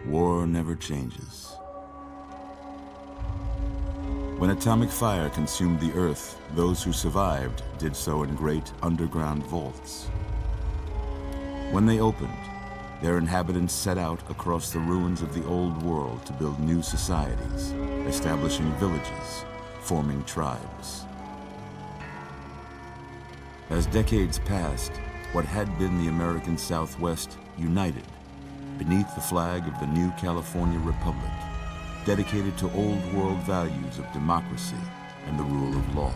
War never changes. When atomic fire consumed the Earth, those who survived did so in great underground vaults. When they opened, their inhabitants set out across the ruins of the old world to build new societies, establishing villages, forming tribes. As decades passed, what had been the American Southwest united beneath the flag of the new California Republic, dedicated to old world values of democracy and the rule of law.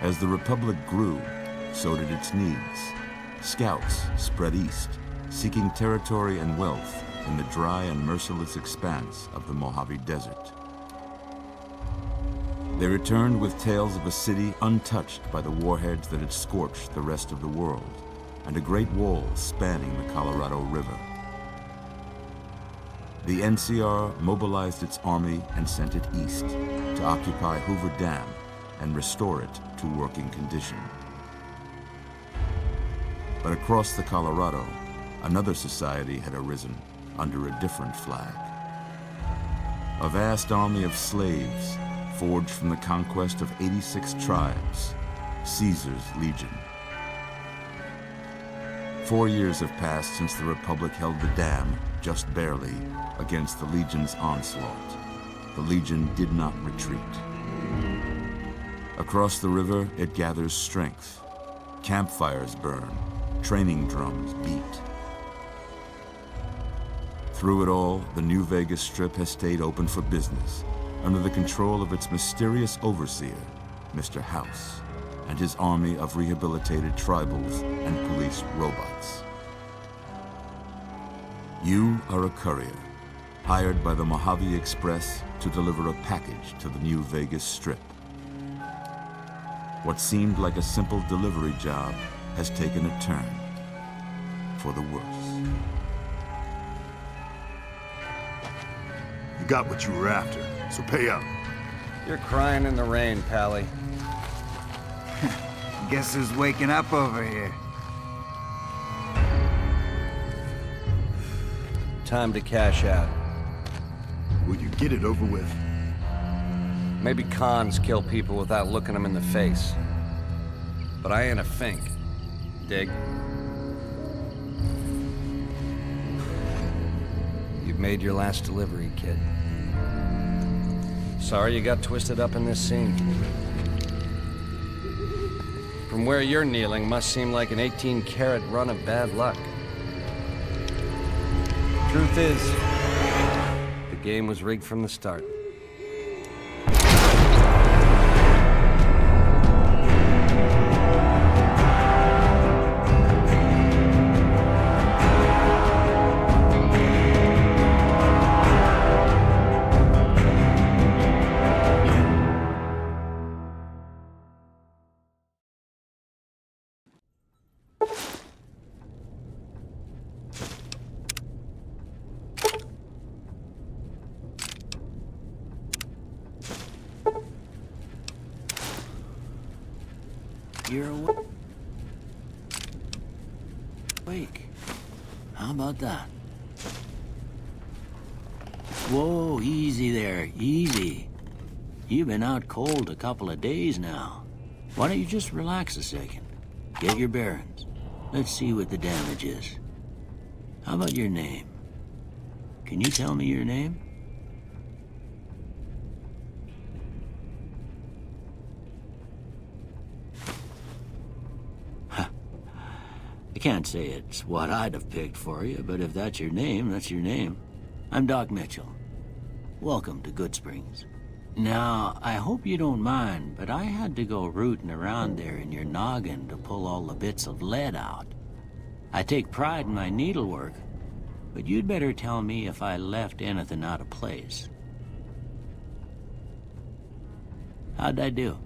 As the Republic grew, so did its needs. Scouts spread east, seeking territory and wealth in the dry and merciless expanse of the Mojave Desert. They returned with tales of a city untouched by the warheads that had scorched the rest of the world, and a great wall spanning the Colorado River. The NCR mobilized its army and sent it east to occupy Hoover Dam and restore it to working condition. But across the Colorado, another society had arisen under a different flag. A vast army of slaves forged from the conquest of 86 tribes, Caesar's Legion. 4 years have passed since the Republic held the dam, just barely, against the Legion's onslaught. The Legion did not retreat. Across the river, it gathers strength. Campfires burn, training drums beat. Through it all, the New Vegas Strip has stayed open for business, under the control of its mysterious overseer, Mr. House and his army of rehabilitated tribals and police robots. You are a courier, hired by the Mojave Express to deliver a package to the New Vegas Strip. What seemed like a simple delivery job has taken a turn for the worse. You got what you were after, so pay up. You're crying in the rain, Pally. Guess who's waking up over here? Time to cash out. Will you get it over with? Maybe cons kill people without looking them in the face. But I ain't a fink. Dig? You've made your last delivery, kid. Sorry you got twisted up in this scene. From where you're kneeling must seem like an 18-carat run of bad luck. Truth is, the game was rigged from the start. You're awake. How about that? Whoa, easy there, easy. You've been out cold a couple of days now. Why don't you just relax a second? Get your bearings. Let's see what the damage is. How about your name? Can you tell me your name? I can't say it's what I'd have picked for you, but if that's your name, that's your name. I'm Doc Mitchell. Welcome to Good Springs. Now, I hope you don't mind, but I had to go rooting around there in your noggin to pull all the bits of lead out. I take pride in my needlework, but you'd better tell me if I left anything out of place. How'd I do?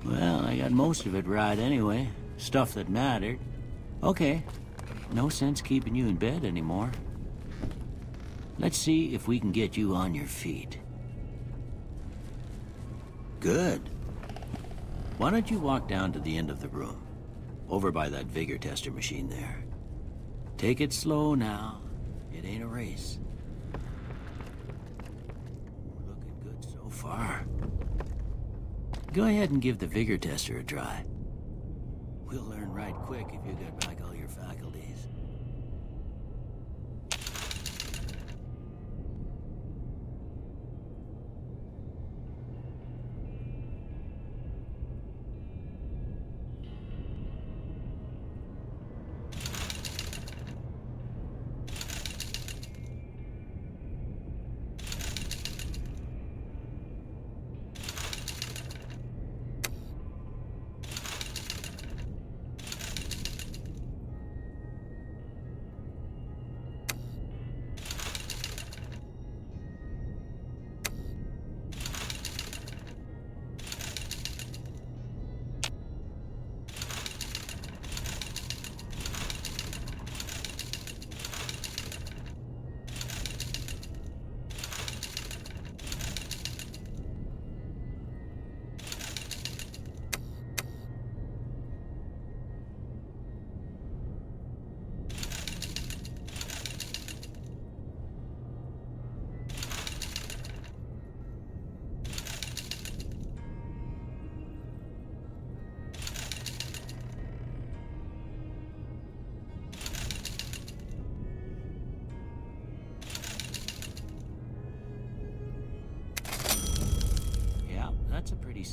Well, I got most of it right anyway. Stuff that mattered. Okay. No sense keeping you in bed anymore. Let's see if we can get you on your feet. Good. Why don't you walk down to the end of the room? Over by that vigor tester machine there. Take it slow now. It ain't a race. Looking good so far. Go ahead and give the vigor tester a try. We'll learn right quick if you get back all your faculties.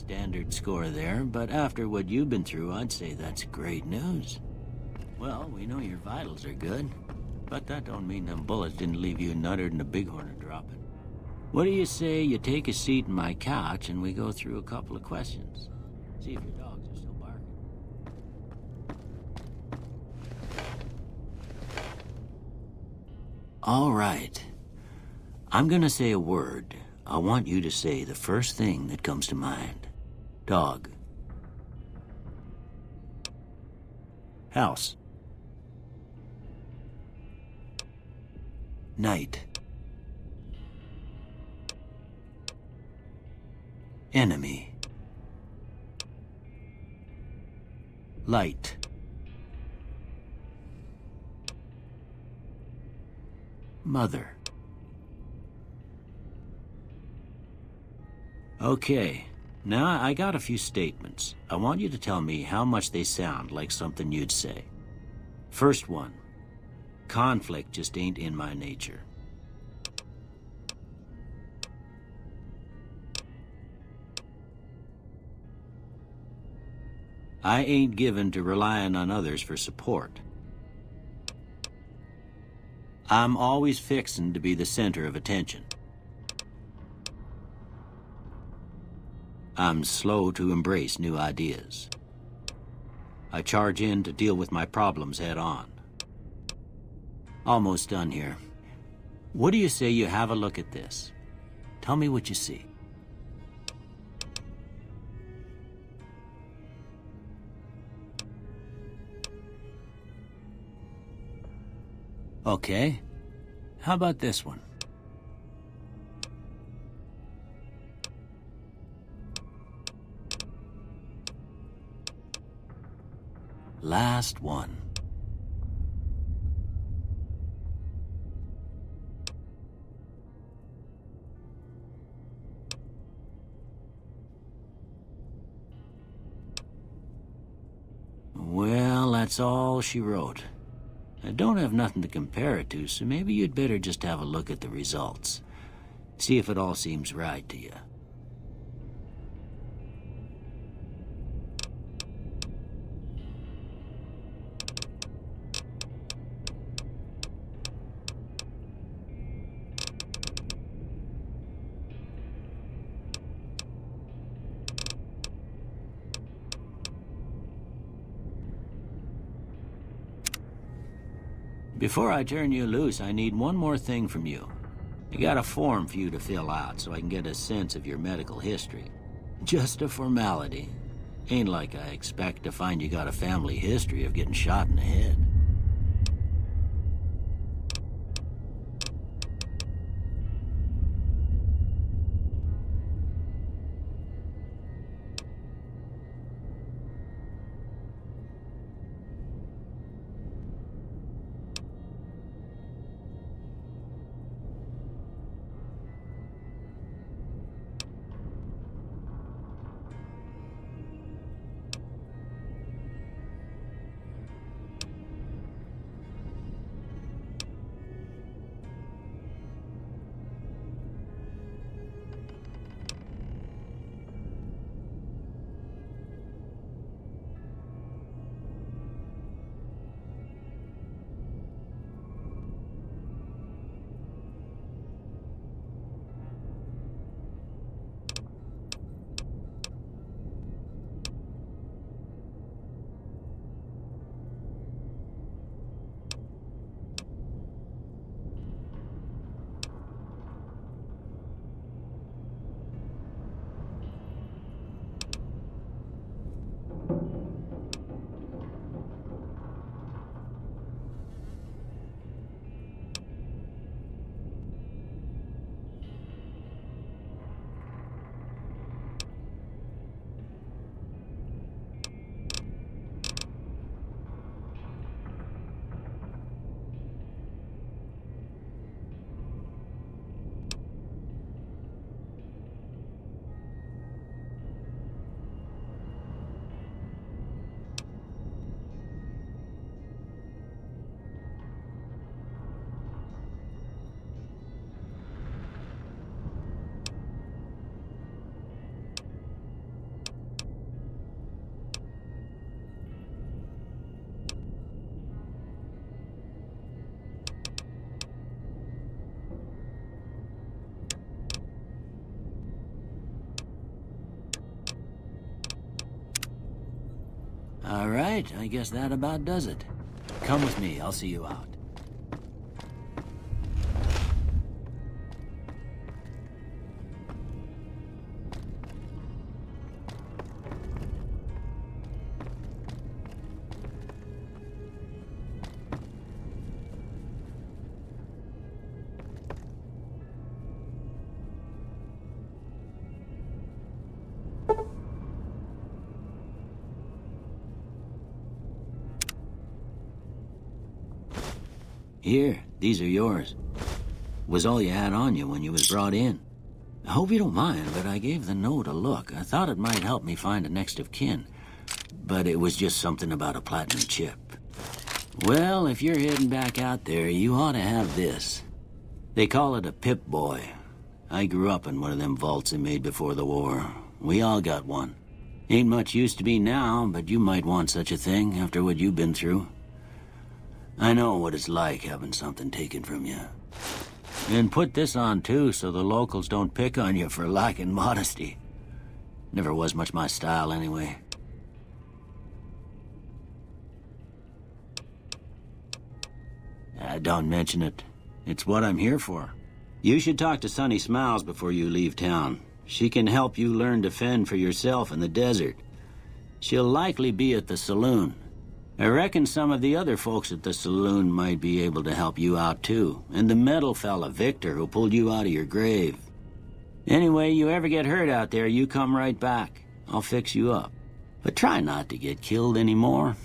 standard score there, but after what you've been through, I'd say that's great news. Well, we know your vitals are good, but that don't mean them bullets didn't leave you nuttered and a bighorn are dropping. What do you say you take a seat in my couch and we go through a couple of questions? See if your dogs are still barking. All right. I'm gonna say a word. I want you to say the first thing that comes to mind. Dog. House. Night. Enemy. Light. Mother. Okay, now I got a few statements. I want you to tell me how much they sound like something you'd say. First one. Conflict just ain't in my nature. I ain't given to relying on others for support. I'm always fixin' to be the center of attention. I'm slow to embrace new ideas. I charge in to deal with my problems head on. Almost done here. What do you say you have a look at this? Tell me what you see. Okay. How about this one? Last one. Well, that's all she wrote. I don't have nothing to compare it to, so maybe you'd better just have a look at the results. See if it all seems right to you. Before I turn you loose, I need one more thing from you. I got a form for you to fill out so I can get a sense of your medical history. Just a formality. Ain't like I expect to find you got a family history of getting shot in the head. All right, I guess that about does it. Come with me, I'll see you out. Here, these are yours. Was all you had on you when you was brought in. I hope you don't mind, but I gave the note a look. I thought it might help me find a next of kin. But it was just something about a platinum chip. Well, if you're heading back out there, you ought to have this. They call it a Pip-Boy. I grew up in one of them vaults they made before the war. We all got one. Ain't much use to me now, but you might want such a thing after what you've been through. I know what it's like having something taken from you. And put this on too, so the locals don't pick on you for lacking modesty. Never was much my style anyway. Don't mention it. It's what I'm here for. You should talk to Sunny Smiles before you leave town. She can help you learn to fend for yourself in the desert. She'll likely be at the saloon. I reckon some of the other folks at the saloon might be able to help you out too. And the metal fella, Victor, who pulled you out of your grave. Anyway, you ever get hurt out there, you come right back. I'll fix you up. But try not to get killed anymore.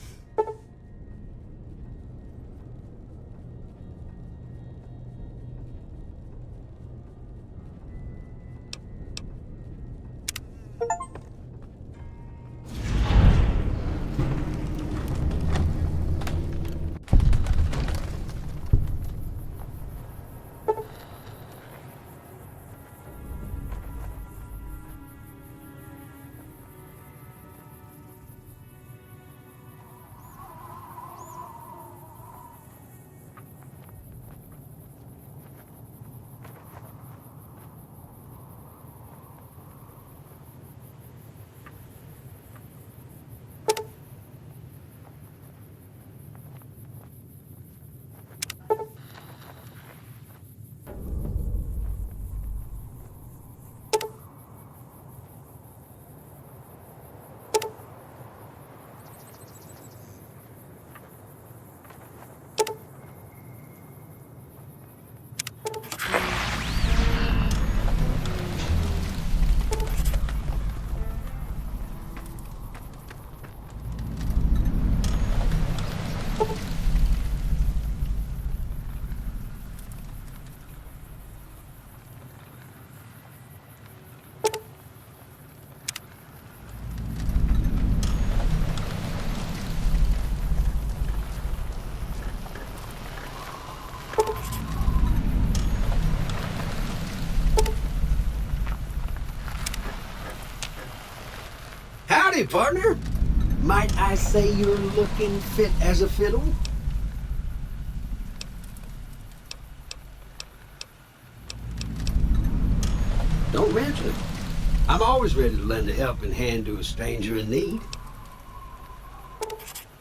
Howdy, partner. Might I say you're looking fit as a fiddle? Don't mention it. I'm always ready to lend a helping hand to a stranger in need.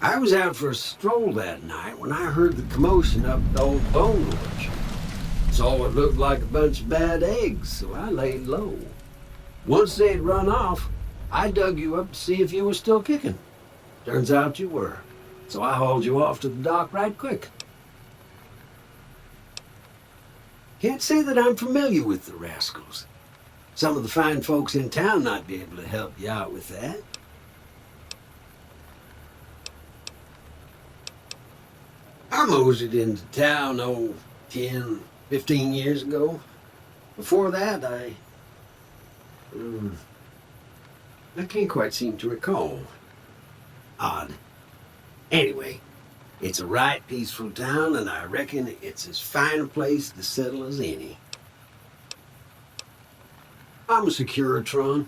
I was out for a stroll that night when I heard the commotion up the old bone orchard. Saw what looked like a bunch of bad eggs, so I laid low. Once they'd run off, I dug you up to see if you were still kicking. Turns out you were, so I hauled you off to the dock right quick. Can't say that I'm familiar with the rascals. Some of the fine folks in town might be able to help you out with that. I moseyed into town, 10, 15 years ago. Before that, I can't quite seem to recall. Odd. Anyway, it's a right peaceful town, and I reckon it's as fine a place to settle as any. I'm a Securitron.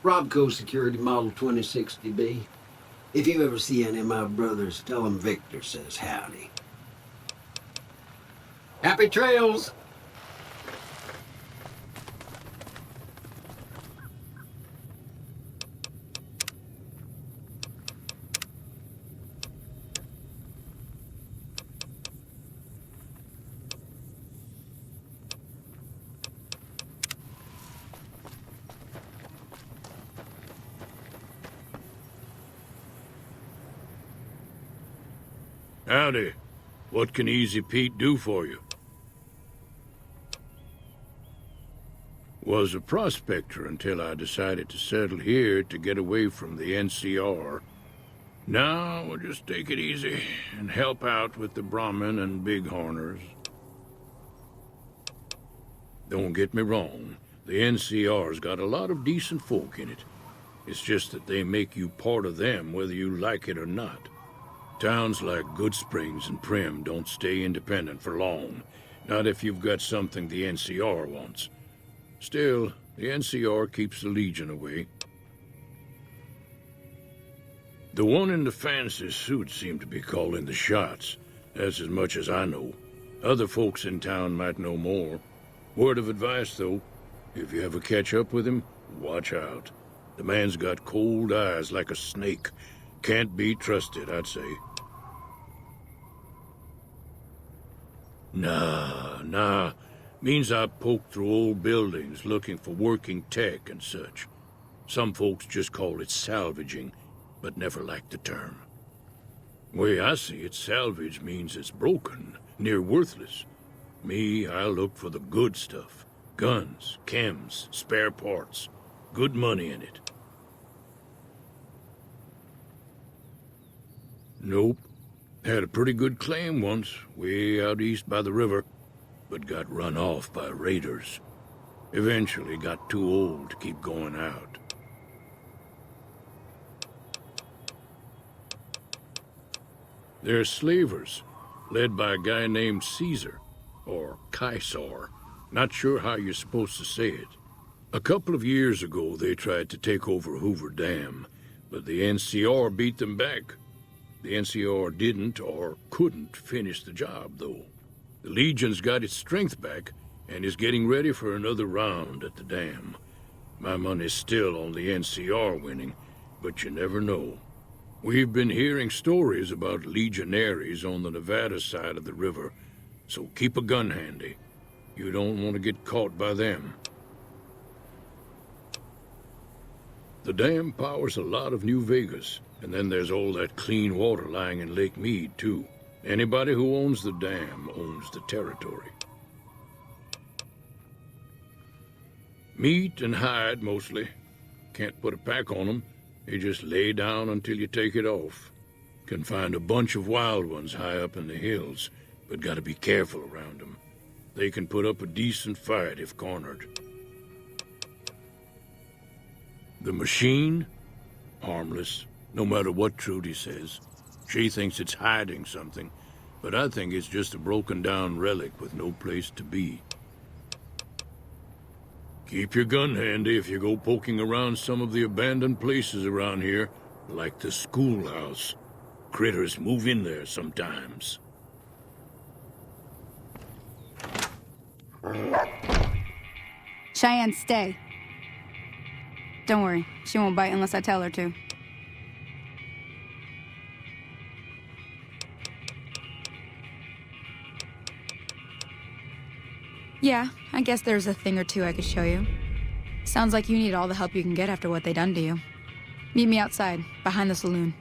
Robco Security Model 2060B. If you ever see any of my brothers, tell them Victor says howdy. Happy trails! Howdy. What can Easy Pete do for you? Was a prospector until I decided to settle here to get away from the NCR. Now we'll just take it easy and help out with the Brahmin and Bighorners. Don't get me wrong, the NCR's got a lot of decent folk in it. It's just that they make you part of them whether you like it or not. Towns like Goodsprings and Prim don't stay independent for long, not if you've got something the NCR wants. Still, the NCR keeps the Legion away. The one in the fancy suit seemed to be calling the shots. That's as much as I know. Other folks in town might know more. Word of advice, though, if you ever catch up with him, watch out. The man's got cold eyes like a snake. Can't be trusted, I'd say. Nah. Means I poke through old buildings looking for working tech and such. Some folks just call it salvaging, but never liked the term. Way I see it, salvage means it's broken, near worthless. Me, I look for the good stuff. Guns, chems, spare parts. Good money in it. Nope. Had a pretty good claim once, way out east by the river, but got run off by raiders. Eventually got too old to keep going out. They're slavers, led by a guy named Caesar, or Caesar. Not sure how you're supposed to say it. A couple of years ago, they tried to take over Hoover Dam, but the NCR beat them back. The NCR didn't or couldn't finish the job, though. The Legion's got its strength back and is getting ready for another round at the dam. My money's still on the NCR winning, but you never know. We've been hearing stories about legionaries on the Nevada side of the river, so keep a gun handy. You don't want to get caught by them. The dam powers a lot of New Vegas, and then there's all that clean water lying in Lake Mead, too. Anybody who owns the dam owns the territory. Meat and hide, mostly. Can't put a pack on them. They just lay down until you take it off. Can find a bunch of wild ones high up in the hills, but gotta be careful around them. They can put up a decent fight if cornered. The machine? Harmless, no matter what Trudy says. She thinks it's hiding something, but I think it's just a broken-down relic with no place to be. Keep your gun handy if you go poking around some of the abandoned places around here, like the schoolhouse. Critters move in there sometimes. Cheyenne, stay. Don't worry, she won't bite unless I tell her to. Yeah, I guess there's a thing or two I could show you. Sounds like you need all the help you can get after what they done to you. Meet me outside, behind the saloon.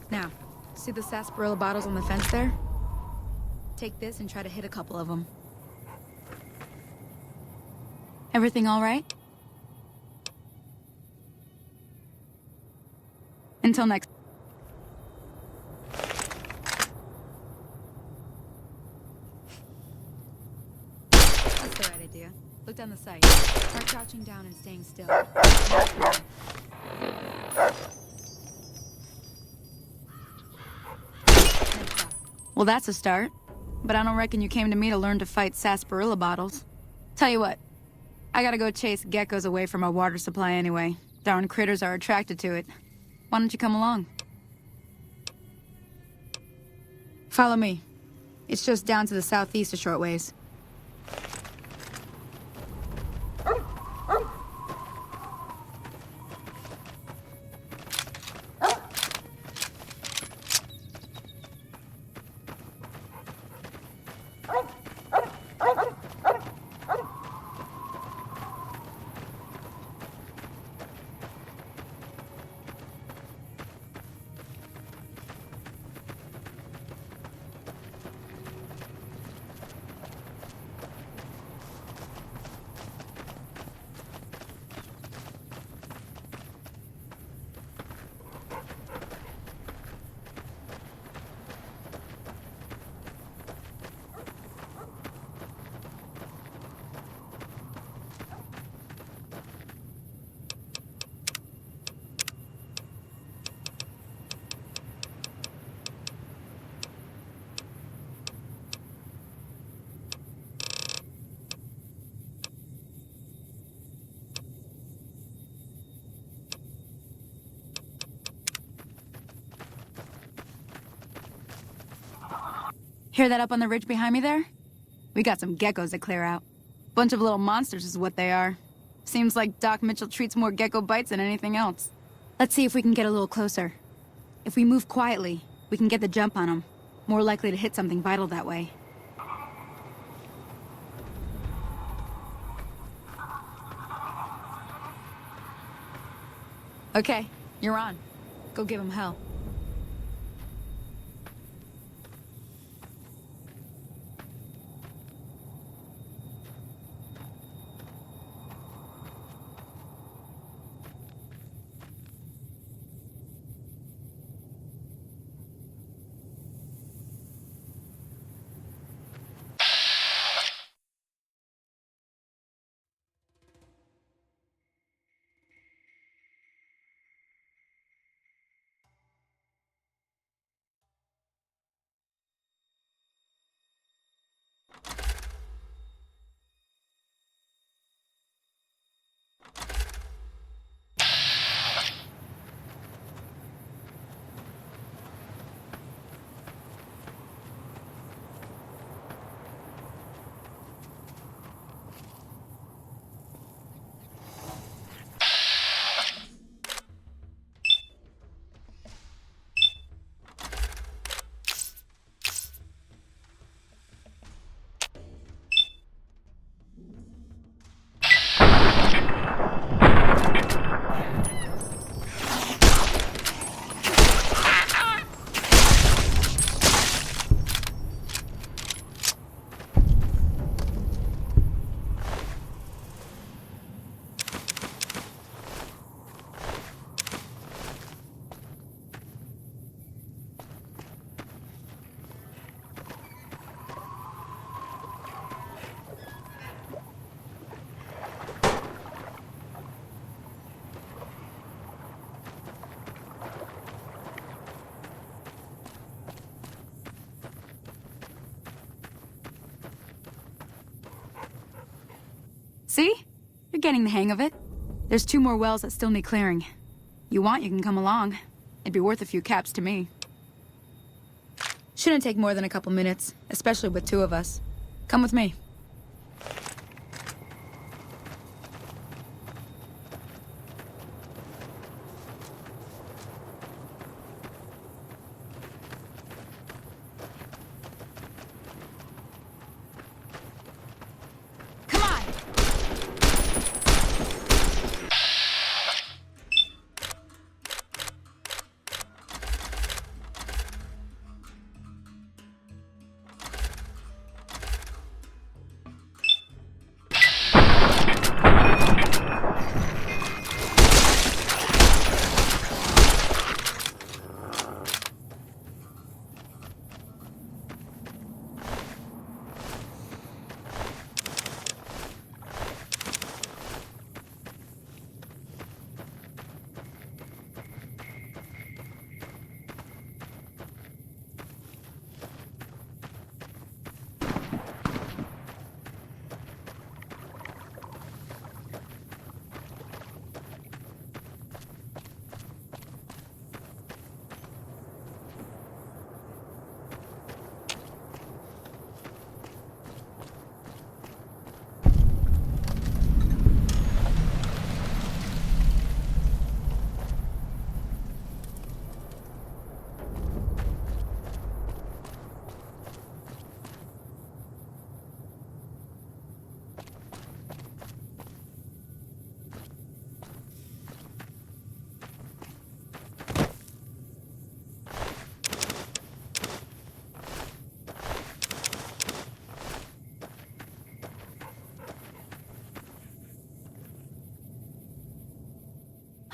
Now, see the sarsaparilla bottles on the fence there? Take this and try to hit a couple of them. Everything all right? Until next. That's the right idea. Look down the sight. Start crouching down and staying still. Well, that's a start. But I don't reckon you came to me to learn to fight sarsaparilla bottles. Tell you what, I gotta go chase geckos away from our water supply anyway. Darn critters are attracted to it. Why don't you come along? Follow me. It's just down to the southeast a short ways. Hear that up on the ridge behind me there? We got some geckos to clear out. Bunch of little monsters is what they are. Seems like Doc Mitchell treats more gecko bites than anything else. Let's see if we can get a little closer. If we move quietly, we can get the jump on them. More likely to hit something vital that way. Okay, you're on. Go give him hell. See? You're getting the hang of it. There's 2 more wells that still need clearing. You want, you can come along. It'd be worth a few caps to me. Shouldn't take more than a couple minutes, especially with 2 of us. Come with me.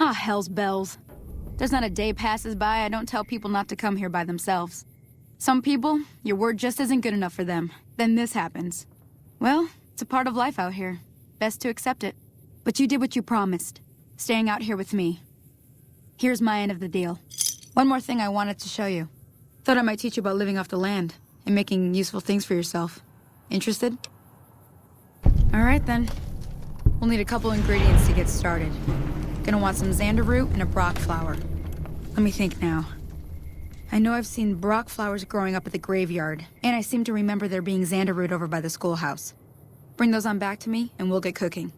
Ah, hell's bells. There's not a day passes by I don't tell people not to come here by themselves. Some people, your word just isn't good enough for them. Then this happens. Well, it's a part of life out here. Best to accept it. But you did what you promised, staying out here with me. Here's my end of the deal. One more thing I wanted to show you. Thought I might teach you about living off the land and making useful things for yourself. Interested? All right, then. We'll need a couple ingredients to get started. Gonna want some xander root and a brock flower. Let me think now. I know I've seen brock flowers growing up at the graveyard, and I seem to remember there being xander root over by the schoolhouse. Bring those on back to me, and we'll get cooking.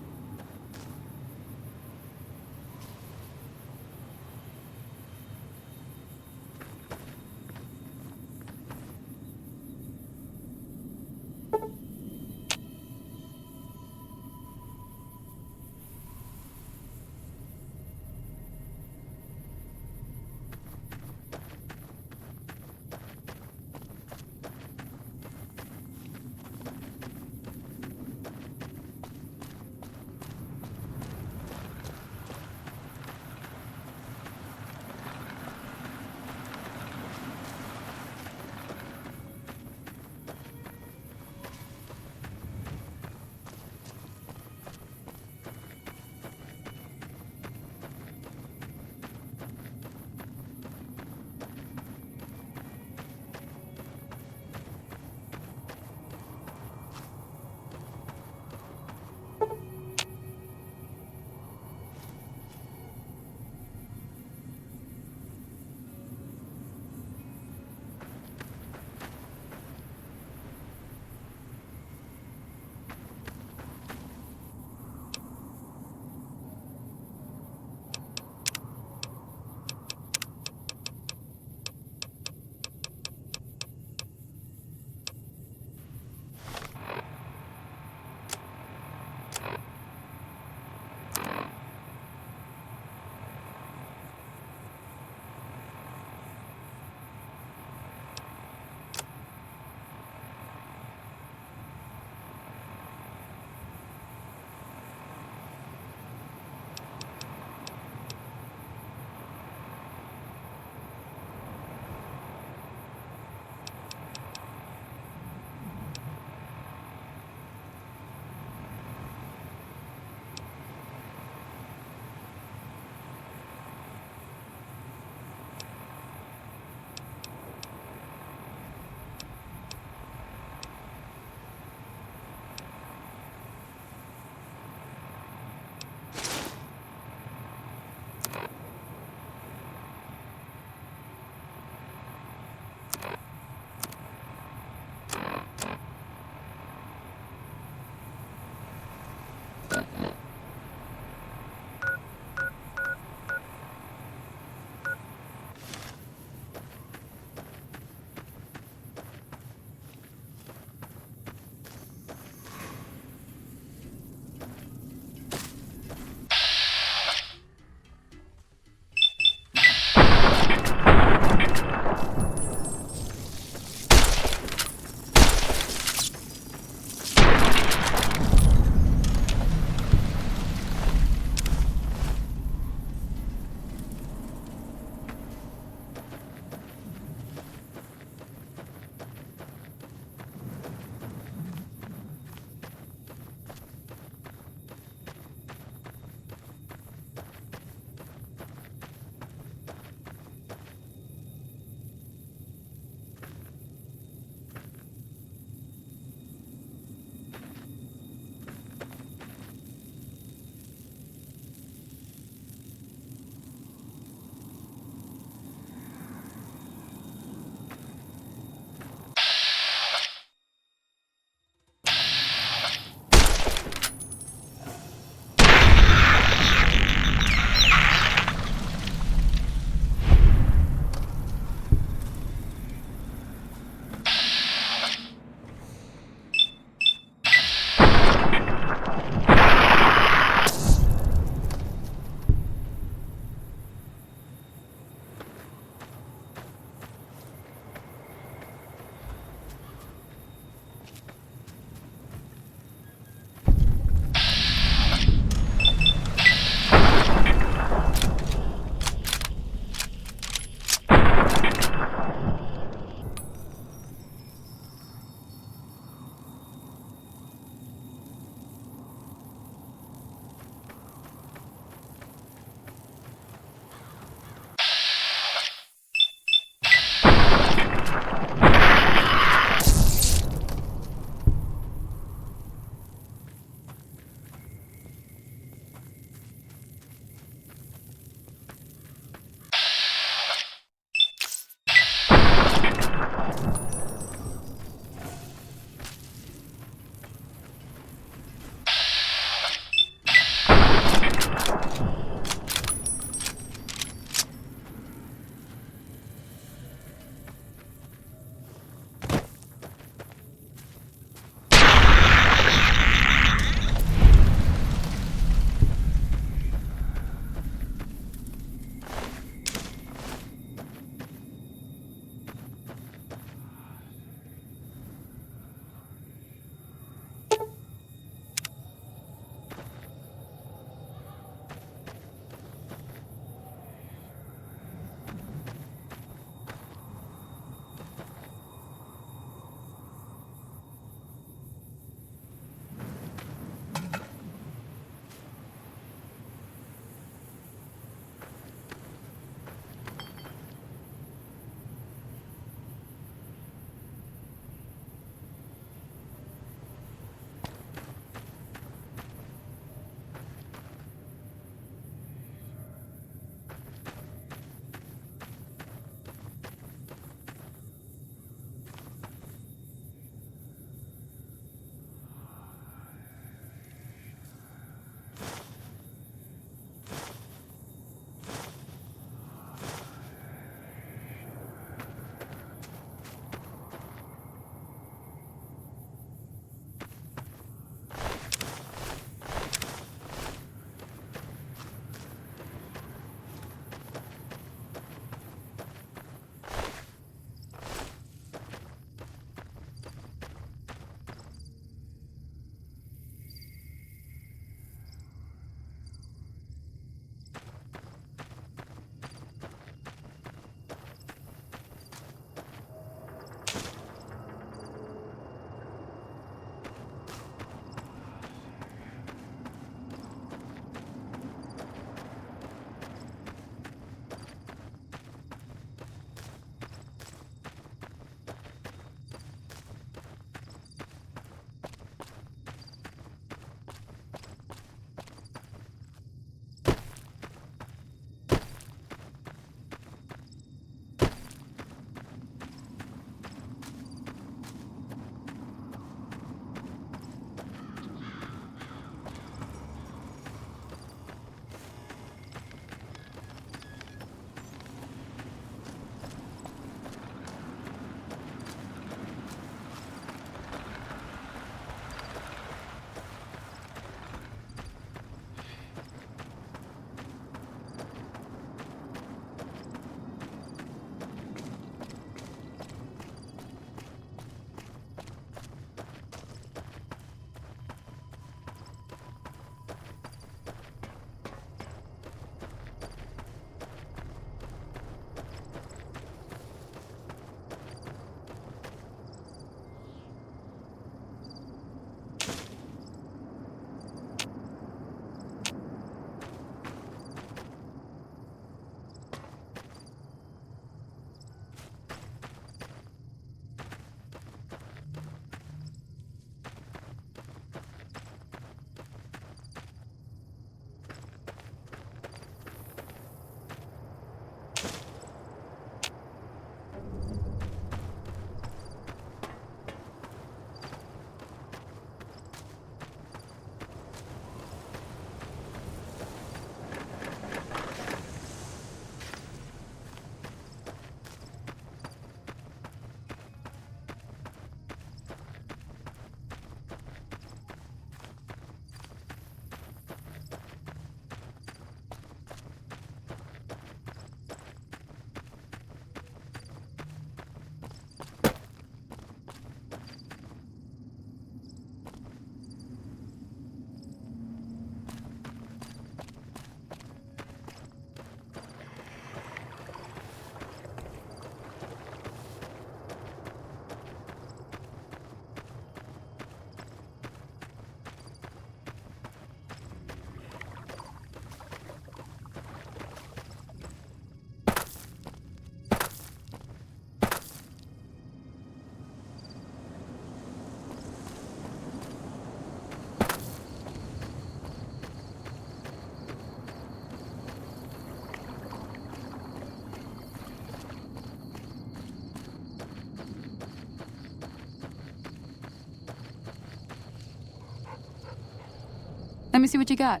Let me see what you got.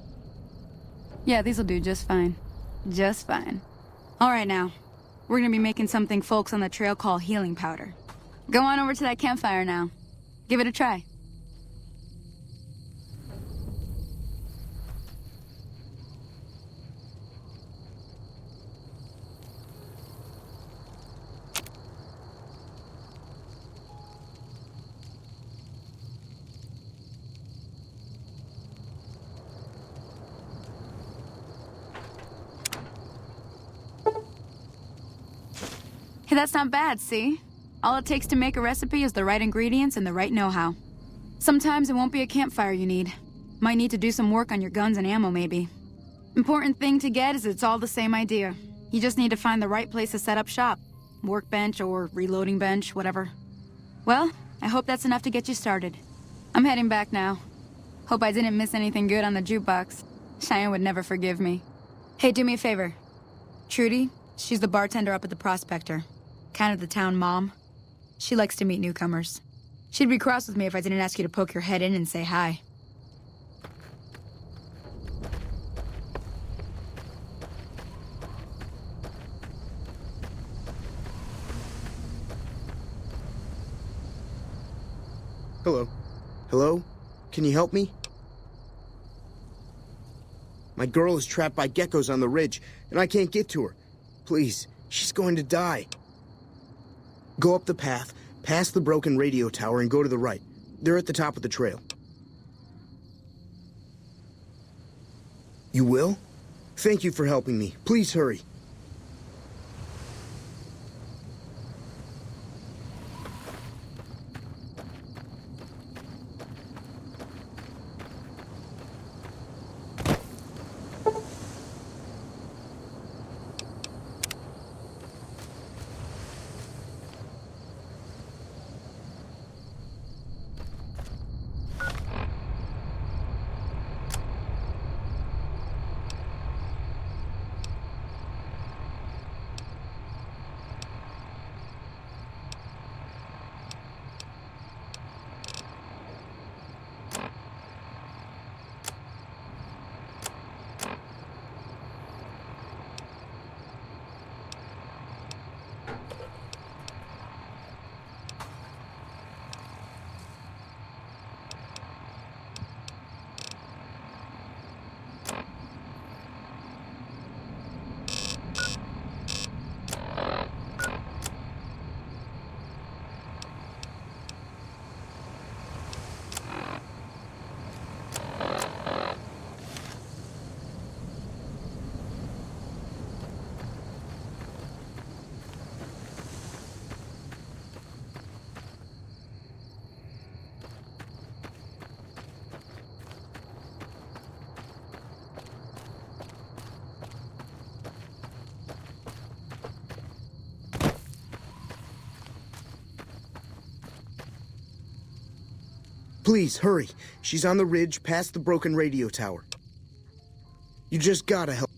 Yeah, these'll do just fine. Just fine. All right now. We're gonna be making something folks on the trail call healing powder. Go on over to that campfire now. Give it a try. Hey, that's not bad, see? All it takes to make a recipe is the right ingredients and the right know-how. Sometimes it won't be a campfire you need. Might need to do some work on your guns and ammo, maybe. Important thing to get is it's all the same idea. You just need to find the right place to set up shop. Workbench or reloading bench, whatever. Well, I hope that's enough to get you started. I'm heading back now. Hope I didn't miss anything good on the jukebox. Cheyenne would never forgive me. Hey, do me a favor. Trudy, she's the bartender up at the Prospector. Kind of the town mom. She likes to meet newcomers. She'd be cross with me if I didn't ask you to poke your head in and say hi. Hello. Hello? Can you help me? My girl is trapped by geckos on the ridge, and I can't get to her. Please, she's going to die. Go up the path, past the broken radio tower, and go to the right. They're at the top of the trail. You will? Thank you for helping me. Please hurry. Please, hurry. She's on the ridge past the broken radio tower. You just gotta help.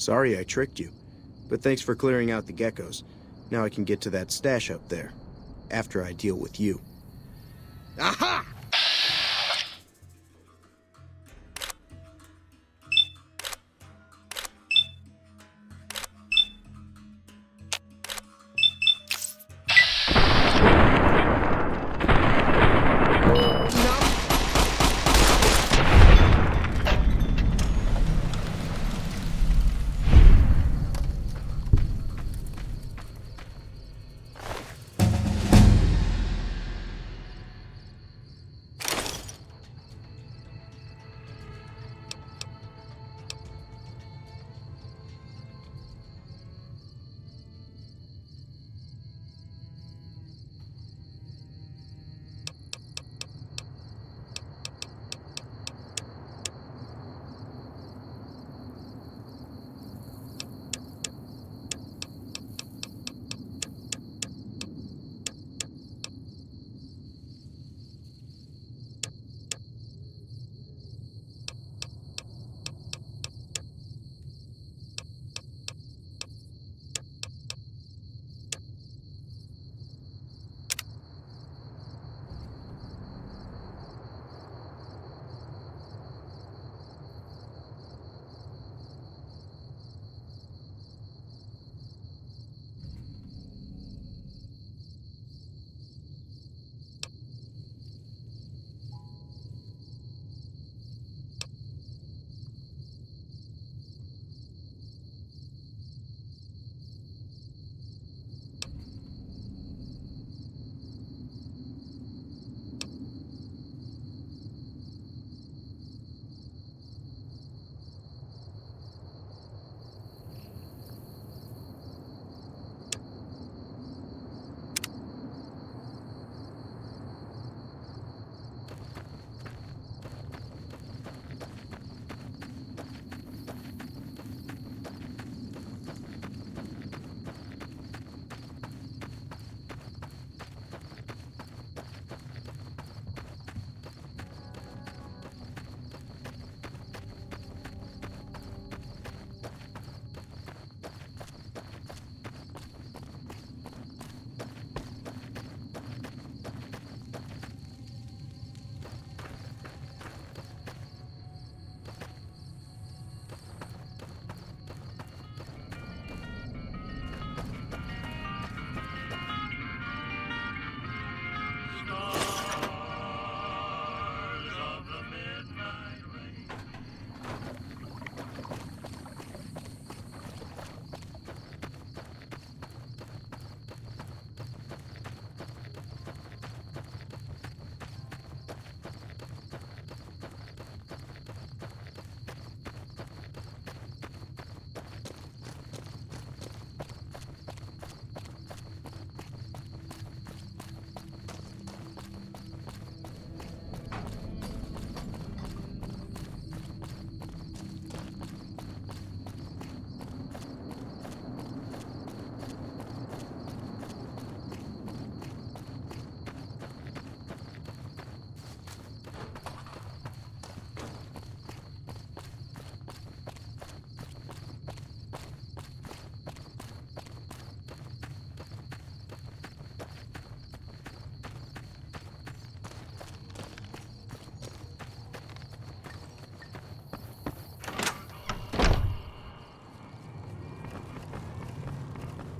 Sorry I tricked you, but thanks for clearing out the geckos. Now I can get to that stash up there, after I deal with you. Aha!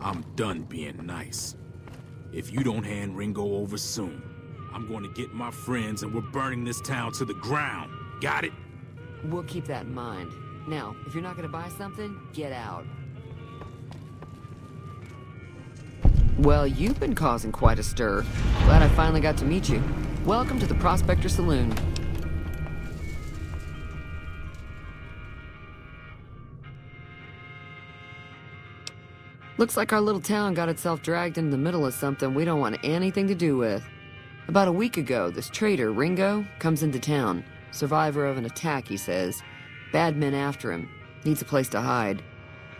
I'm done being nice. If you don't hand Ringo over soon, I'm going to get my friends and we're burning this town to the ground. Got it? We'll keep that in mind. Now, if you're not gonna buy something, get out. Well, you've been causing quite a stir. Glad I finally got to meet you. Welcome to the Prospector Saloon. Looks like our little town got itself dragged into the middle of something we don't want anything to do with. About a week ago, this traitor, Ringo, comes into town. Survivor of an attack, he says. Bad men after him. Needs a place to hide.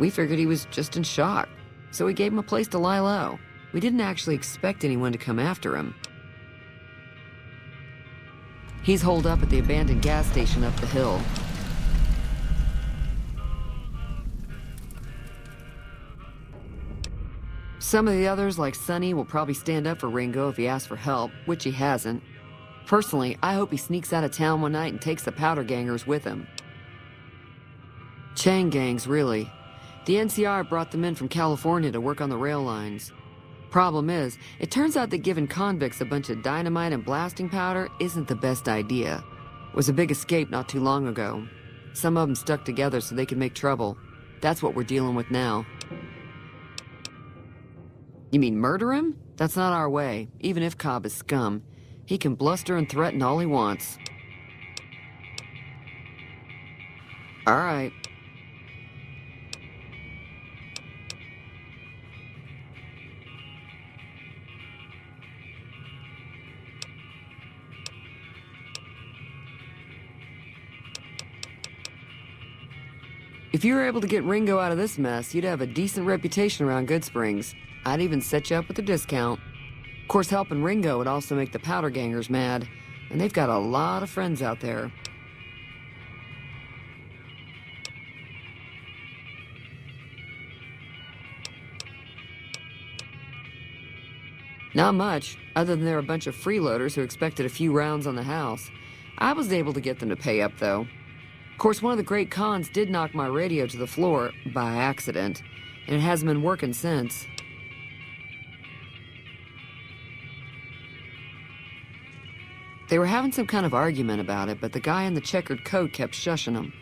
We figured he was just in shock, so we gave him a place to lie low. We didn't actually expect anyone to come after him. He's holed up at the abandoned gas station up the hill. Some of the others, like Sonny, will probably stand up for Ringo if he asks for help, which he hasn't. Personally, I hope he sneaks out of town one night and takes the powder gangers with him. Chain gangs, really. The NCR brought them in from California to work on the rail lines. Problem is, it turns out that giving convicts a bunch of dynamite and blasting powder isn't the best idea. It was a big escape not too long ago. Some of them stuck together so they could make trouble. That's what we're dealing with now. You mean murder him? That's not our way, even if Cobb is scum. He can bluster and threaten all he wants. All right. If you were able to get Ringo out of this mess, you'd have a decent reputation around Goodsprings. I'd even set you up with a discount. Of course, helping Ringo would also make the powder gangers mad, and they've got a lot of friends out there. Not much, other than they're a bunch of freeloaders who expected a few rounds on the house. I was able to get them to pay up, though. Of course, one of the great cons did knock my radio to the floor, by accident, and it hasn't been working since. They were having some kind of argument about it, but the guy in the checkered coat kept shushing them.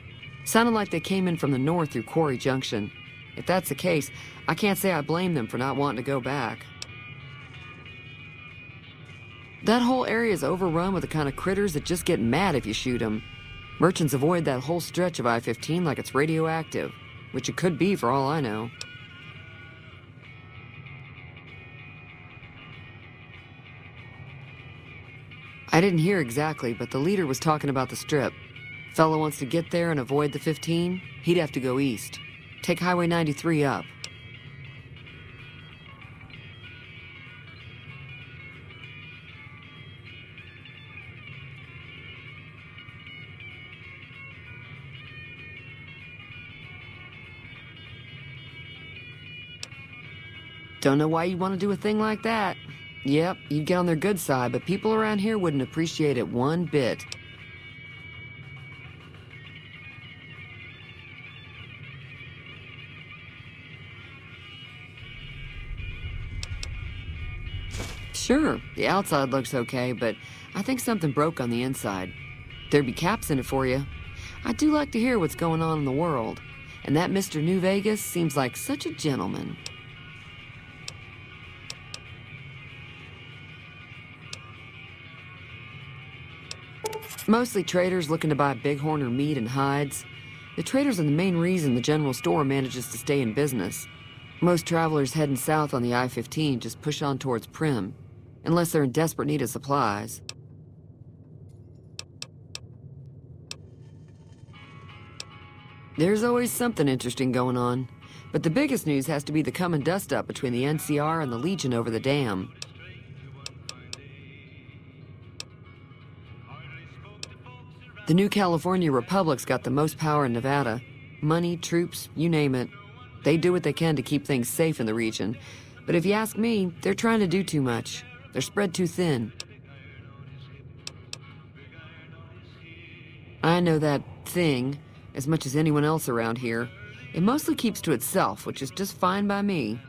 Sounded like they came in from the north through Quarry Junction. If that's the case, I can't say I blame them for not wanting to go back. That whole area is overrun with the kind of critters that just get mad if you shoot them. Merchants avoid that whole stretch of I-15 like it's radioactive, which it could be for all I know. I didn't hear exactly, but the leader was talking about the strip. Fellow wants to get there and avoid the 15, he'd have to go east. Take Highway 93 up. Don't know why you'd want to do a thing like that. Yep, you'd get on their good side, but people around here wouldn't appreciate it one bit. Sure, the outside looks okay, but I think something broke on the inside. There'd be caps in it for you. I do like to hear what's going on in the world, and that Mr. New Vegas seems like such a gentleman. Mostly traders looking to buy bighorn or meat and hides. The traders are the main reason the general store manages to stay in business. Most travelers heading south on the I-15 just push on towards Primm, unless they're in desperate need of supplies. There's always something interesting going on, but the biggest news has to be the come and dust up between the NCR and the Legion over the dam. The new California Republic's got the most power in Nevada. Money, troops, you name it. They do what they can to keep things safe in the region. But if you ask me, they're trying to do too much. They're spread too thin. I know that thing as much as anyone else around here. It mostly keeps to itself, which is just fine by me.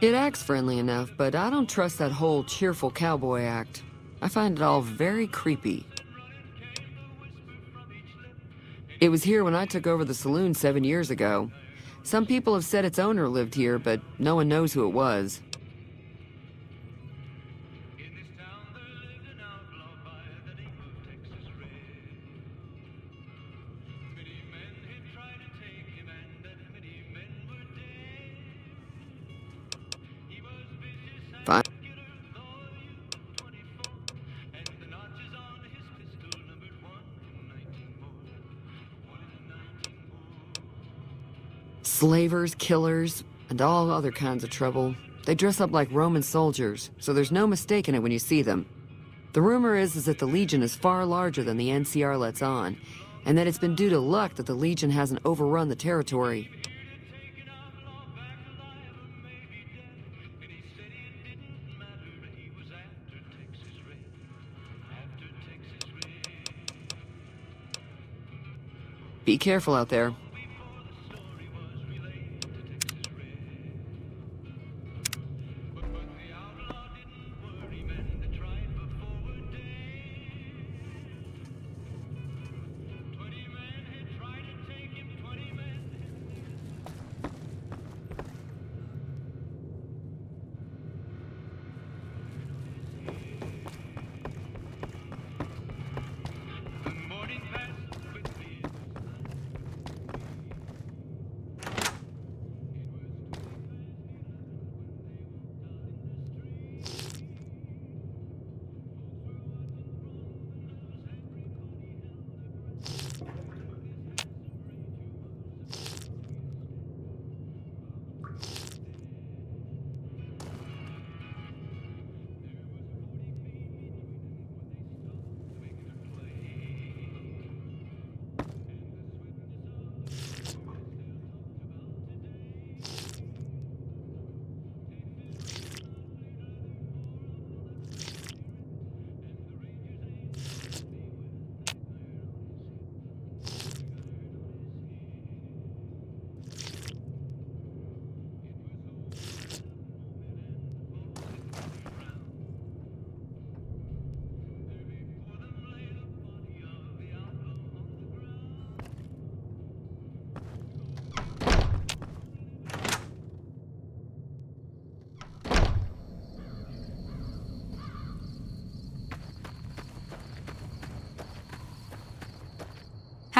It acts friendly enough, but I don't trust that whole cheerful cowboy act. I find it all very creepy. It was here when I took over the saloon 7 years ago. Some people have said its owner lived here, but no one knows who it was. Fine. Slavers, killers, and all other kinds of trouble. They dress up like Roman soldiers, so there's no mistaking it when you see them. The rumor is that the Legion is far larger than the NCR lets on, and that it's been due to luck that the Legion hasn't overrun the territory. Be careful out there.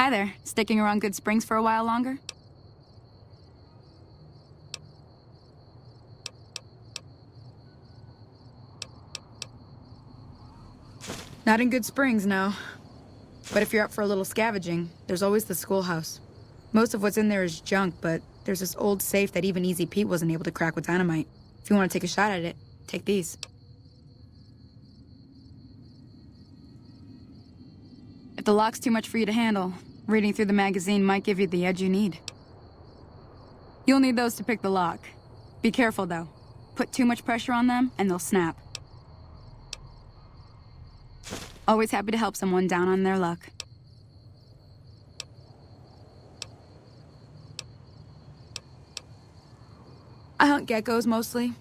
Hi there. Sticking around Good Springs for a while longer? Not in Good Springs, no. But if you're up for a little scavenging, there's always the schoolhouse. Most of what's in there is junk, but there's this old safe that even Easy Pete wasn't able to crack with dynamite. If you want to take a shot at it, take these. If the lock's too much for you to handle, reading through the magazine might give you the edge you need. You'll need those to pick the lock. Be careful, though. Put too much pressure on them, and they'll snap. Always happy to help someone down on their luck. I hunt geckos, mostly.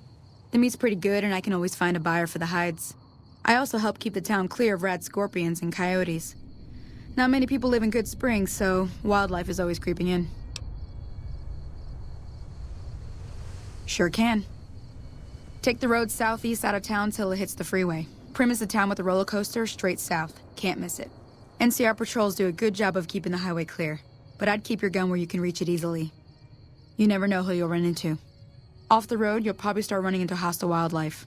The meat's pretty good, and I can always find a buyer for the hides. I also help keep the town clear of rat scorpions and coyotes. Not many people live in Good Springs, so wildlife is always creeping in. Sure can. Take the road southeast out of town till it hits the freeway. Prim is the town with a roller coaster straight south. Can't miss it. NCR patrols do a good job of keeping the highway clear, but I'd keep your gun where you can reach it easily. You never know who you'll run into. Off the road, you'll probably start running into hostile wildlife.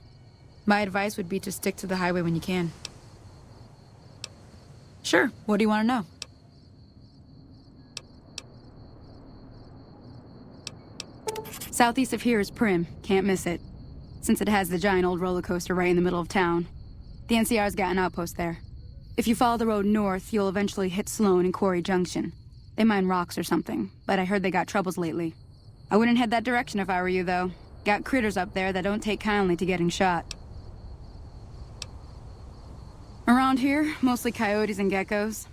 My advice would be to stick to the highway when you can. Sure, what do you want to know? Southeast of here is Prim, can't miss it. Since it has the giant old roller coaster right in the middle of town. The NCR's got an outpost there. If you follow the road north, you'll eventually hit Sloan and Quarry Junction. They mine rocks or something, but I heard they got troubles lately. I wouldn't head that direction if I were you, though. Got critters up there that don't take kindly to getting shot. Around here, mostly coyotes and geckos.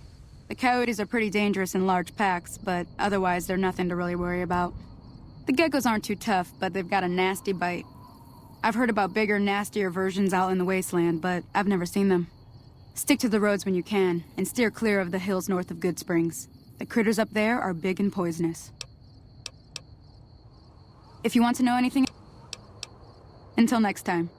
The coyotes are pretty dangerous in large packs, but otherwise they're nothing to really worry about. The geckos aren't too tough, but they've got a nasty bite. I've heard about bigger, nastier versions out in the wasteland, but I've never seen them. Stick to the roads when you can, and steer clear of the hills north of Good Springs. The critters up there are big and poisonous. If you want to know anything, until next time.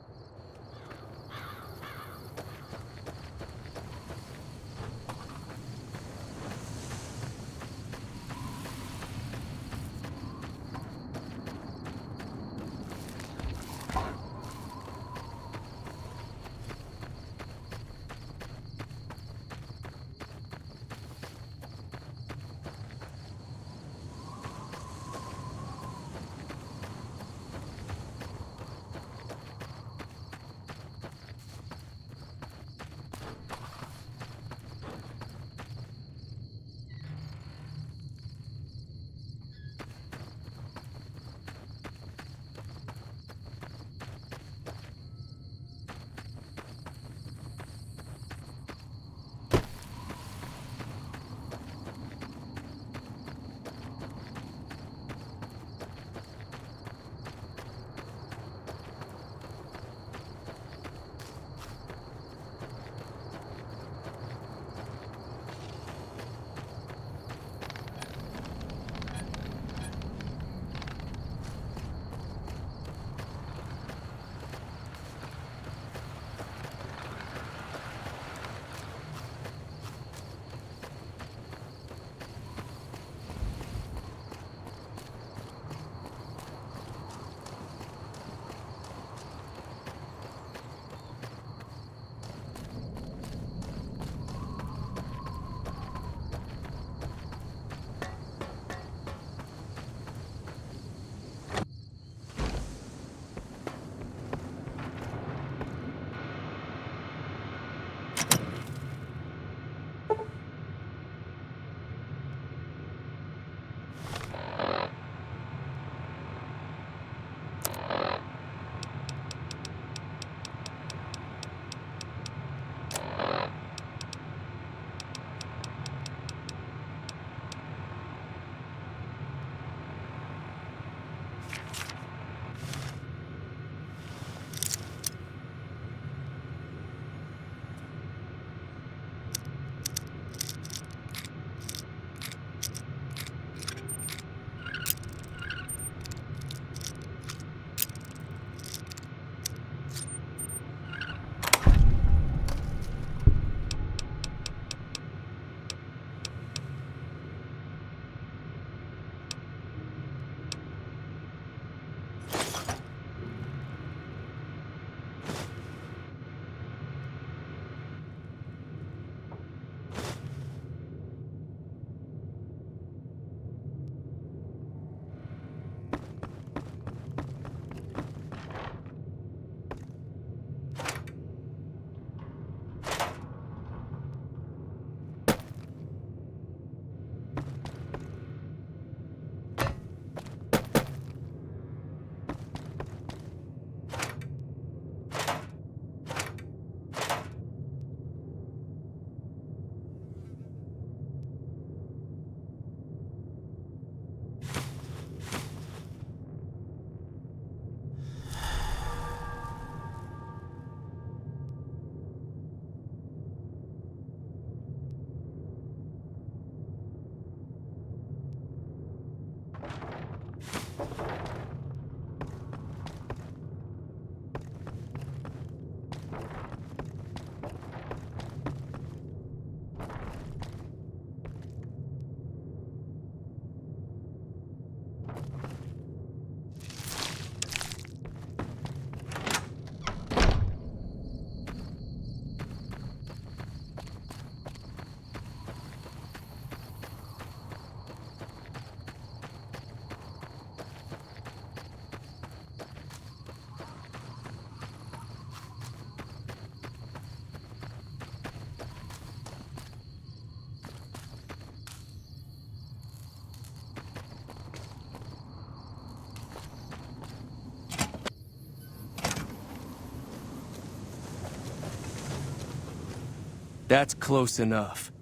That's close enough.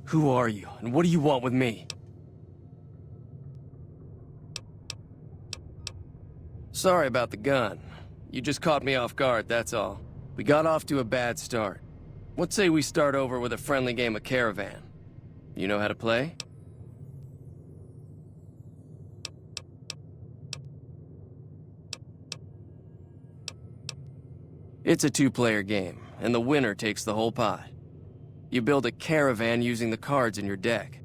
Who are you, and what do you want with me? Sorry about the gun. You just caught me off guard, that's all. We got off to a bad start. What say we start over with a friendly game of Caravan? You know how to play? It's a two-player game, and the winner takes the whole pot. You build a caravan using the cards in your deck.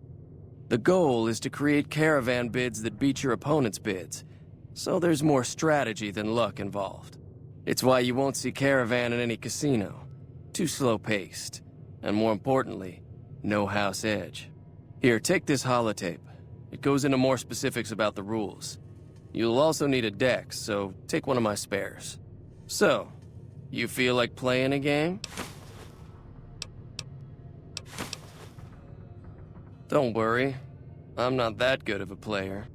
The goal is to create caravan bids that beat your opponent's bids, so there's more strategy than luck involved. It's why you won't see caravan in any casino. Too slow-paced. And more importantly, no house edge. Here, take this holotape. It goes into more specifics about the rules. You'll also need a deck, so take one of my spares. So, you feel like playing a game? Don't worry, I'm not that good of a player.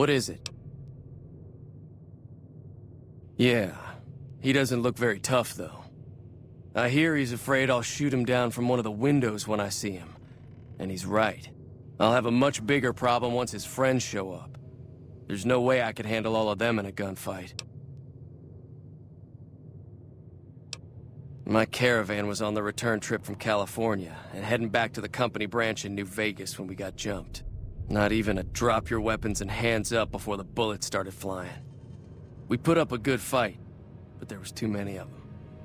What is it? Yeah, he doesn't look very tough, though. I hear he's afraid I'll shoot him down from one of the windows when I see him. And he's right. I'll have a much bigger problem once his friends show up. There's no way I could handle all of them in a gunfight. My caravan was on the return trip from California and heading back to the company branch in New Vegas when we got jumped. Not even a drop your weapons and hands up before the bullets started flying. We put up a good fight, but there was too many of them.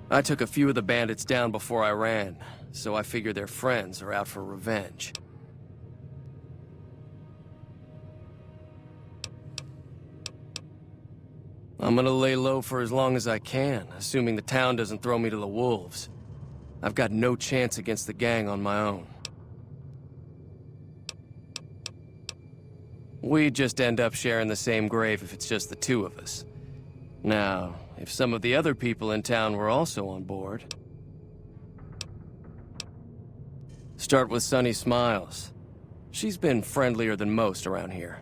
I took a few of the bandits down before I ran, so I figure their friends are out for revenge. I'm gonna lay low for as long as I can, assuming the town doesn't throw me to the wolves. I've got no chance against the gang on my own. We'd just end up sharing the same grave if it's just the two of us. Now, if some of the other people in town were also on board... Start with Sunny Smiles. She's been friendlier than most around here.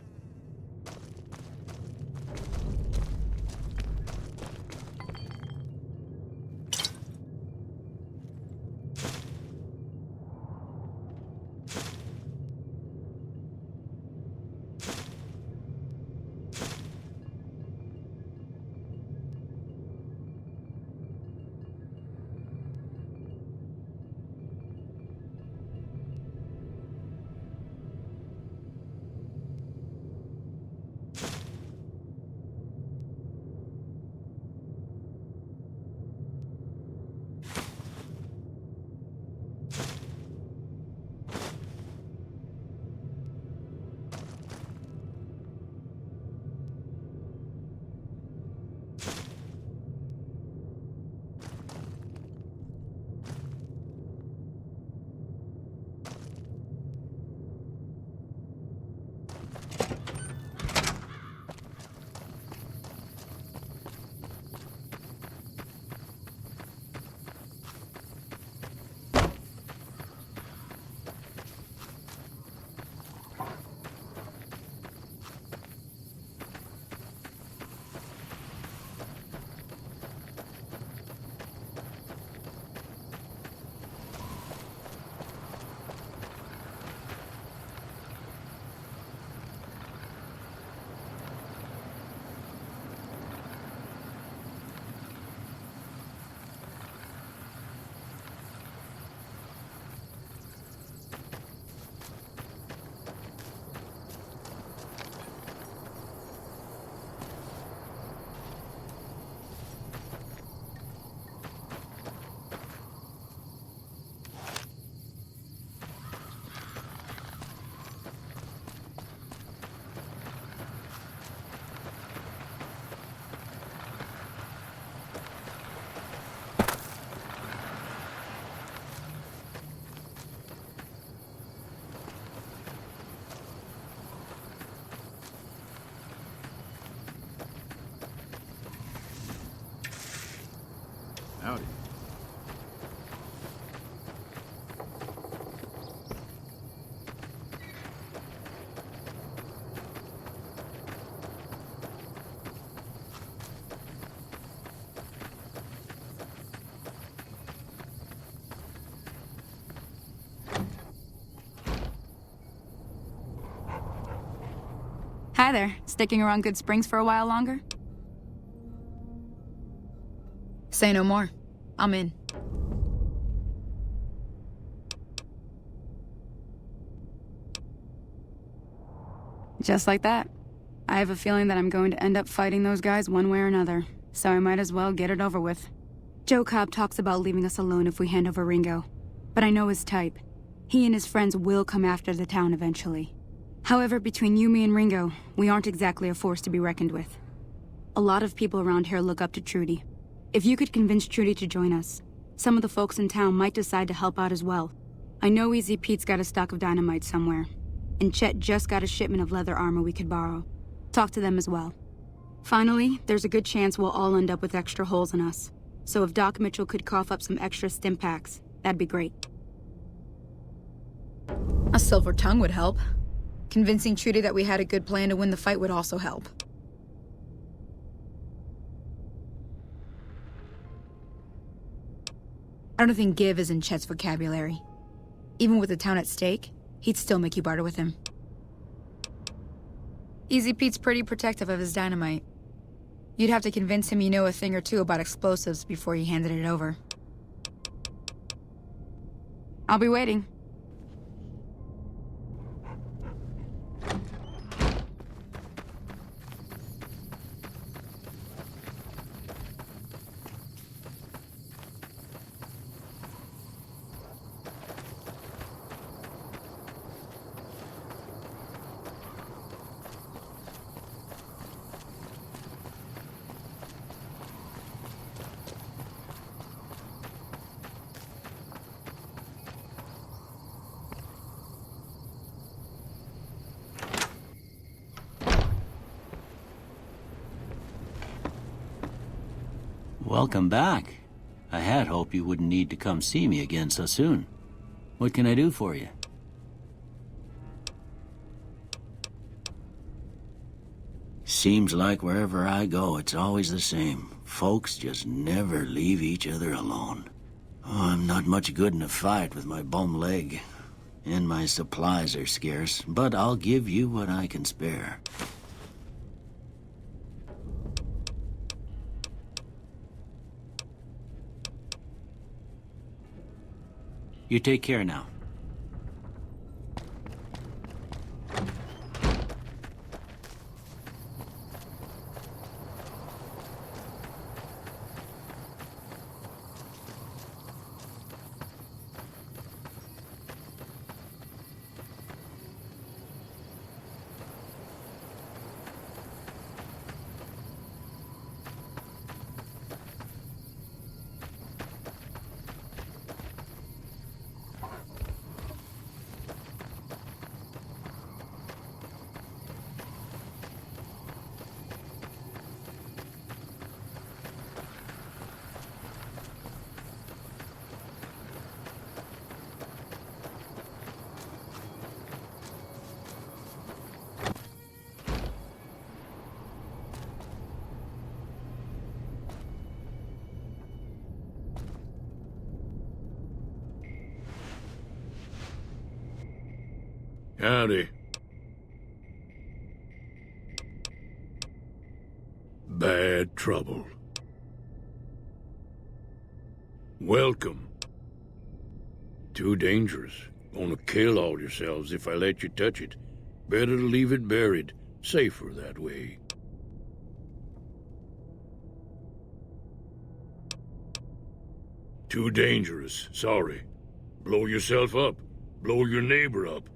Howdy. Hi there. Sticking around Good Springs for a while longer? Say no more. I'm in. Just like that. I have a feeling that I'm going to end up fighting those guys one way or another, so I might as well get it over with. Joe Cobb talks about leaving us alone if we hand over Ringo, but I know his type. He and his friends will come after the town eventually. However, between you, me, and Ringo, we aren't exactly a force to be reckoned with. A lot of people around here look up to Trudy. If you could convince Trudy to join us, some of the folks in town might decide to help out as well. I know Easy Pete's got a stock of dynamite somewhere, and Chet just got a shipment of leather armor we could borrow. Talk to them as well. Finally, there's a good chance we'll all end up with extra holes in us. So if Doc Mitchell could cough up some extra stim packs, that'd be great. A silver tongue would help. Convincing Trudy that we had a good plan to win the fight would also help. I don't think give is in Chet's vocabulary. Even with the town at stake, he'd still make you barter with him. Easy Pete's pretty protective of his dynamite. You'd have to convince him you know a thing or two about explosives before you handed it over. I'll be waiting. Welcome back. I had hoped you wouldn't need to come see me again so soon. What can I do for you? Seems like wherever I go, it's always the same. Folks just never leave each other alone. Oh, I'm not much good in a fight with my bum leg. And my supplies are scarce, but I'll give you what I can spare. You take care now. Howdy. Bad trouble. Welcome. Too dangerous. Gonna kill all yourselves if I let you touch it. Better to leave it buried. Safer that way. Too dangerous. Sorry. Blow yourself up. Blow your neighbor up.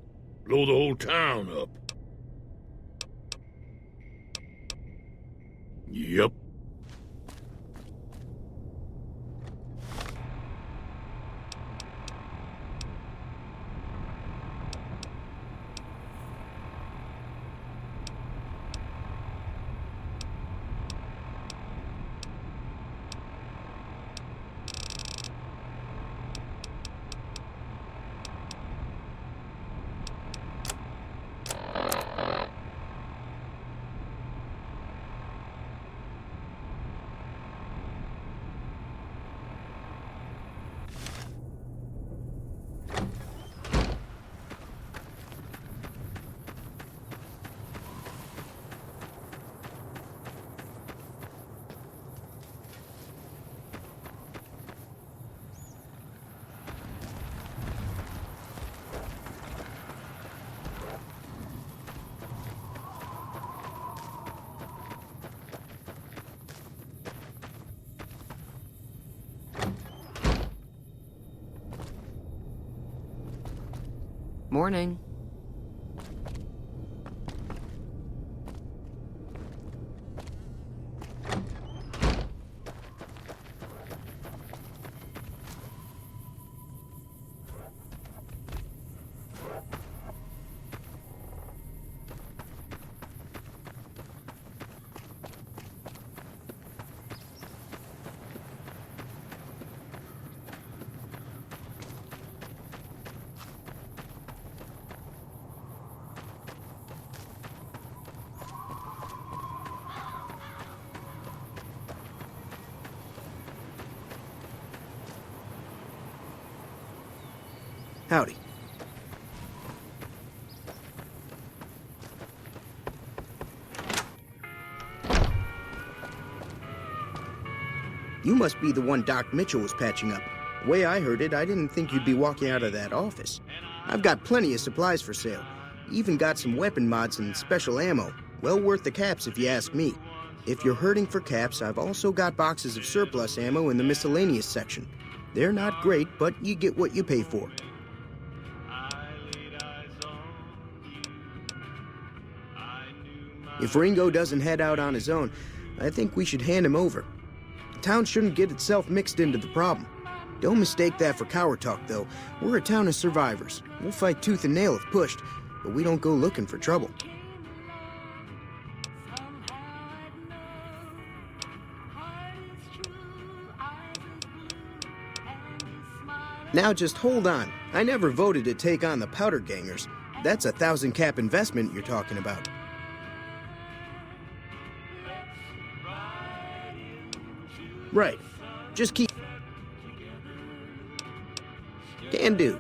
Blow the whole town up. Yup. Morning. Howdy. You must be the one Doc Mitchell was patching up. The way I heard it, I didn't think you'd be walking out of that office. I've got plenty of supplies for sale. Even got some weapon mods and special ammo. Well worth the caps if you ask me. If you're hurting for caps, I've also got boxes of surplus ammo in the miscellaneous section. They're not great, but you get what you pay for. If Ringo doesn't head out on his own, I think we should hand him over. The town shouldn't get itself mixed into the problem. Don't mistake that for coward talk, though. We're a town of survivors. We'll fight tooth and nail if pushed, but we don't go looking for trouble. Now just hold on. I never voted to take on the powder gangers. That's a 1,000-cap investment you're talking about. Right. Just keep... Can do.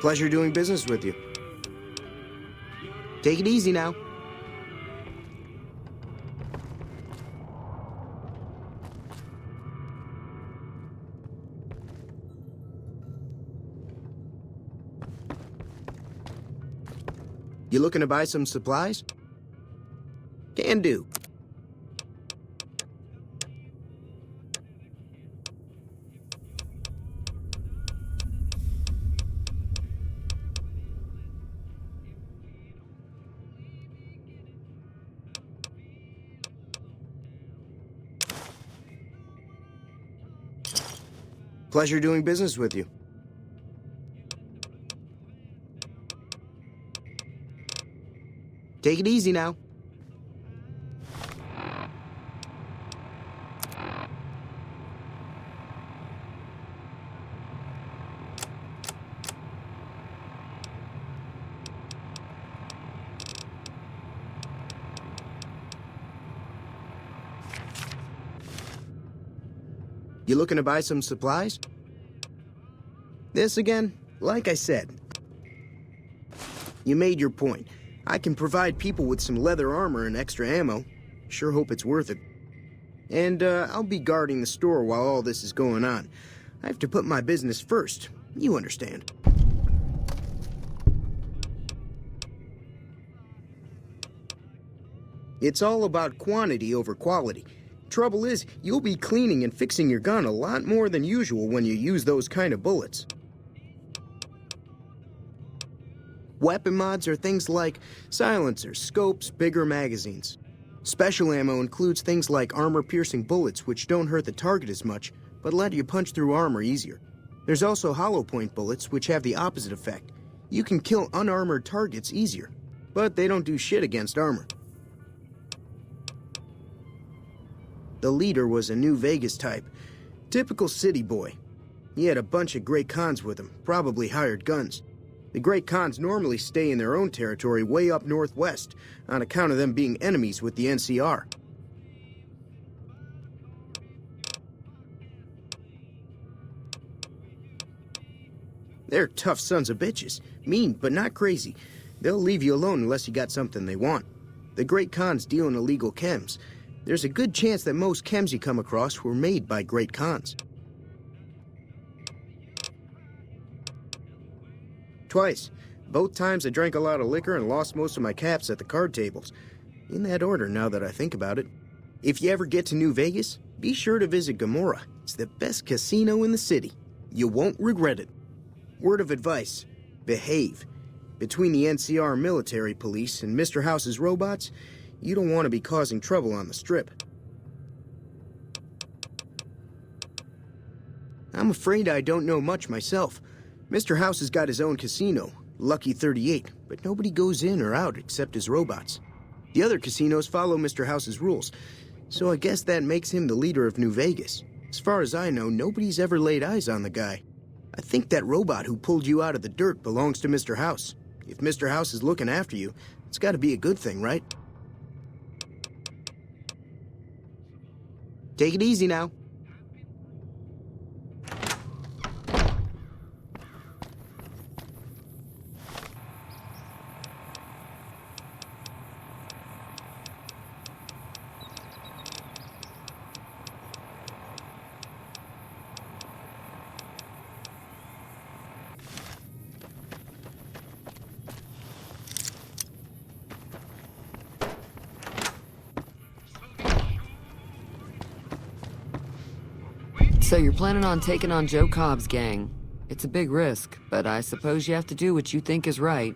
Pleasure doing business with you. Take it easy now. You looking to buy some supplies? Can do. Pleasure doing business with you. Take it easy now. You looking to buy some supplies? This again? Like I said. You made your point. I can provide people with some leather armor and extra ammo. Sure hope it's worth it. And, I'll be guarding the store while all this is going on. I have to put my business first. You understand. It's all about quantity over quality. Trouble is, you'll be cleaning and fixing your gun a lot more than usual when you use those kind of bullets. Weapon mods are things like silencers, scopes, bigger magazines. Special ammo includes things like armor-piercing bullets, which don't hurt the target as much, but let you punch through armor easier. There's also hollow-point bullets, which have the opposite effect. You can kill unarmored targets easier, but they don't do shit against armor. The leader was a New Vegas type. Typical city boy. He had a bunch of Great Khans with him, probably hired guns. The Great Khans normally stay in their own territory way up northwest, on account of them being enemies with the NCR. They're tough sons of bitches. Mean, but not crazy. They'll leave you alone unless you got something they want. The Great Khans deal in illegal chems. There's a good chance that most chems you come across were made by Great Khans. Twice. Both times I drank a lot of liquor and lost most of my caps at the card tables. In that order, now that I think about it. If you ever get to New Vegas, be sure to visit Gomorrah. It's the best casino in the city. You won't regret it. Word of advice, behave. Between the NCR military police and Mr. House's robots, you don't want to be causing trouble on the Strip. I'm afraid I don't know much myself. Mr. House has got his own casino, Lucky 38, but nobody goes in or out except his robots. The other casinos follow Mr. House's rules, so I guess that makes him the leader of New Vegas. As far as I know, nobody's ever laid eyes on the guy. I think that robot who pulled you out of the dirt belongs to Mr. House. If Mr. House is looking after you, it's got to be a good thing, right? Take it easy now. So you're planning on taking on Joe Cobb's gang. It's a big risk, but I suppose you have to do what you think is right.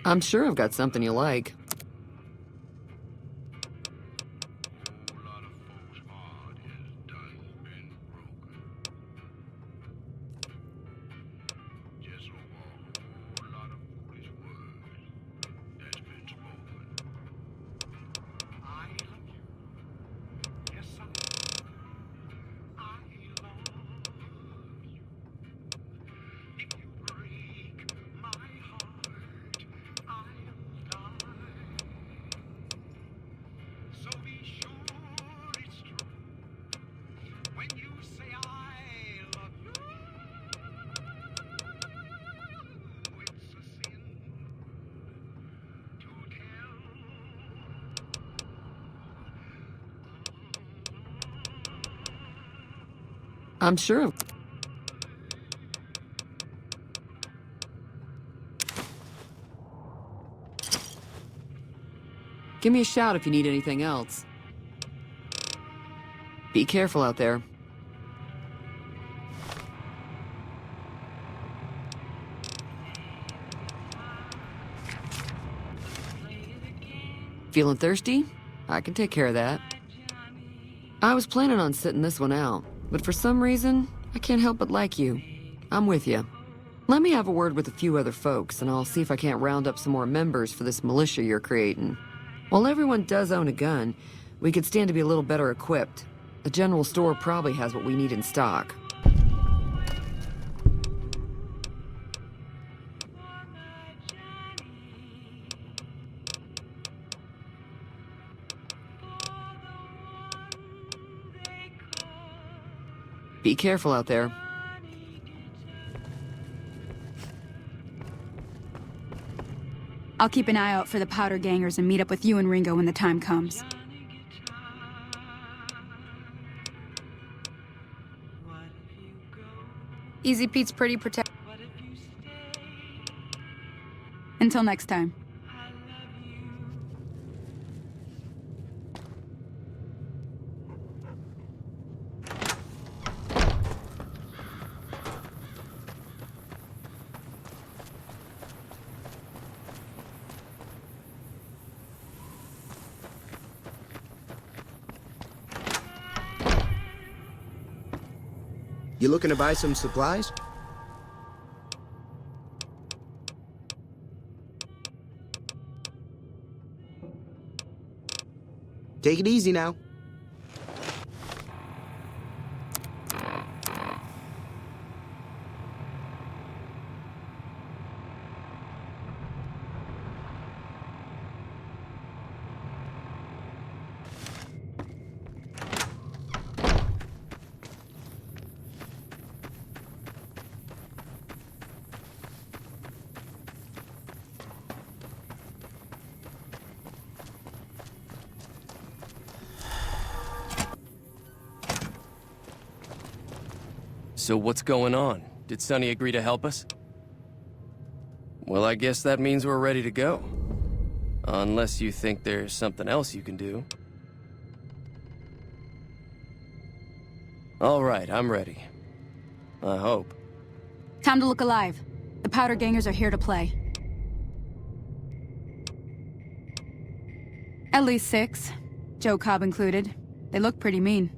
I'm sure I've got something you like. I'm sure. Give me a shout if you need anything else. Be careful out there. Feeling thirsty? I can take care of that. I was planning on sitting this one out, but for some reason, I can't help but like you. I'm with you. Let me have a word with a few other folks, and I'll see if I can't round up some more members for this militia you're creating. While everyone does own a gun, we could stand to be a little better equipped. The general store probably has what we need in stock. Be careful out there. I'll keep an eye out for the powder gangers and meet up with you and Ringo when the time comes. Easy Pete's pretty protect. Until next time. You looking to buy some supplies? Take it easy now. So what's going on? Did Sonny agree to help us? Well, I guess that means we're ready to go. Unless you think there's something else you can do. All right, I'm ready. I hope. Time to look alive. The powder gangers are here to play. At least 6. Joe Cobb included. They look pretty mean.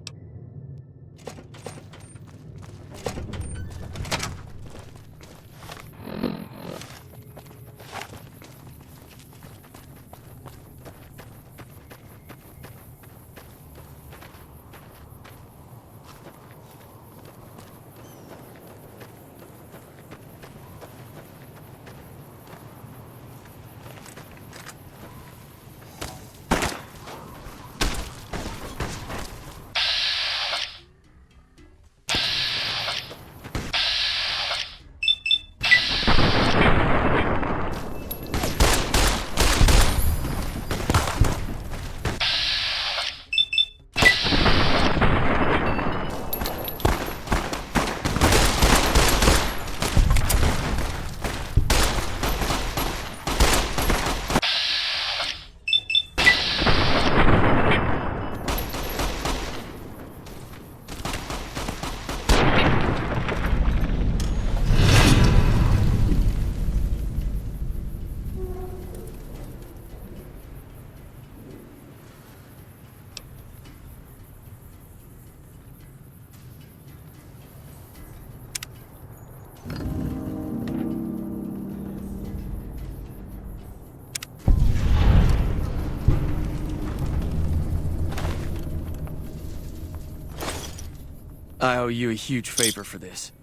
I owe you a huge favor for this.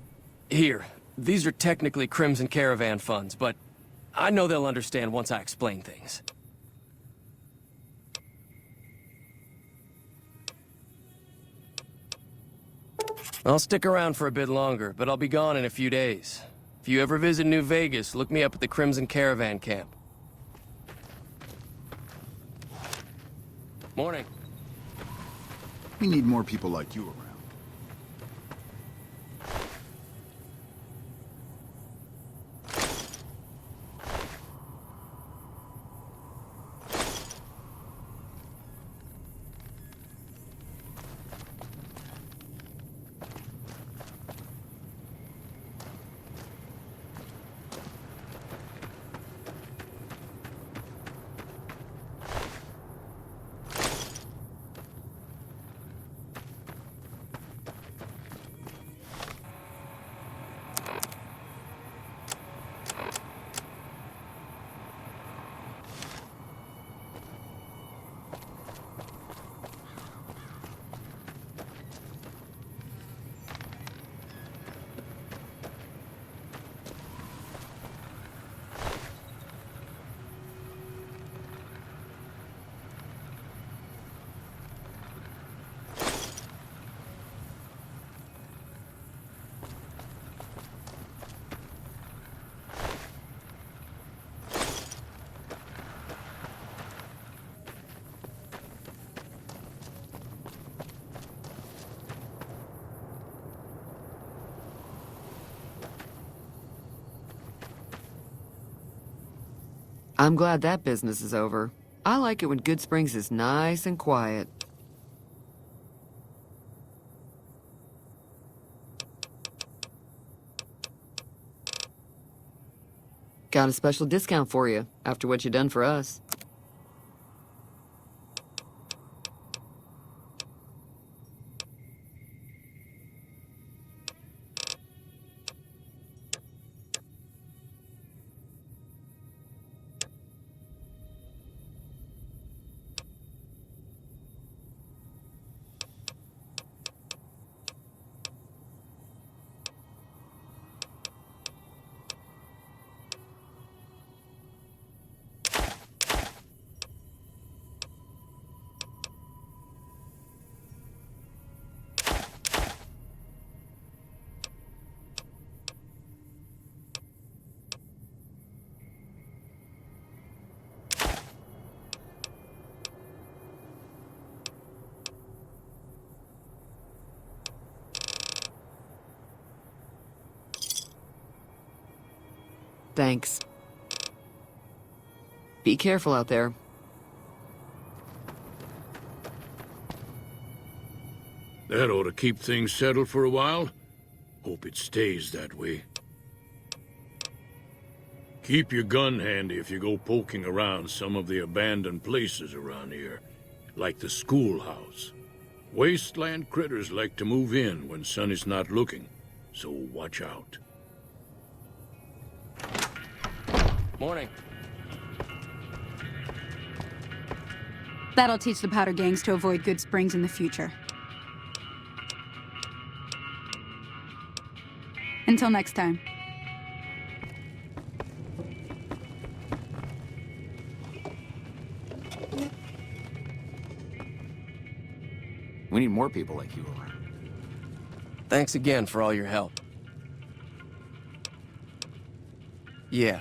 Here, these are technically Crimson Caravan funds, but I know they'll understand once I explain things. I'll stick around for a bit longer, but I'll be gone in a few days. If you ever visit New Vegas, look me up at the Crimson Caravan camp. Morning. We need more people like you around. I'm glad that business is over. I like it when Good Springs is nice and quiet. Got a special discount for you, after what you done for us. Thanks. Be careful out there. That ought to keep things settled for a while. Hope it stays that way. Keep your gun handy if you go poking around some of the abandoned places around here, like the schoolhouse. Wasteland critters like to move in when Sonny's not looking, so watch out. Morning. That'll teach the powder gangs to avoid Good Springs in the future. Until next time. We need more people like you. Thanks again for all your help. Yeah.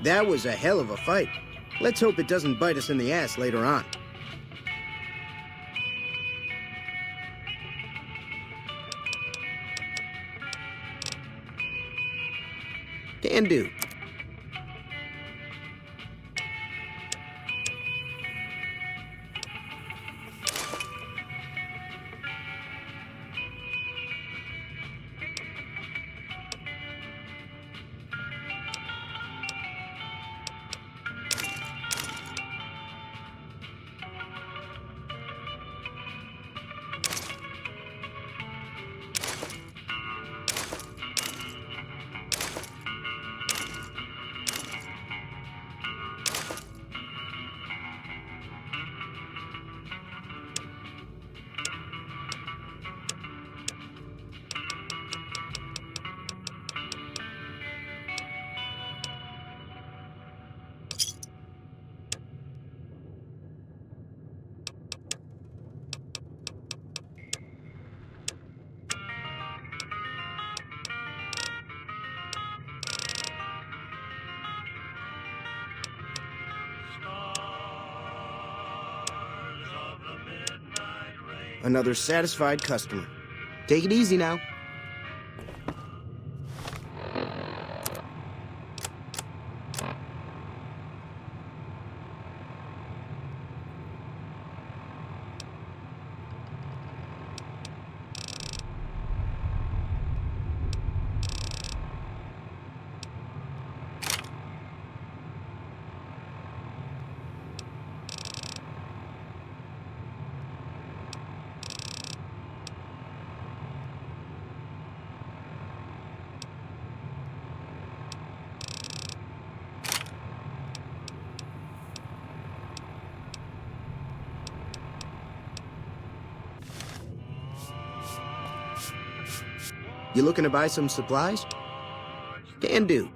That was a hell of a fight. Let's hope it doesn't bite us in the ass later on. Can do. Another satisfied customer. Take it easy now. You looking to buy some supplies? Can do.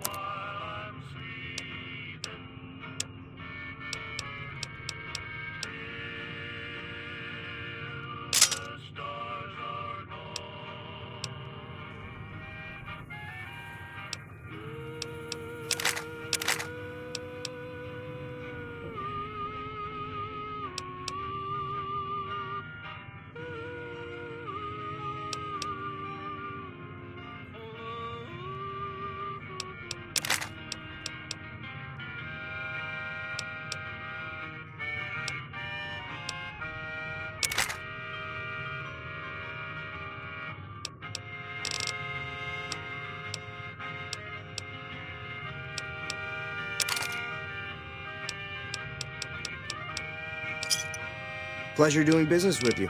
Pleasure doing business with you.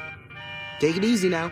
Take it easy now.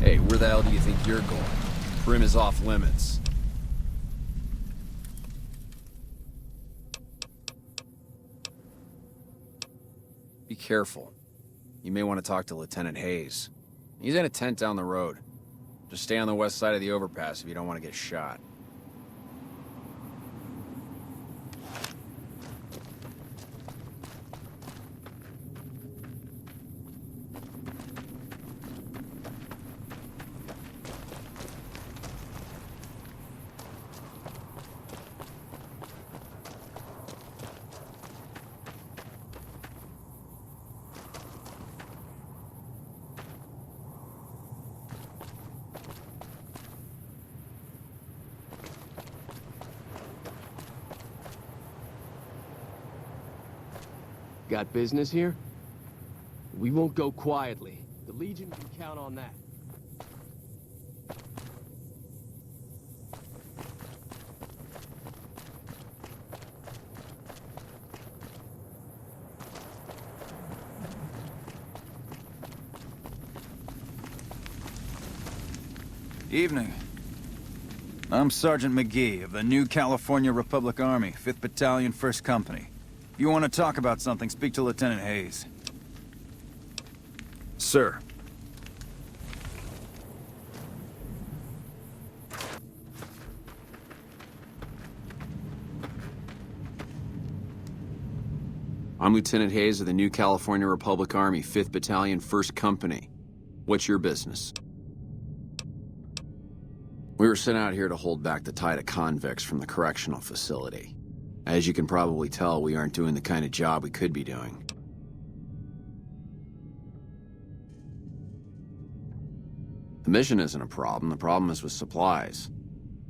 Hey, where the hell do you think you're going? Prim is off limits. Be careful. You may want to talk to Lieutenant Hayes. He's in a tent down the road. Just stay on the west side of the overpass if you don't want to get shot. Got business here? We won't go quietly. The Legion can count on that. Evening. I'm Sergeant McGee of the New California Republic Army, 5th Battalion, 1st Company. If you want to talk about something, speak to Lieutenant Hayes. Sir. I'm Lieutenant Hayes of the New California Republic Army, 5th Battalion, 1st Company. What's your business? We were sent out here to hold back the tide of convicts from the correctional facility. As you can probably tell, we aren't doing the kind of job we could be doing. The mission isn't a problem. The problem is with supplies.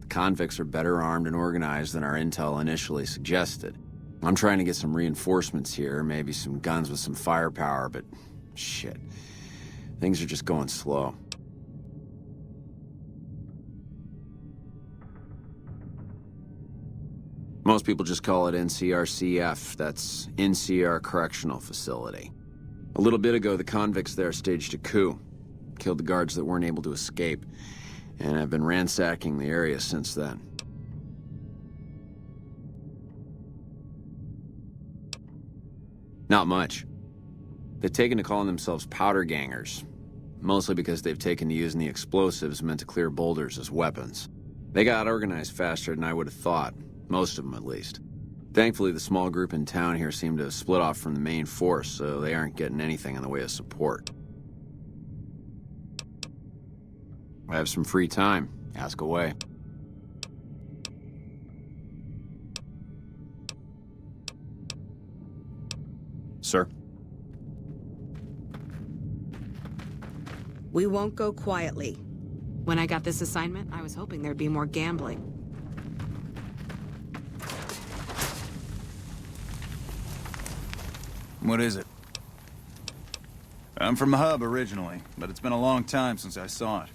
The convicts are better armed and organized than our intel initially suggested. I'm trying to get some reinforcements here, maybe some guns with some firepower, but shit. Things are just going slow. Most people just call it NCRCF. That's NCR Correctional Facility. A little bit ago, the convicts there staged a coup. Killed the guards that weren't able to escape. And I've been ransacking the area since then. Not much. They've taken to calling themselves powder gangers. Mostly because they've taken to using the explosives meant to clear boulders as weapons. They got organized faster than I would have thought. Most of them, at least. Thankfully, the small group in town here seem to have split off from the main force, so they aren't getting anything in the way of support. I have some free time. Ask away. Sir? We won't go quietly. When I got this assignment, I was hoping there'd be more gambling. What is it? I'm from the hub originally, but it's been a long time since I saw it.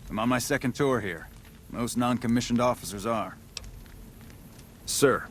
I'm on my second tour here. Most non-commissioned officers are. Sir.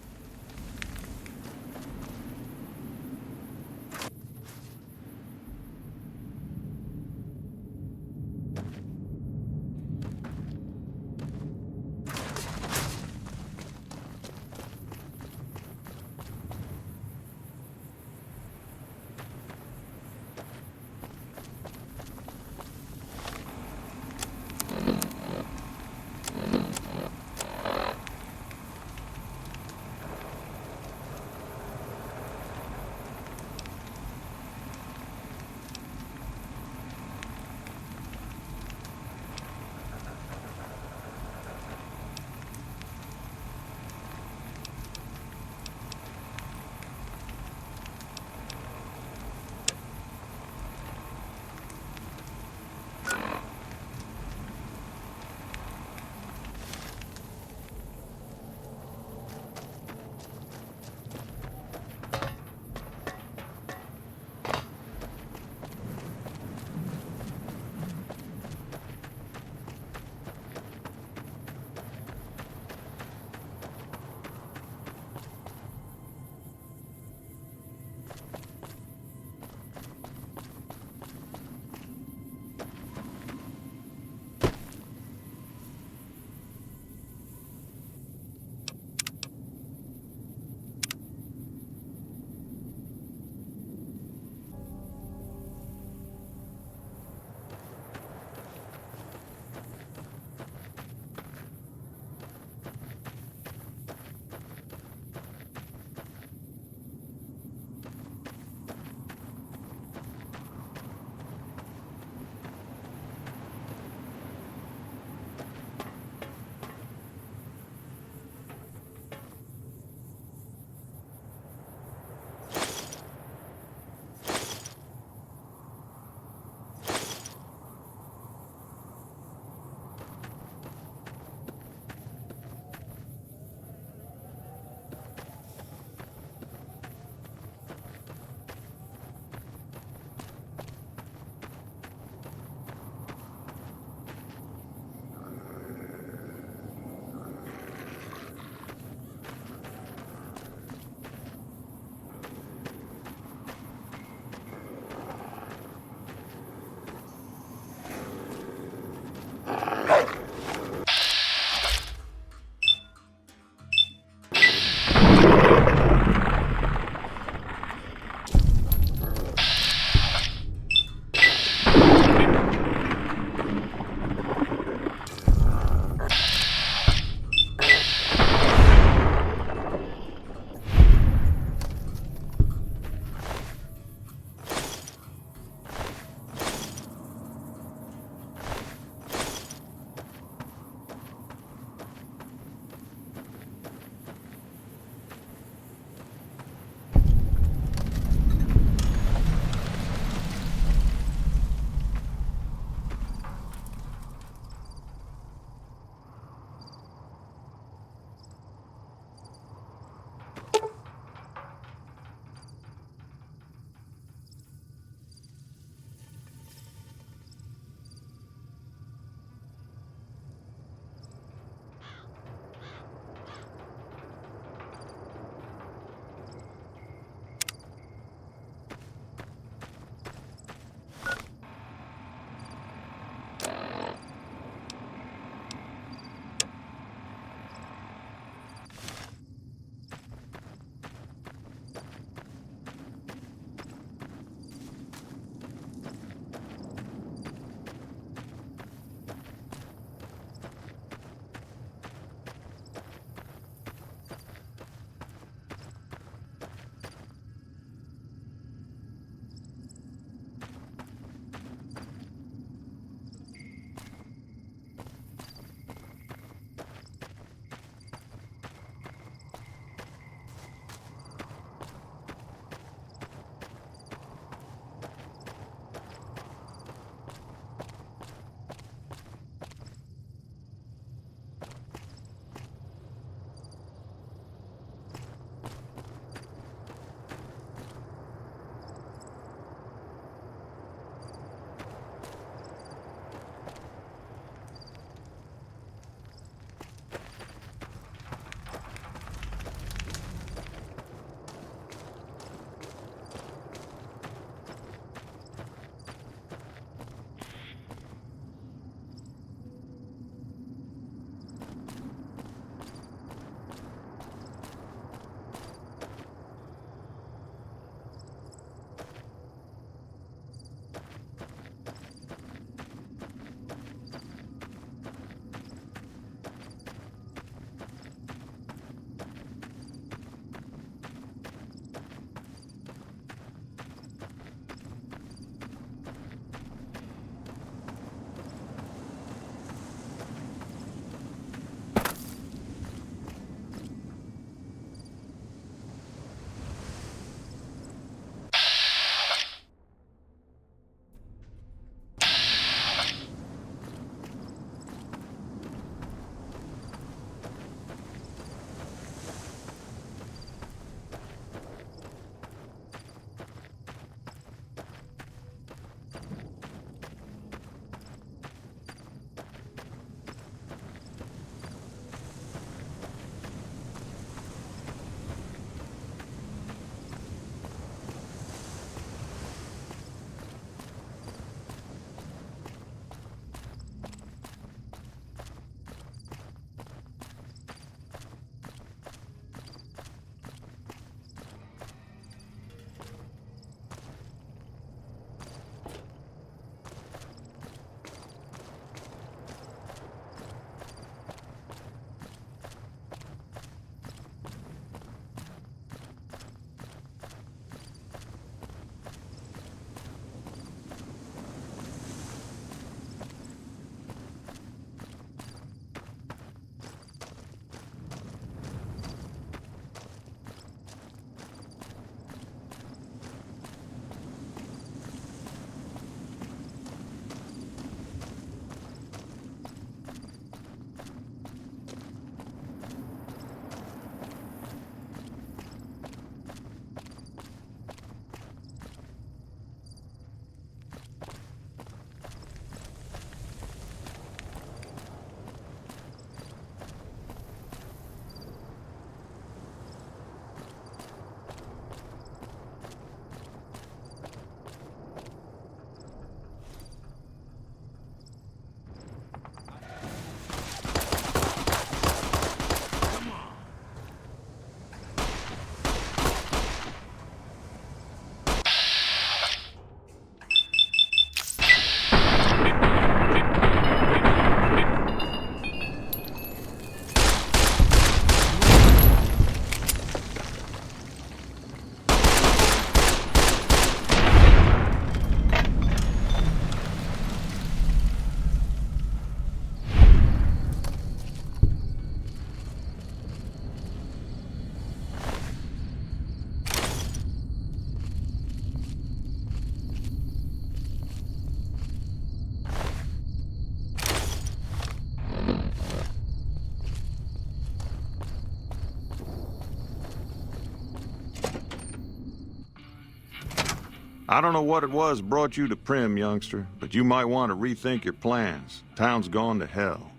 I don't know what it was brought you to Prim, youngster, but you might want to rethink your plans. Town's gone to hell.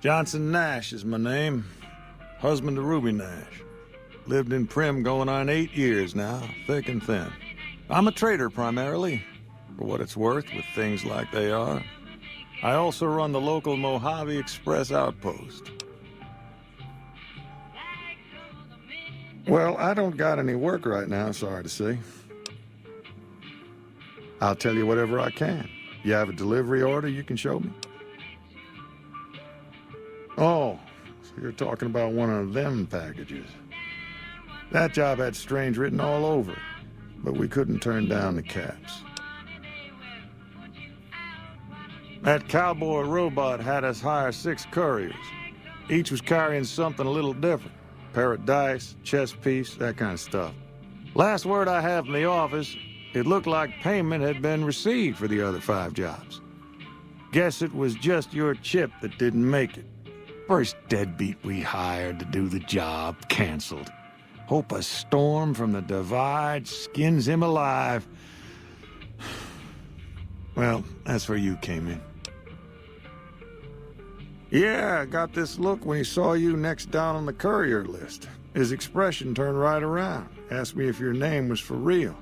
Johnson Nash is my name. Husband to Ruby Nash. Lived in Prim going on 8 years now, thick and thin. I'm a trader primarily, for what it's worth with things like they are. I also run the local Mojave Express outpost. Well, I don't got any work right now, sorry to say. I'll tell you whatever I can. You have a delivery order you can show me? Oh, so you're talking about one of them packages. That job had strange written all over it, but we couldn't turn down the caps. That cowboy robot had us hire 6 couriers. Each was carrying something a little different. Pair of dice, chess piece, that kind of stuff. Last word I have from the office, it looked like payment had been received for the other 5 jobs. Guess it was just your chip that didn't make it. First deadbeat we hired to do the job canceled. Hope a storm from the divide skins him alive. Well, that's where you came in. Yeah, I got this look when he saw you next down on the courier list. His expression turned right around, asked me if your name was for real.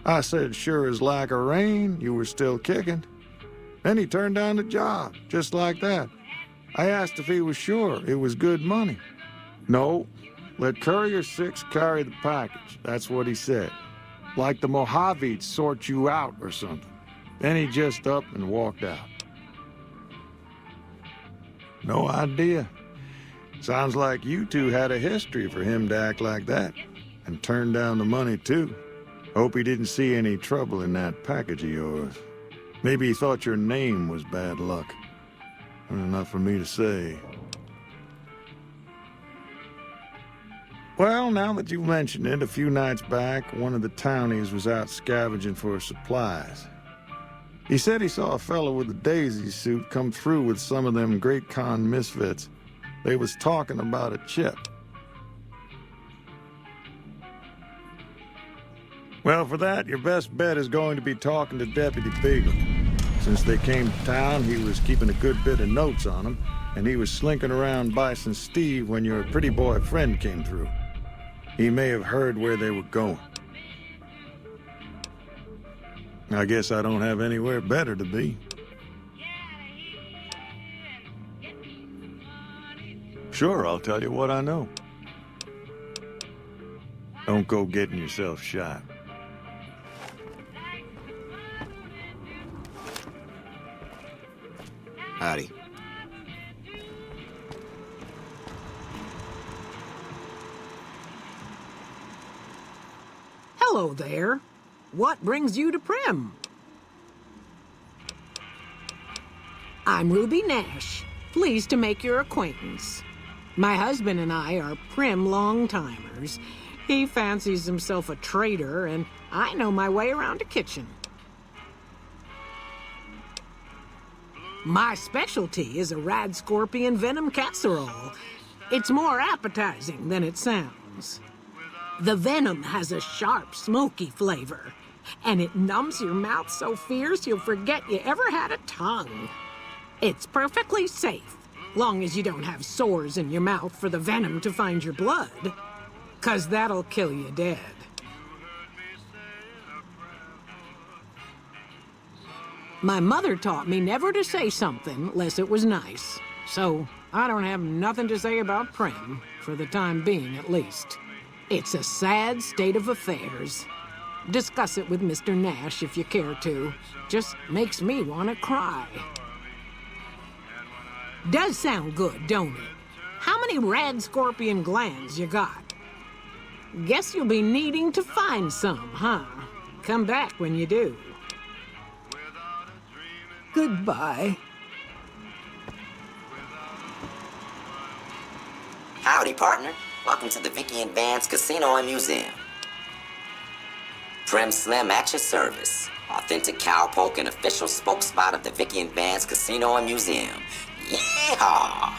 I said, sure as like a rain, you were still kicking. Then he turned down the job, just like that. I asked if he was sure it was good money. No, let Courier 6 carry the package, that's what he said. Like the Mojave'd sort you out or something. Then he just up and walked out. No idea. Sounds like you two had a history for him to act like that. And turn down the money, too. Hope he didn't see any trouble in that package of yours. Maybe he thought your name was bad luck. Enough for me to say. Well, now that you mention it, a few nights back, one of the townies was out scavenging for supplies. He said he saw a fellow with a daisy suit come through with some of them Great Con misfits. They was talking about a chip. Well, for that, your best bet is going to be talking to Deputy Beagle. Since they came to town, he was keeping a good bit of notes on them, and he was slinking around Bison Steve when your pretty boy friend came through. He may have heard where they were going. I guess I don't have anywhere better to be. Sure, I'll tell you what I know. Don't go getting yourself shot. Howdy. Hello there. What brings you to Prim? I'm Ruby Nash. Pleased to make your acquaintance. My husband and I are Prim long-timers. He fancies himself a trader, and I know my way around a kitchen. My specialty is a rad scorpion venom casserole. It's more appetizing than it sounds. The venom has a sharp, smoky flavor, and it numbs your mouth so fierce you'll forget you ever had a tongue. It's perfectly safe, long as you don't have sores in your mouth for the venom to find your blood, 'cause that'll kill you dead. My mother taught me never to say something unless it was nice, so I don't have nothing to say about Prim, for the time being at least. It's a sad state of affairs. Discuss it with Mr. Nash if you care to. Just makes me want to cry. Does sound good, don't it? How many rad scorpion glands you got? Guess you'll be needing to find some, huh? Come back when you do. Goodbye. Howdy, partner. Welcome to the Vicky and Vance Casino and Museum. Prim Slim at your service. Authentic cowpoke and official spokespot of the Vicky and Vance Casino and Museum. Yeehaw!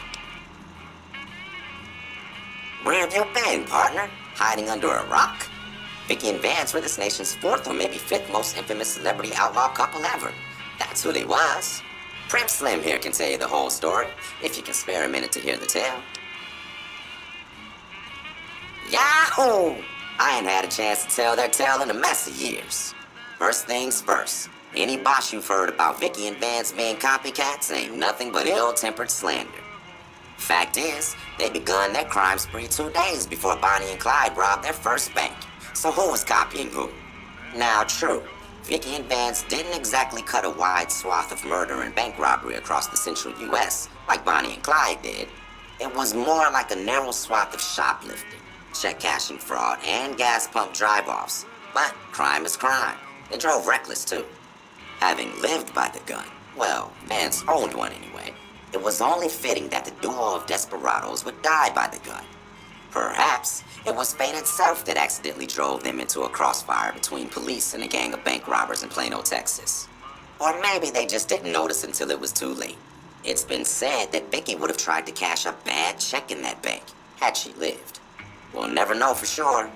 Where have you been, partner? Hiding under a rock? Vicky and Vance were this nation's fourth or maybe fifth most infamous celebrity outlaw couple ever. That's who they was. Prim Slim here can tell you the whole story, if you can spare a minute to hear the tale. Yahoo! I ain't had a chance to tell their tale in a mess of years. First things first, any boss you've heard about Vicky and Vance being copycats ain't nothing but ill-tempered slander. Fact is, they begun their crime spree 2 days before Bonnie and Clyde robbed their first bank. So who was copying who? Now, true, Vicky and Vance didn't exactly cut a wide swath of murder and bank robbery across the central U.S. like Bonnie and Clyde did. It was more like a narrow swath of shoplifting, check cashing fraud, and gas pump drive-offs. But crime is crime. They drove reckless, too. Having lived by the gun, well, Vance owned one anyway, it was only fitting that the duo of desperados would die by the gun. Perhaps it was fate itself that accidentally drove them into a crossfire between police and a gang of bank robbers in Plano, Texas. Or maybe they just didn't notice until it was too late. It's been said that Vicky would have tried to cash a bad check in that bank, had she lived. We'll never know for sure.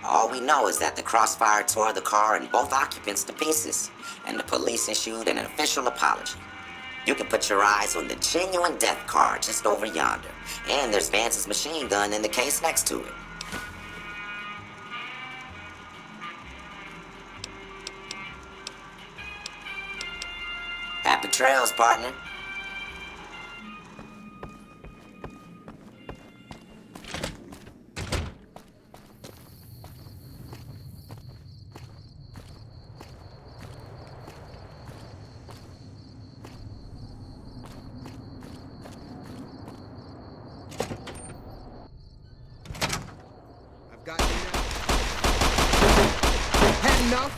All we know is that the crossfire tore the car and both occupants to pieces, and the police issued an official apology. You can put your eyes on the genuine death card just over yonder, and there's Vance's machine gun in the case next to it. Happy trails, partner. Had enough?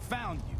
found you.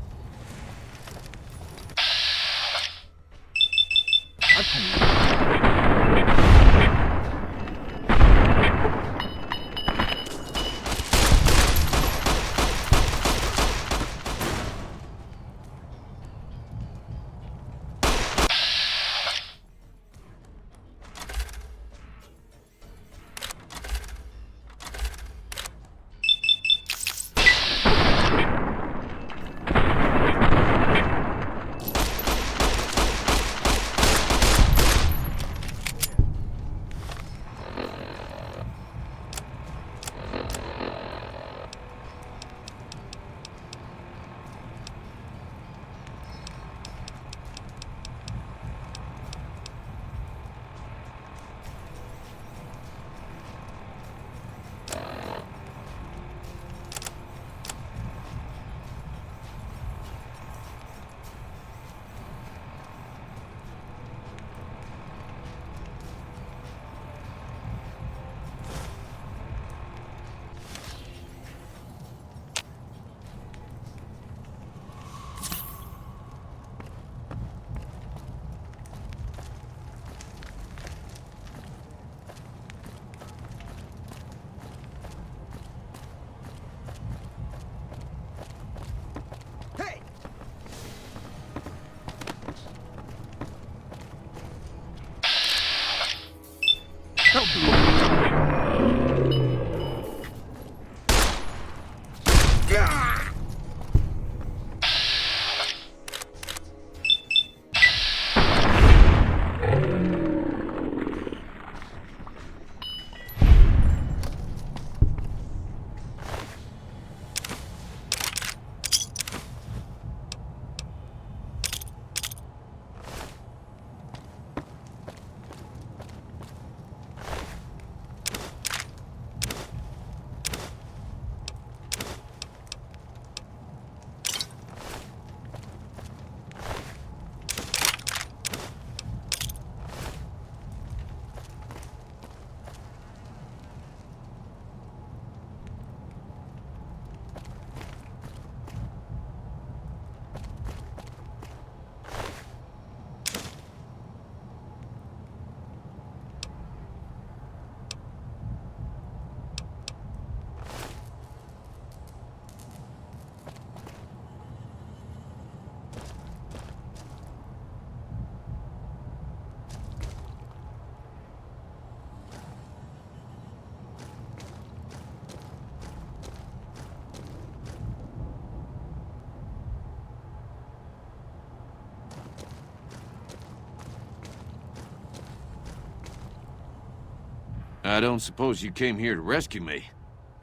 I don't suppose you came here to rescue me.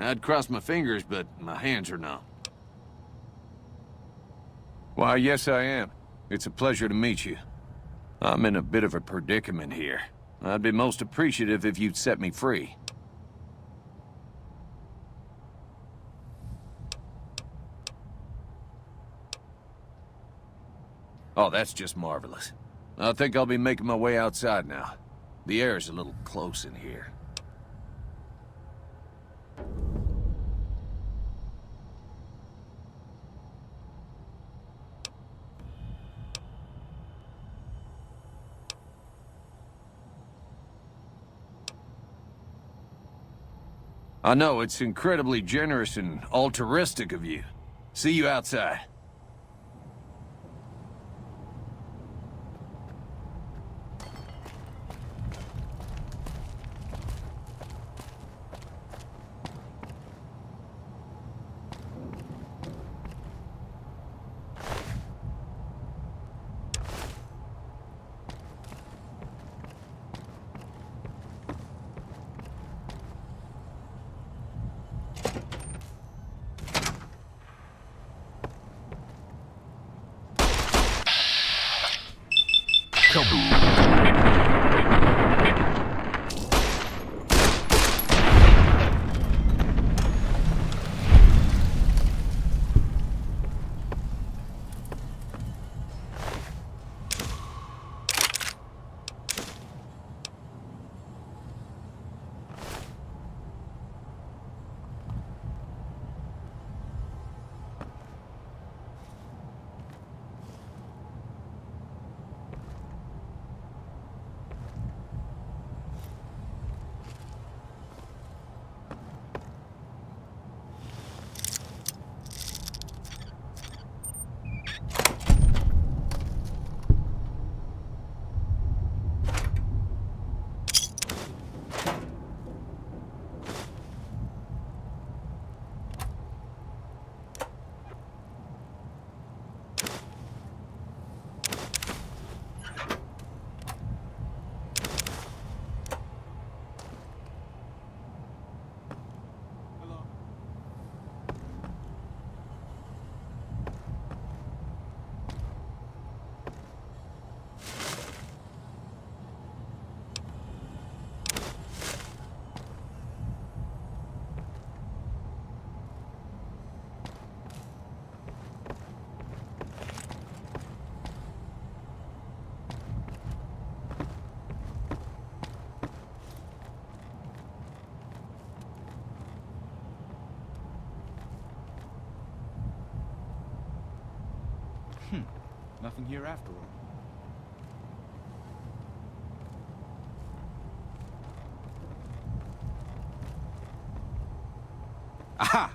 I'd cross my fingers, but my hands are numb. Why, yes I am. It's a pleasure to meet you. I'm in a bit of a predicament here. I'd be most appreciative if you'd set me free. Oh, that's just marvelous. I think I'll be making my way outside now. The air's a little close in here. I know, it's incredibly generous and altruistic of you. See you outside. Nothing here after all. Aha!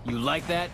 You like that?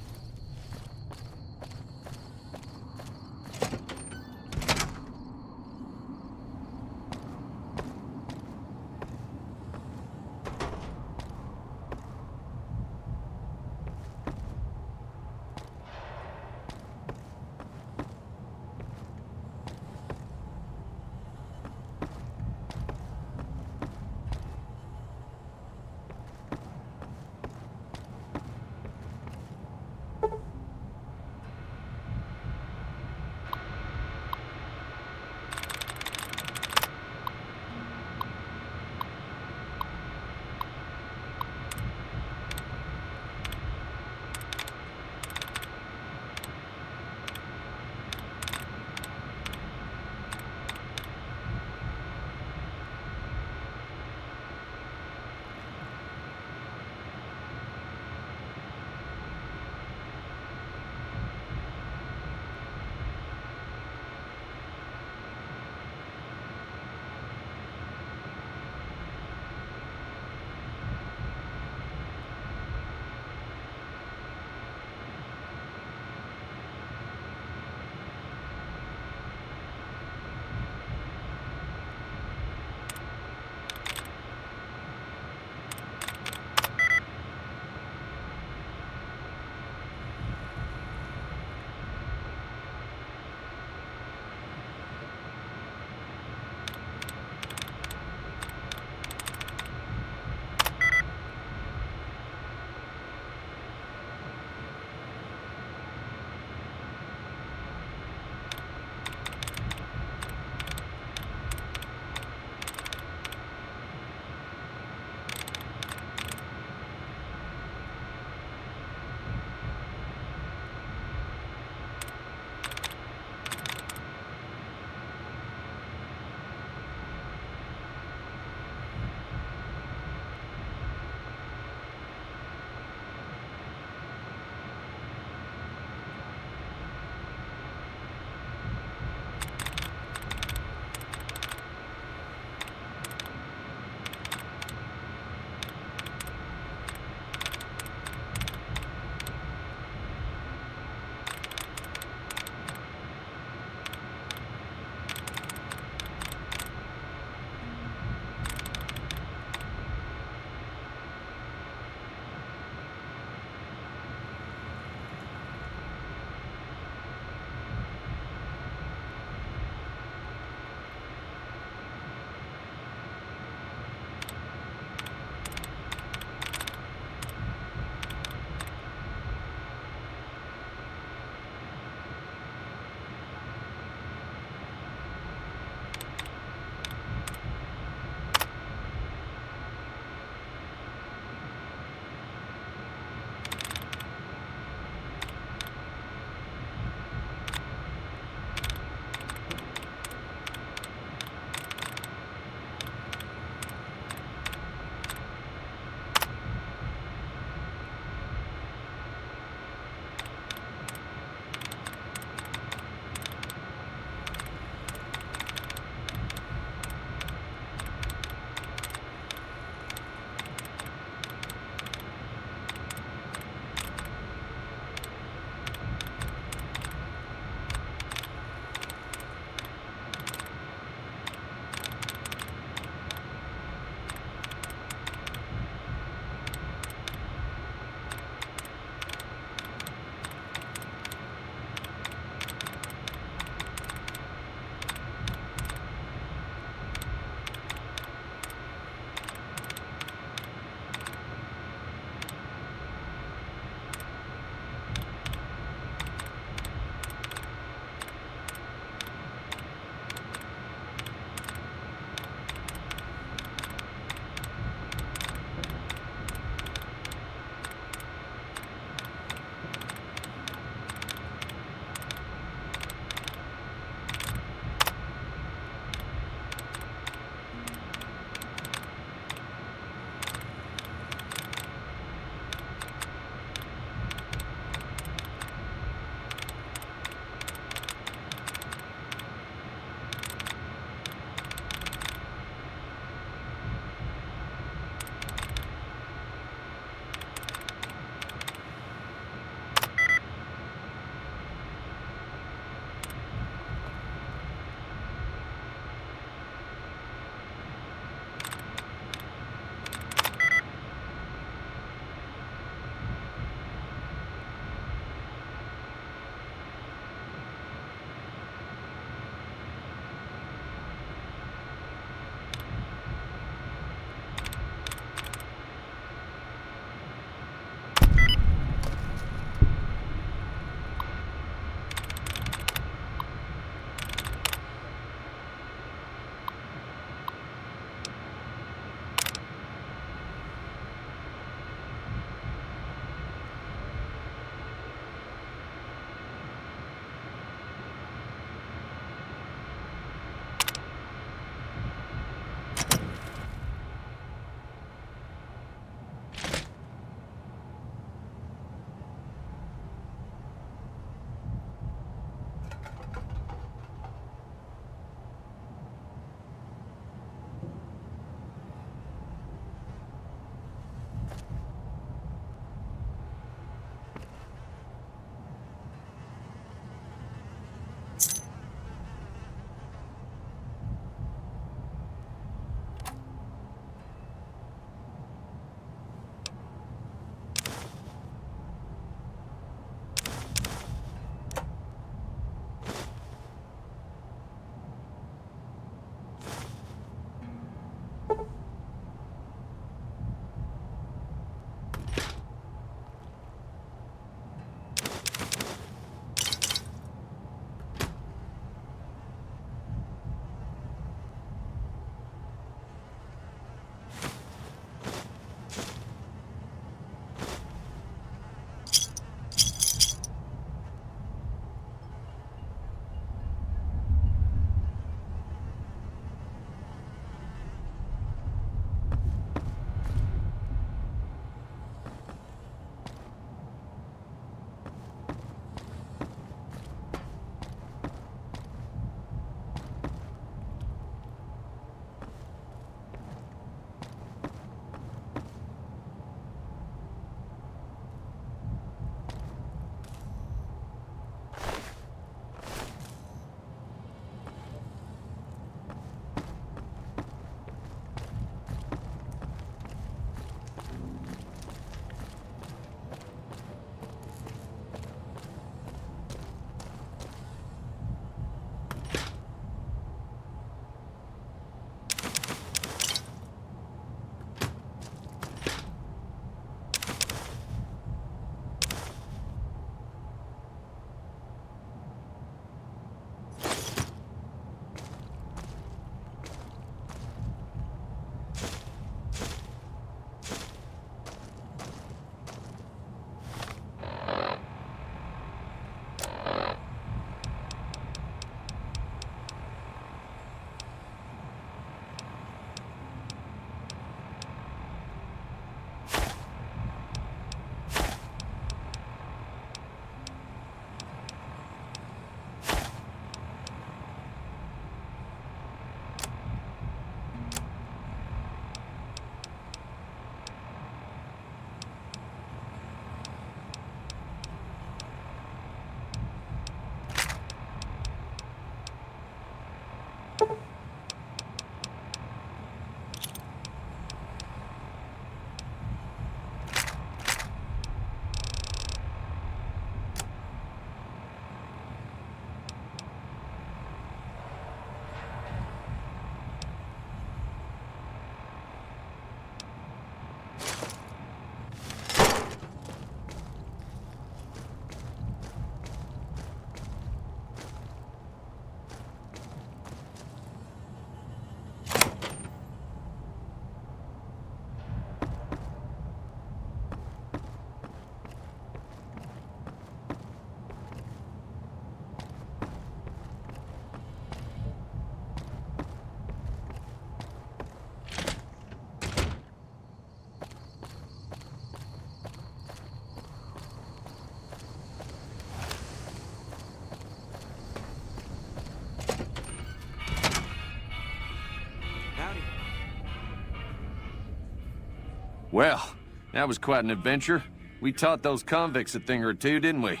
Well, that was quite an adventure. We taught those convicts a thing or two, didn't we?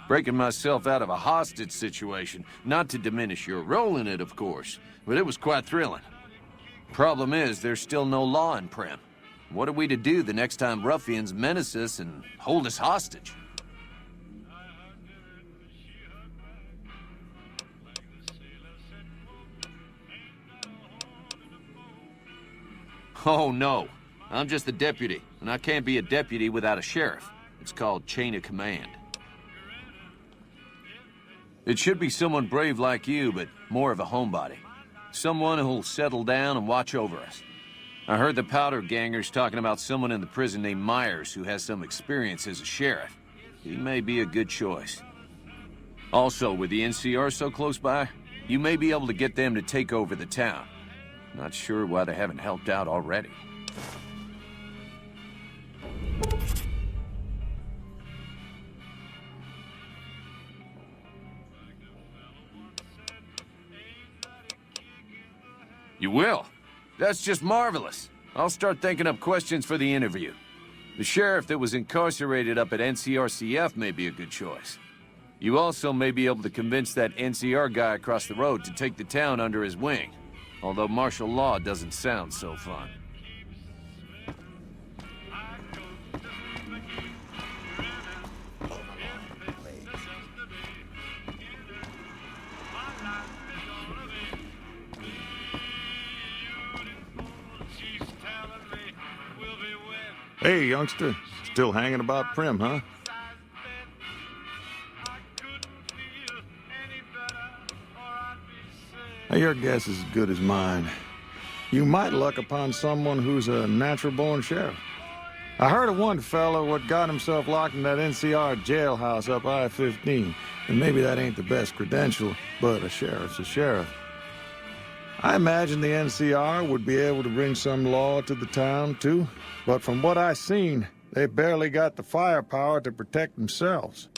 Breaking myself out of a hostage situation, not to diminish your role in it, of course, but it was quite thrilling. Problem is, there's still no law in Primm. What are we to do the next time ruffians menace us and hold us hostage? Oh, no. I'm just the deputy, and I can't be a deputy without a sheriff. It's called chain of command. It should be someone brave like you, but more of a homebody. Someone who'll settle down and watch over us. I heard the powder gangers talking about someone in the prison named Myers who has some experience as a sheriff. He may be a good choice. Also, with the NCR so close by, you may be able to get them to take over the town. Not sure why they haven't helped out already. You will? That's just marvelous. I'll start thinking up questions for the interview. The sheriff that was incarcerated up at NCRCF may be a good choice. You also may be able to convince that NCR guy across the road to take the town under his wing. Although martial law doesn't sound so fun. Hey, youngster. Still hanging about Primm, huh? Now, your guess is as good as mine. You might luck upon someone who's a natural-born sheriff. I heard of one fella what got himself locked in that NCR jailhouse up I-15, and maybe that ain't the best credential, but a sheriff's a sheriff. I imagine the NCR would be able to bring some law to the town, too, but from what I seen, they barely got the firepower to protect themselves.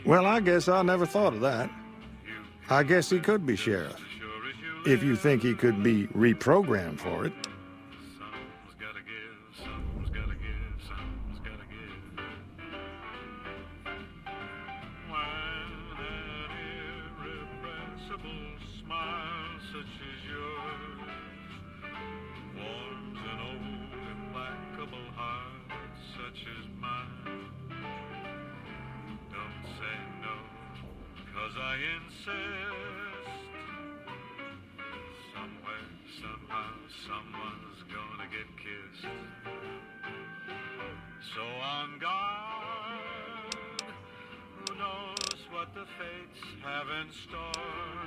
Well, I guess I never thought of that. I guess he could be sheriff. If you think he could be reprogrammed for it. I insist. Somewhere, somehow, someone's gonna get kissed. So on guard, who knows what the fates have in store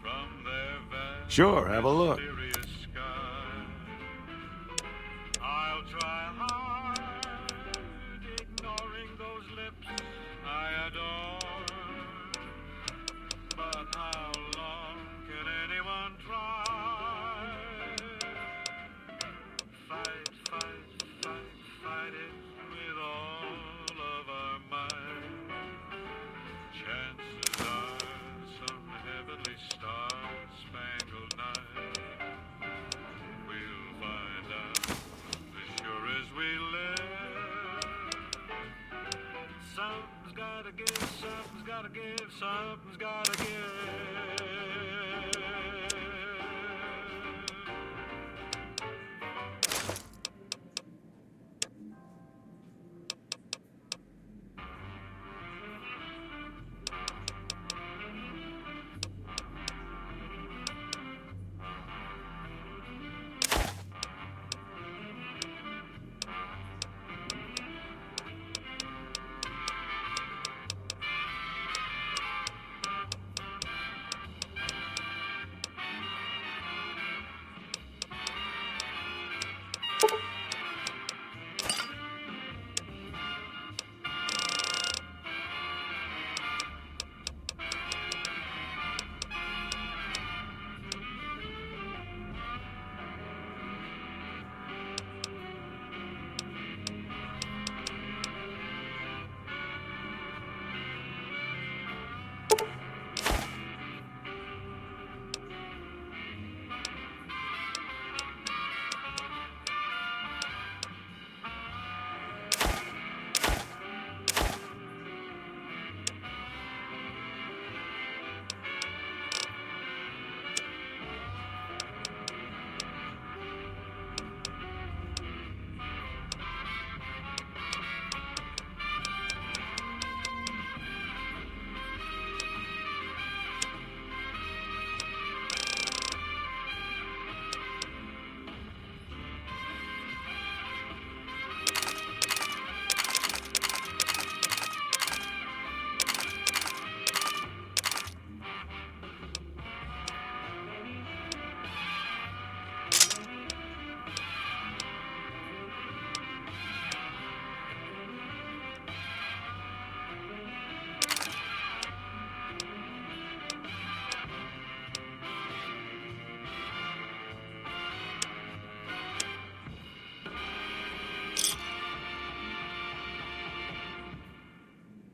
from their vast Sure, have a look. mysterious sky. I'll try hard, ignoring those lips I adore. But how long can anyone try? Fight, fight, fight, fight it with all of our might. Chances are some heavenly star-spangled night we'll find out as sure as we live. Something's gotta give, something's gotta give, something's gotta give.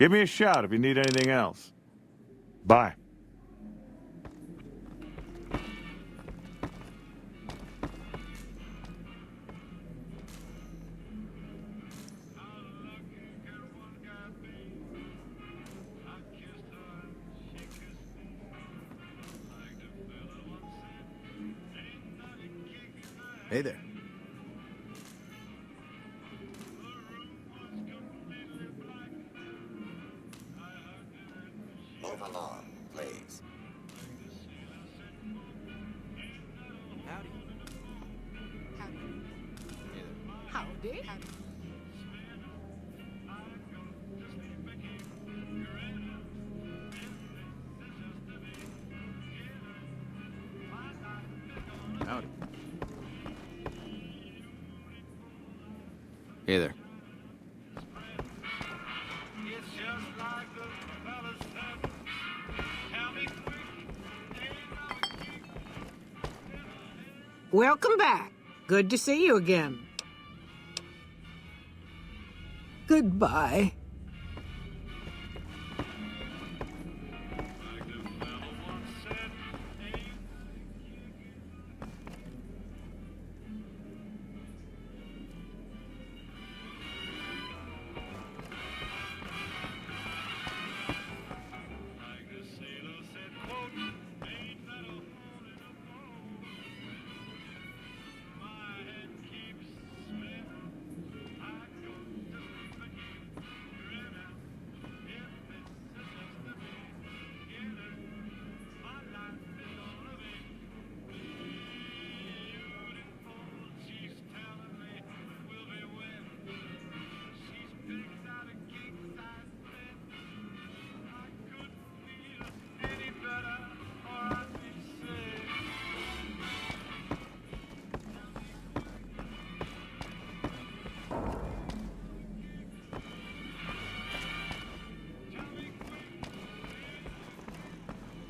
Give me a shout if you need anything else. Bye. Hey there. Move along, please. Howdy. Howdy. Hey there. Welcome back. Good to see you again. Goodbye.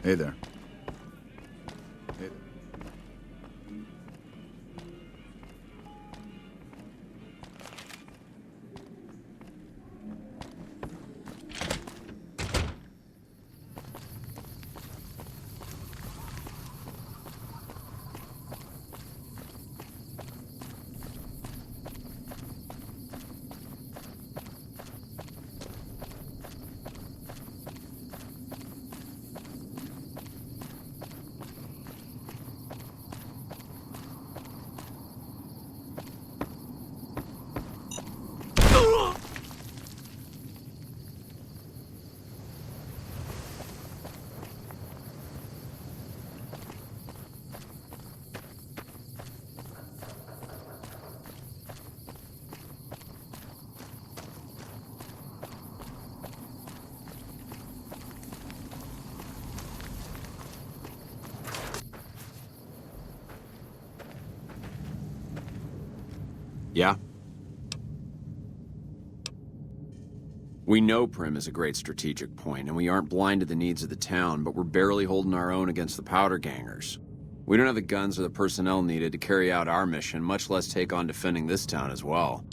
Hey there. Yeah? We know Prim is a great strategic point, and we aren't blind to the needs of the town, but we're barely holding our own against the powder gangers. We don't have the guns or the personnel needed to carry out our mission, much less take on defending this town as well.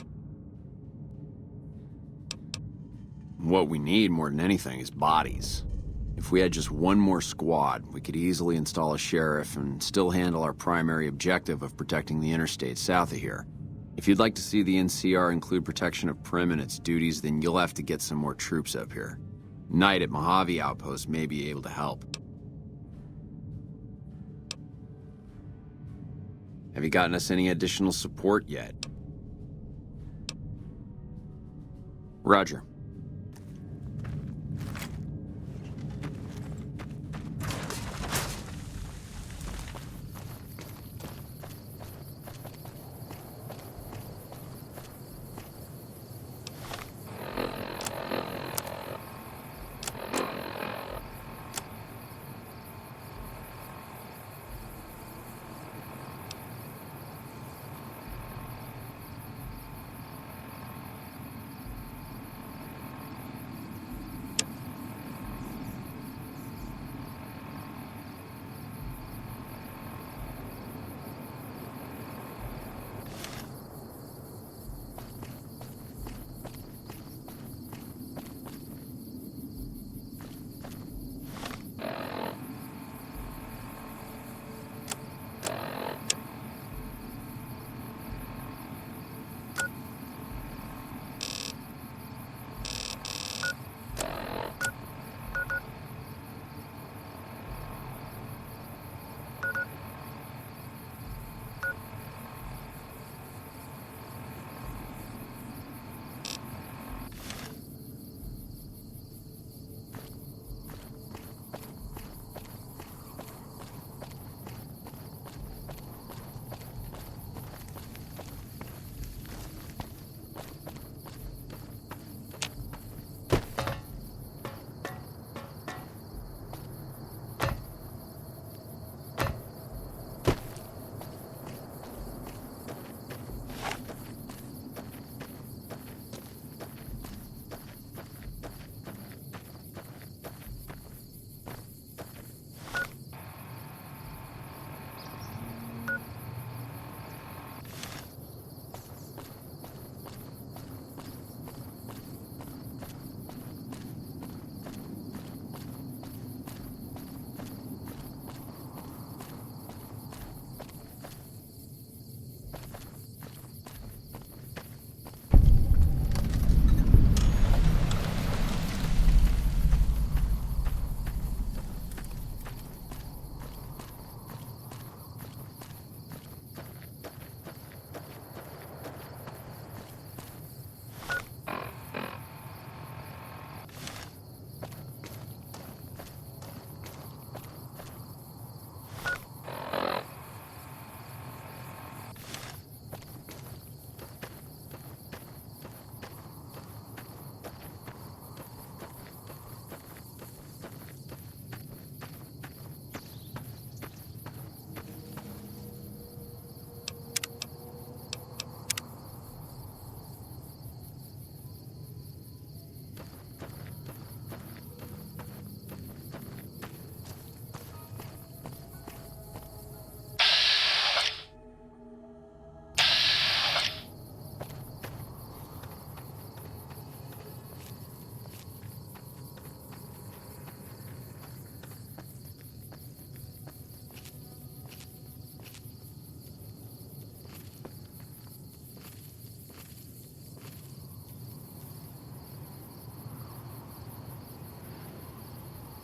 What we need more than anything is bodies. If we had just one more squad, we could easily install a sheriff and still handle our primary objective of protecting the interstate south of here. If you'd like to see the NCR include protection of Prim and its duties, then you'll have to get some more troops up here. Knight at Mojave Outpost may be able to help. Have you gotten us any additional support yet? Roger.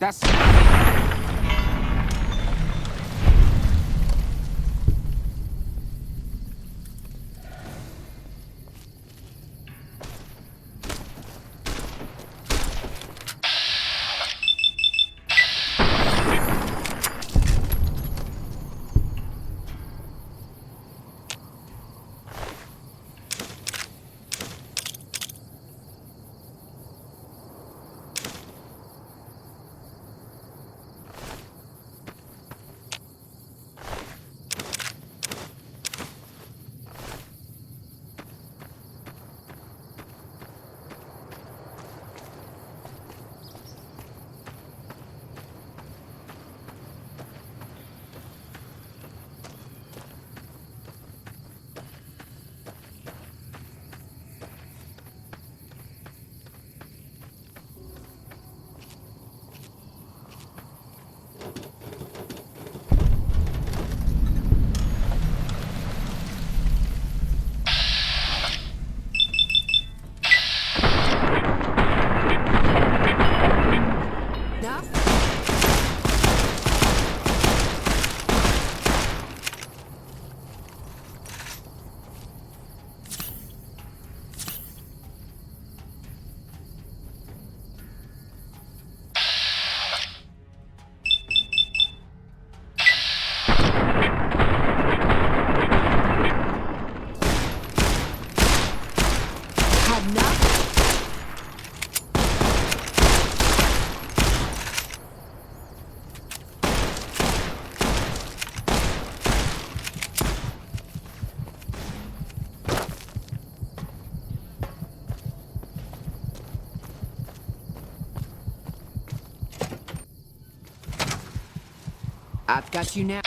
That's... I've got you now.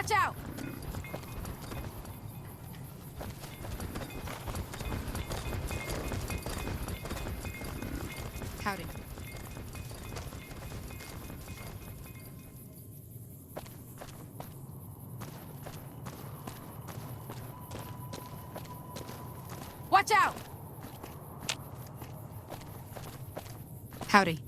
Watch out! Howdy. Watch out! Howdy.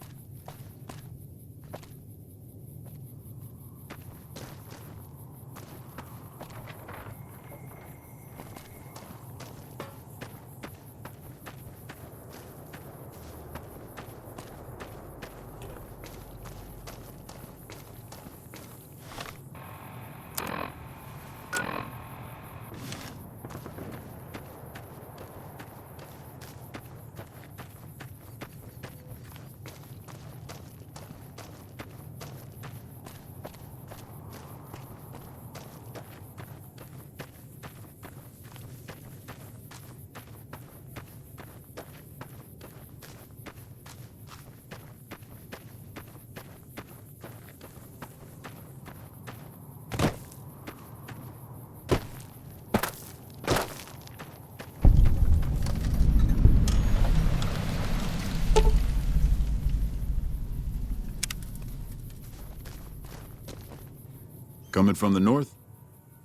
Coming from the north?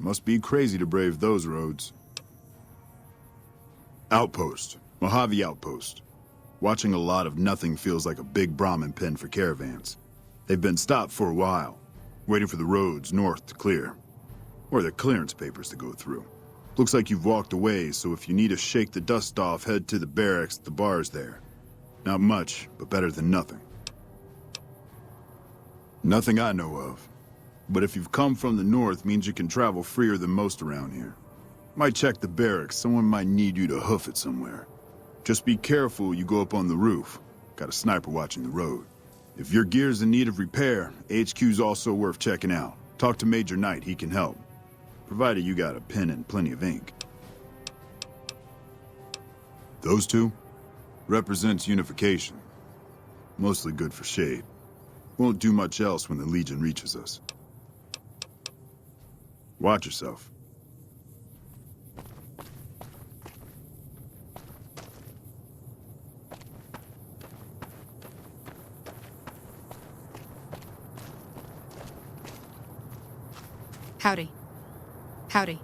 Must be crazy to brave those roads. Outpost. Mojave Outpost. Watching a lot of nothing feels like a big Brahmin pen for caravans. They've been stopped for a while, waiting for the roads north to clear. Or their clearance papers to go through. Looks like you've walked away, so if you need to shake the dust off, head to the barracks at the bars there. Not much, but better than nothing. Nothing I know of. But if you've come from the north, means you can travel freer than most around here. Might check the barracks, someone might need you to hoof it somewhere. Just be careful you go up on the roof. Got a sniper watching the road. If your gear's in need of repair, HQ's also worth checking out. Talk to Major Knight, he can help. Provided you got a pen and plenty of ink. Those two? Represents unification. Mostly good for shade. Won't do much else when the Legion reaches us. Watch yourself. Howdy. Howdy.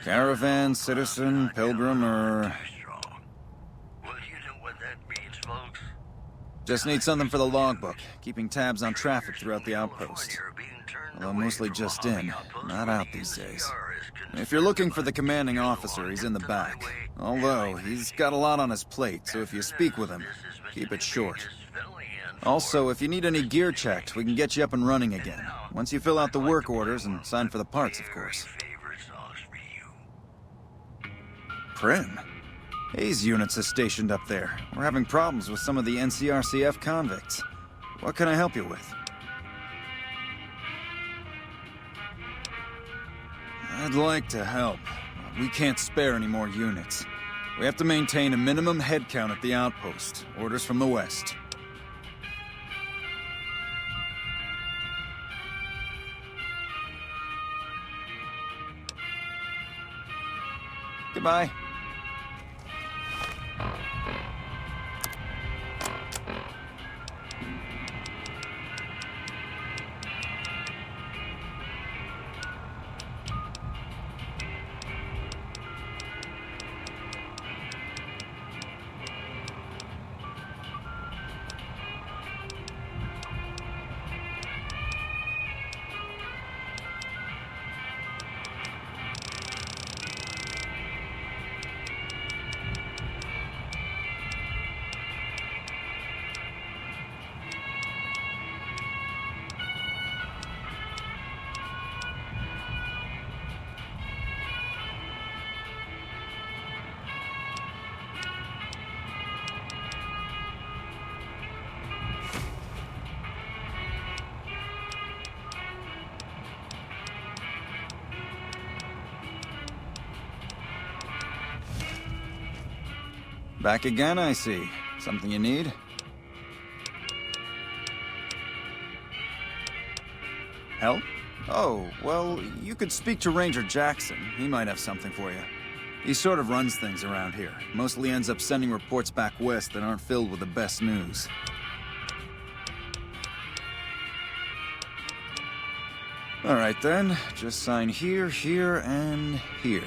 Caravan, citizen, pilgrim, or... Just need something for the logbook, keeping tabs on traffic throughout the outpost. Although mostly just in, not out these days. If you're looking for the commanding officer, he's in the back. Although, he's got a lot on his plate, so if you speak with him, keep it short. Also, if you need any gear checked, we can get you up and running again. Once you fill out the work orders and sign for the parts, of course. Prim? Hayes units are stationed up there. We're having problems with some of the NCRCF convicts. What can I help you with? I'd like to help. We can't spare any more units. We have to maintain a minimum headcount at the outpost. Orders from the west. Goodbye. Back again, I see. Something you need? Help? Oh, well, you could speak to Ranger Jackson. He might have something for you. He sort of runs things around here. Mostly ends up sending reports back west that aren't filled with the best news. All right then, just sign here, here, and here.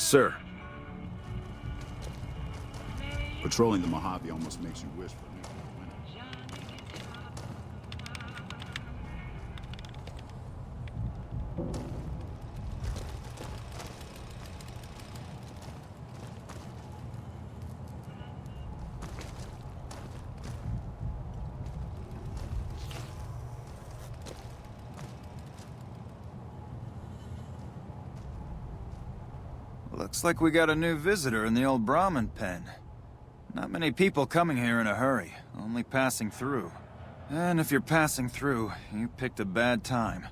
Sir. Patrolling the Mojave almost makes you wish for a nuclear winter. Looks like we got a new visitor in the old Brahmin pen. Not many people coming here in a hurry, only passing through. And if you're passing through, you picked a bad time.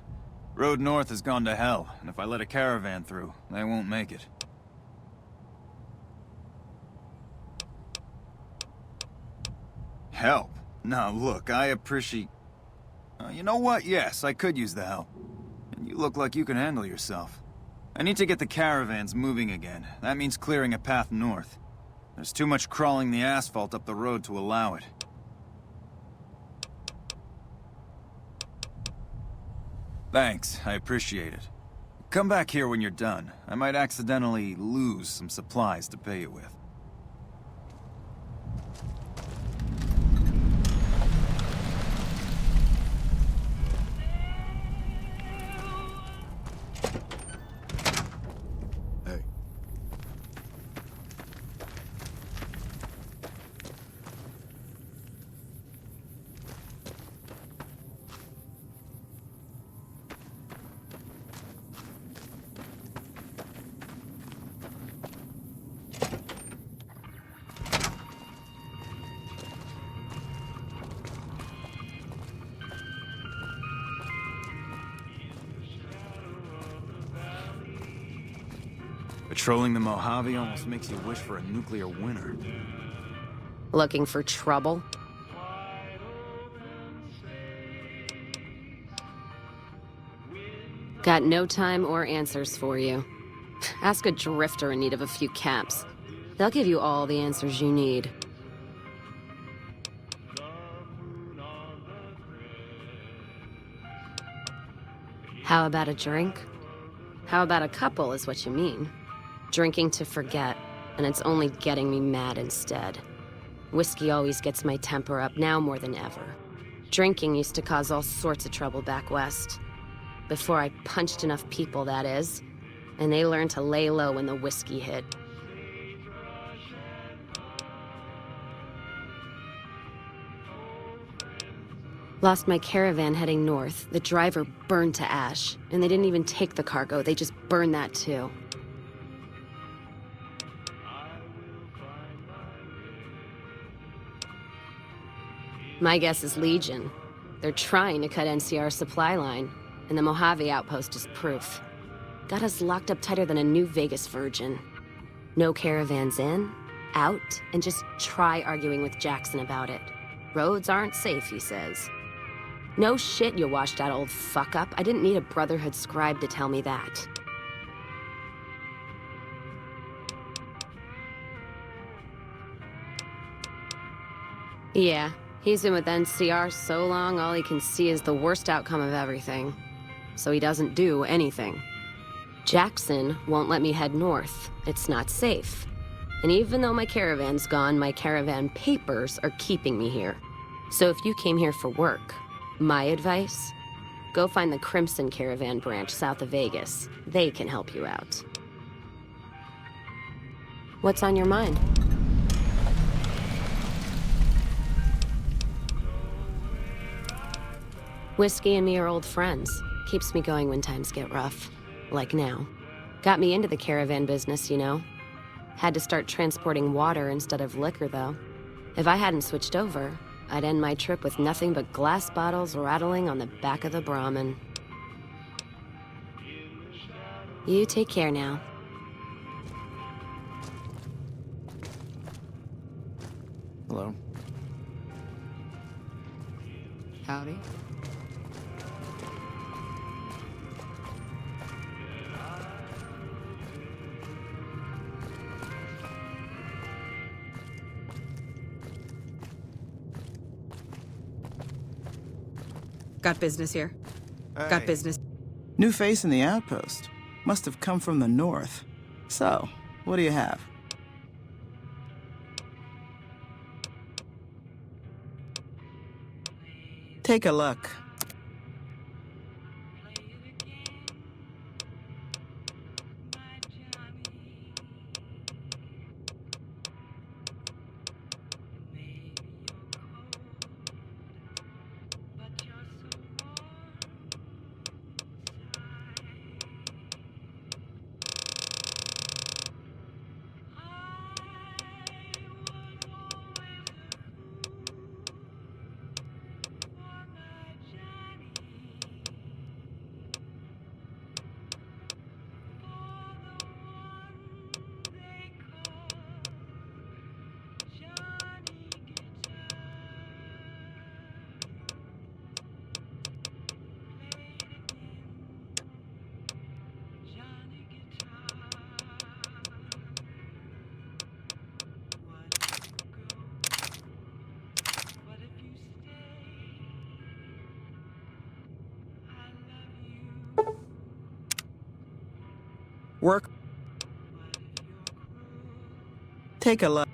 Road north has gone to hell, and if I let a caravan through, they won't make it. Help? Now look, I appreciate... you know what? Yes, I could use the help. And you look like you can handle yourself. I need to get the caravans moving again. That means clearing a path north. There's too much crawling the asphalt up the road to allow it. Thanks, I appreciate it. Come back here when you're done. I might accidentally lose some supplies to pay you with. Patrolling the Mojave almost makes you wish for a nuclear winter. Looking for trouble? Got no time or answers for you. Ask a drifter in need of a few caps. They'll give you all the answers you need. How about a drink? How about a couple is what you mean. Drinking to forget, and it's only getting me mad instead. Whiskey always gets my temper up, now more than ever. Drinking used to cause all sorts of trouble back west. Before I punched enough people, that is. And they learned to lay low when the whiskey hit. Lost my caravan heading north. The driver burned to ash. And they didn't even take the cargo, they just burned that too. My guess is Legion. They're trying to cut NCR's supply line, and the Mojave outpost is proof. Got us locked up tighter than a new Vegas virgin. No caravans in, out, and just try arguing with Jackson about it. Roads aren't safe, he says. No shit, you washed out old fuck-up. I didn't need a Brotherhood scribe to tell me that. Yeah, he's been with NCR so long, all he can see is the worst outcome of everything. So he doesn't do anything. Jackson won't let me head north. It's not safe. And even though my caravan's gone, my caravan papers are keeping me here. So if you came here for work, my advice, go find the Crimson Caravan branch south of Vegas. They can help you out. What's on your mind? Whiskey and me are old friends. Keeps me going when times get rough. Like now. Got me into the caravan business, you know. Had to start transporting water instead of liquor, though. If I hadn't switched over, I'd end my trip with nothing but glass bottles rattling on the back of the Brahmin. You take care now. Hello. Howdy. Got business here. Got business. New face in the outpost. Must have come from the north. So, what do you have? Take a look. Work. Take a look.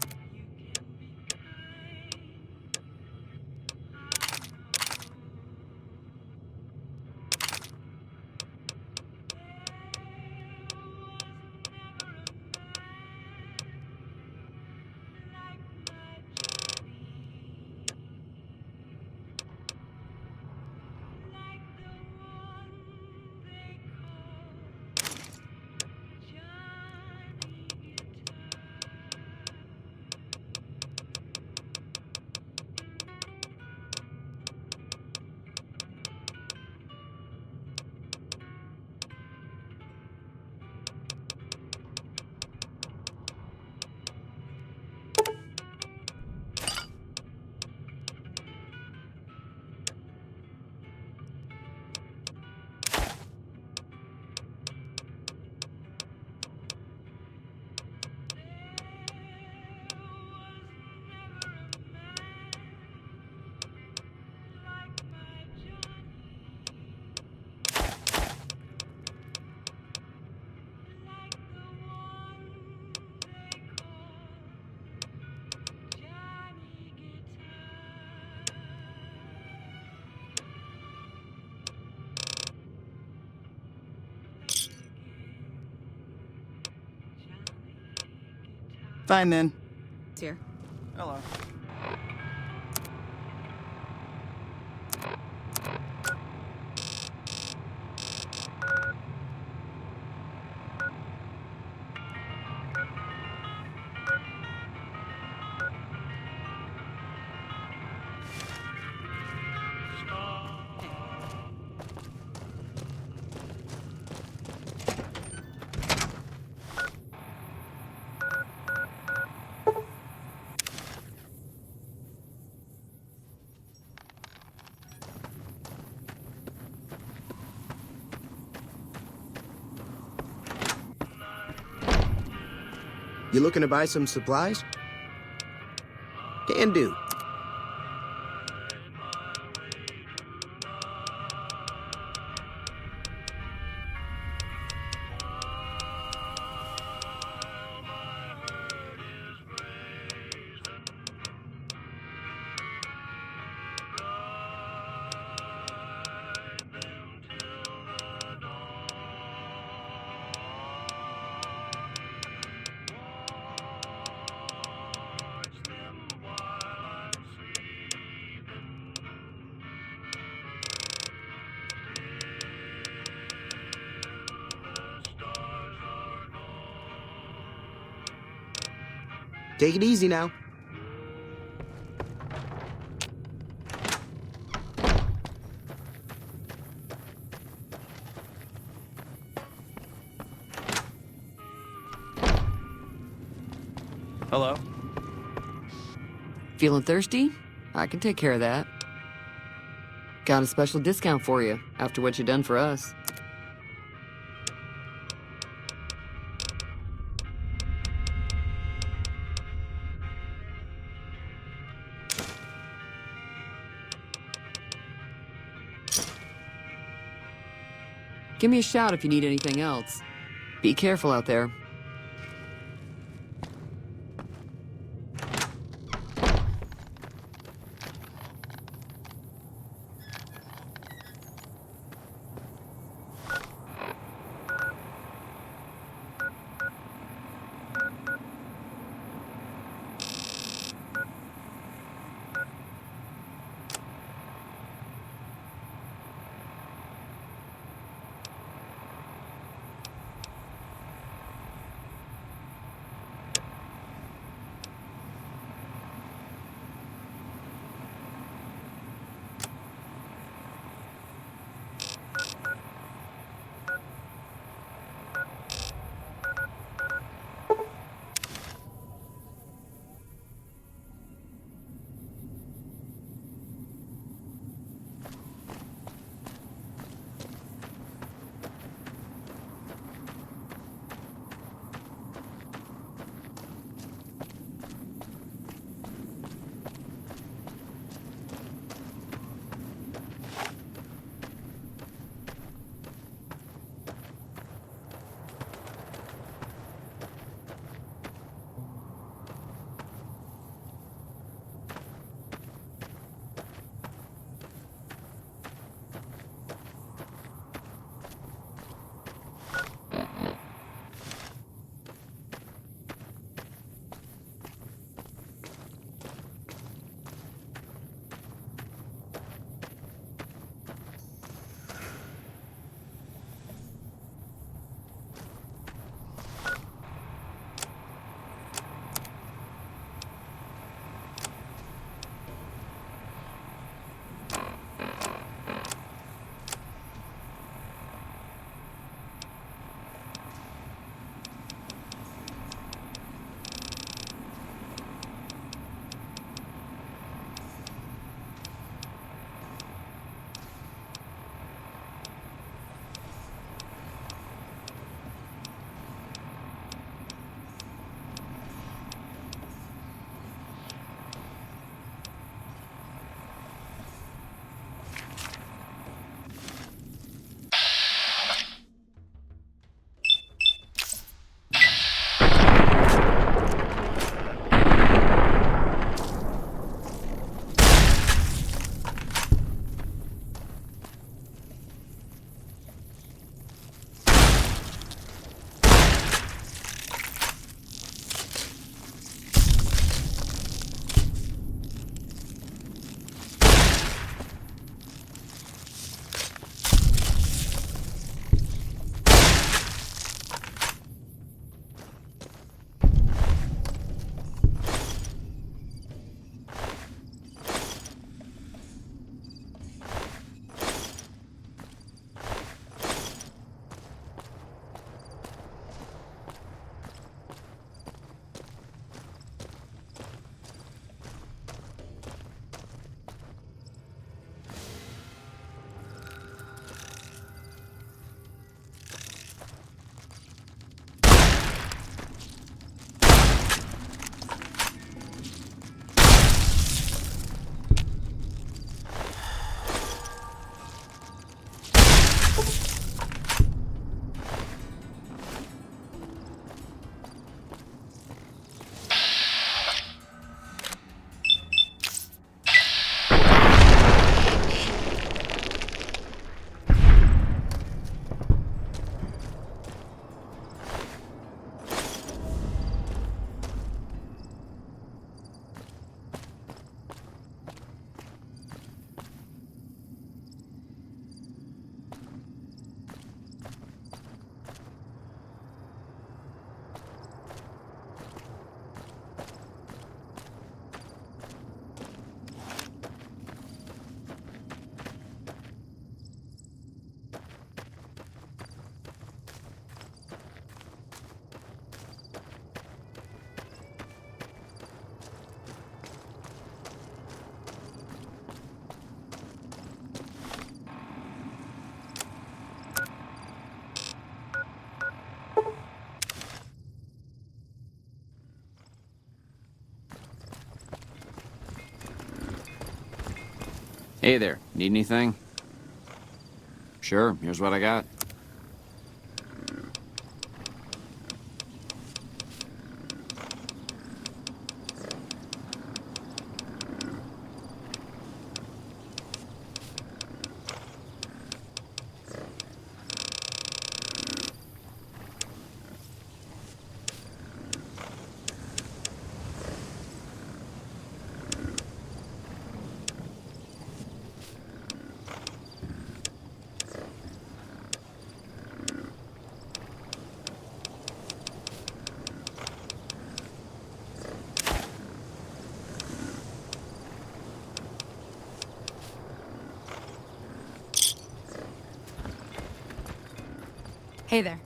Fine then. It's here. Hello. You looking to buy some supplies? Can do. Take it easy now. Hello? Feeling thirsty? I can take care of that. Got a special discount for you after what you done for us. Give me a shout if you need anything else. Be careful out there. Hey there, need anything? Sure, here's what I got. Hey there.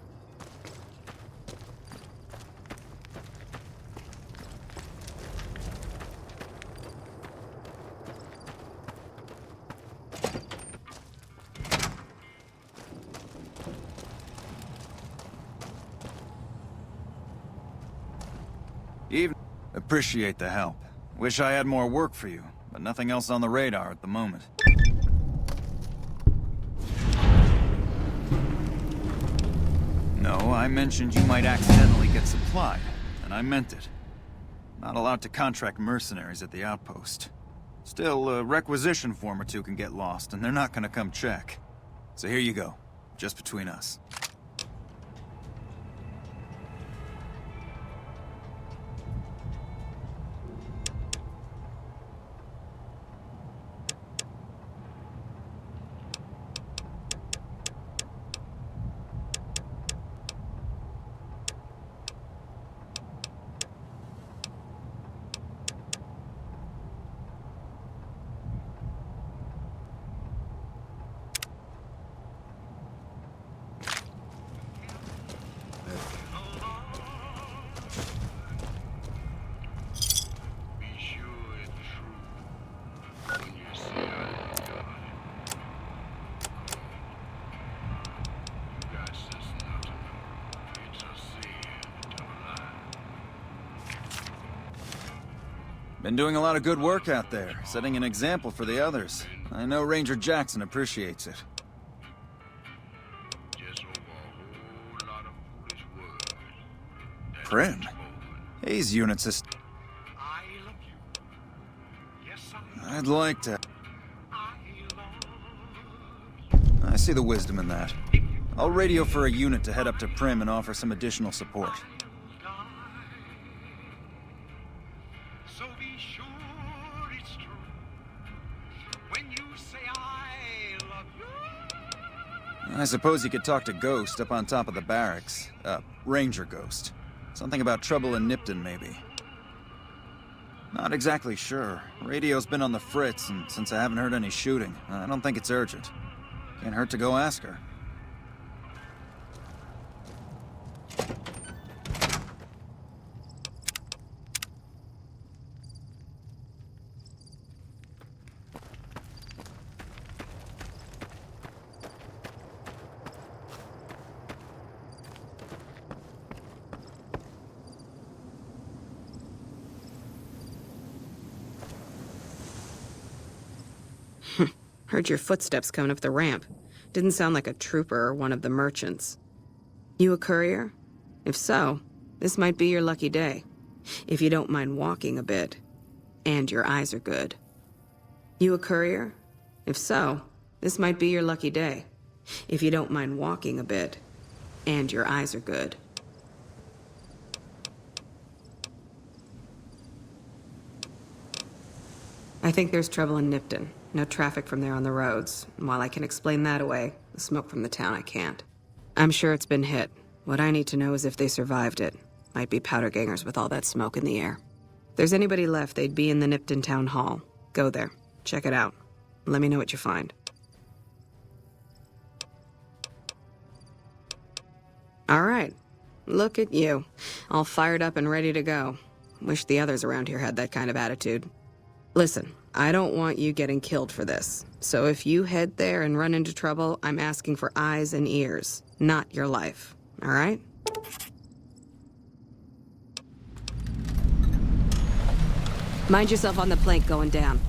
Appreciate the help. Wish I had more work for you, but nothing else on the radar at the moment. No, I mentioned you might accidentally get supplied, and I meant it. Not allowed to contract mercenaries at the outpost. Still, a requisition form or two can get lost, and they're not gonna come check. So here you go, just between us. Been doing a lot of good work out there, setting an example for the others. I know Ranger Jackson appreciates it. Prim? Hayes units is... I'd like to... I see the wisdom in that. I'll radio for a unit to head up to Prim and offer some additional support. I suppose you could talk to Ghost up on top of the barracks. Ranger Ghost. Something about trouble in Nipton, maybe. Not exactly sure. Radio's been on the fritz, and since I haven't heard any shooting, I don't think it's urgent. Can't hurt to go ask her. Heard your footsteps coming up the ramp. Didn't sound like a trooper or one of the merchants. You a courier? If so, this might be your lucky day. If you don't mind walking a bit. And your eyes are good. You a courier? If so, this might be your lucky day. If you don't mind walking a bit. And your eyes are good. I think there's trouble in Nipton. No traffic from there on the roads. And while I can explain that away, the smoke from the town I can't. I'm sure it's been hit. What I need to know is if they survived it. Might be powder gangers with all that smoke in the air. If there's anybody left, they'd be in the Nipton Town Hall. Go there. Check it out. Let me know what you find. All right. Look at you. All fired up and ready to go. Wish the others around here had that kind of attitude. Listen, I don't want you getting killed for this. So if you head there and run into trouble, I'm asking for eyes and ears, not your life. All right? Mind yourself on the plank going down.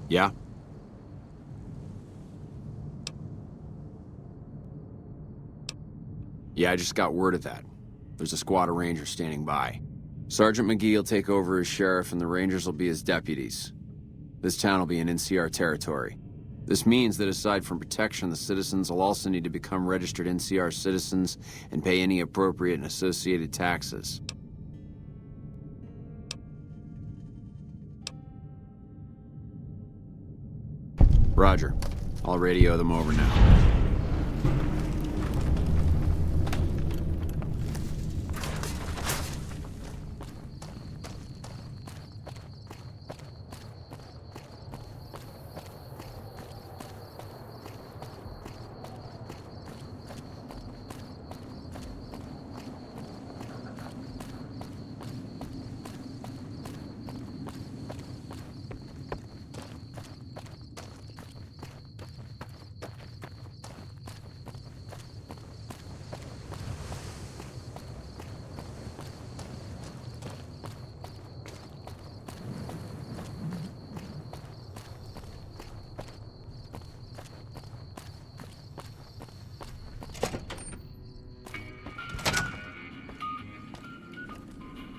Yeah? Yeah, I just got word of that. There's a squad of Rangers standing by. Sergeant McGee will take over as sheriff and the Rangers will be his deputies. This town will be in NCR territory. This means that aside from protection, the citizens will also need to become registered NCR citizens and pay any appropriate and associated taxes. Roger. I'll radio them over now.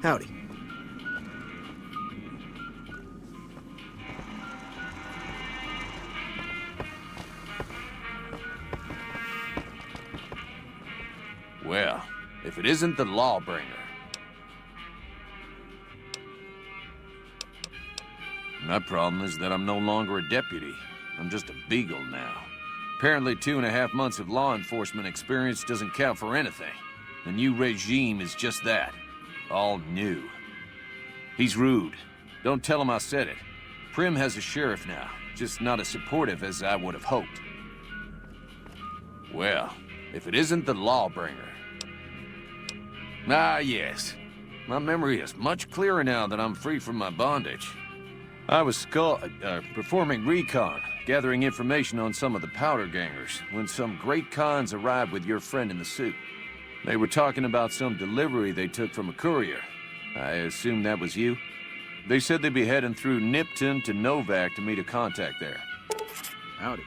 Howdy. Well, if it isn't the Lawbringer. My problem is that I'm no longer a deputy. I'm just a beagle now. Apparently 2.5 months of law enforcement experience doesn't count for anything. The new regime is just that. All new. He's rude. Don't tell him I said it. Prim has a sheriff now, just not as supportive as I would have hoped. Well, if it isn't the Lawbringer. Ah, yes. My memory is much clearer now that I'm free from my bondage. I was performing recon, gathering information on some of the powder gangers, when some great cons arrived with your friend in the suit. They were talking about some delivery they took from a courier. I assume that was you? They said they'd be heading through Nipton to Novak to meet a contact there. Howdy.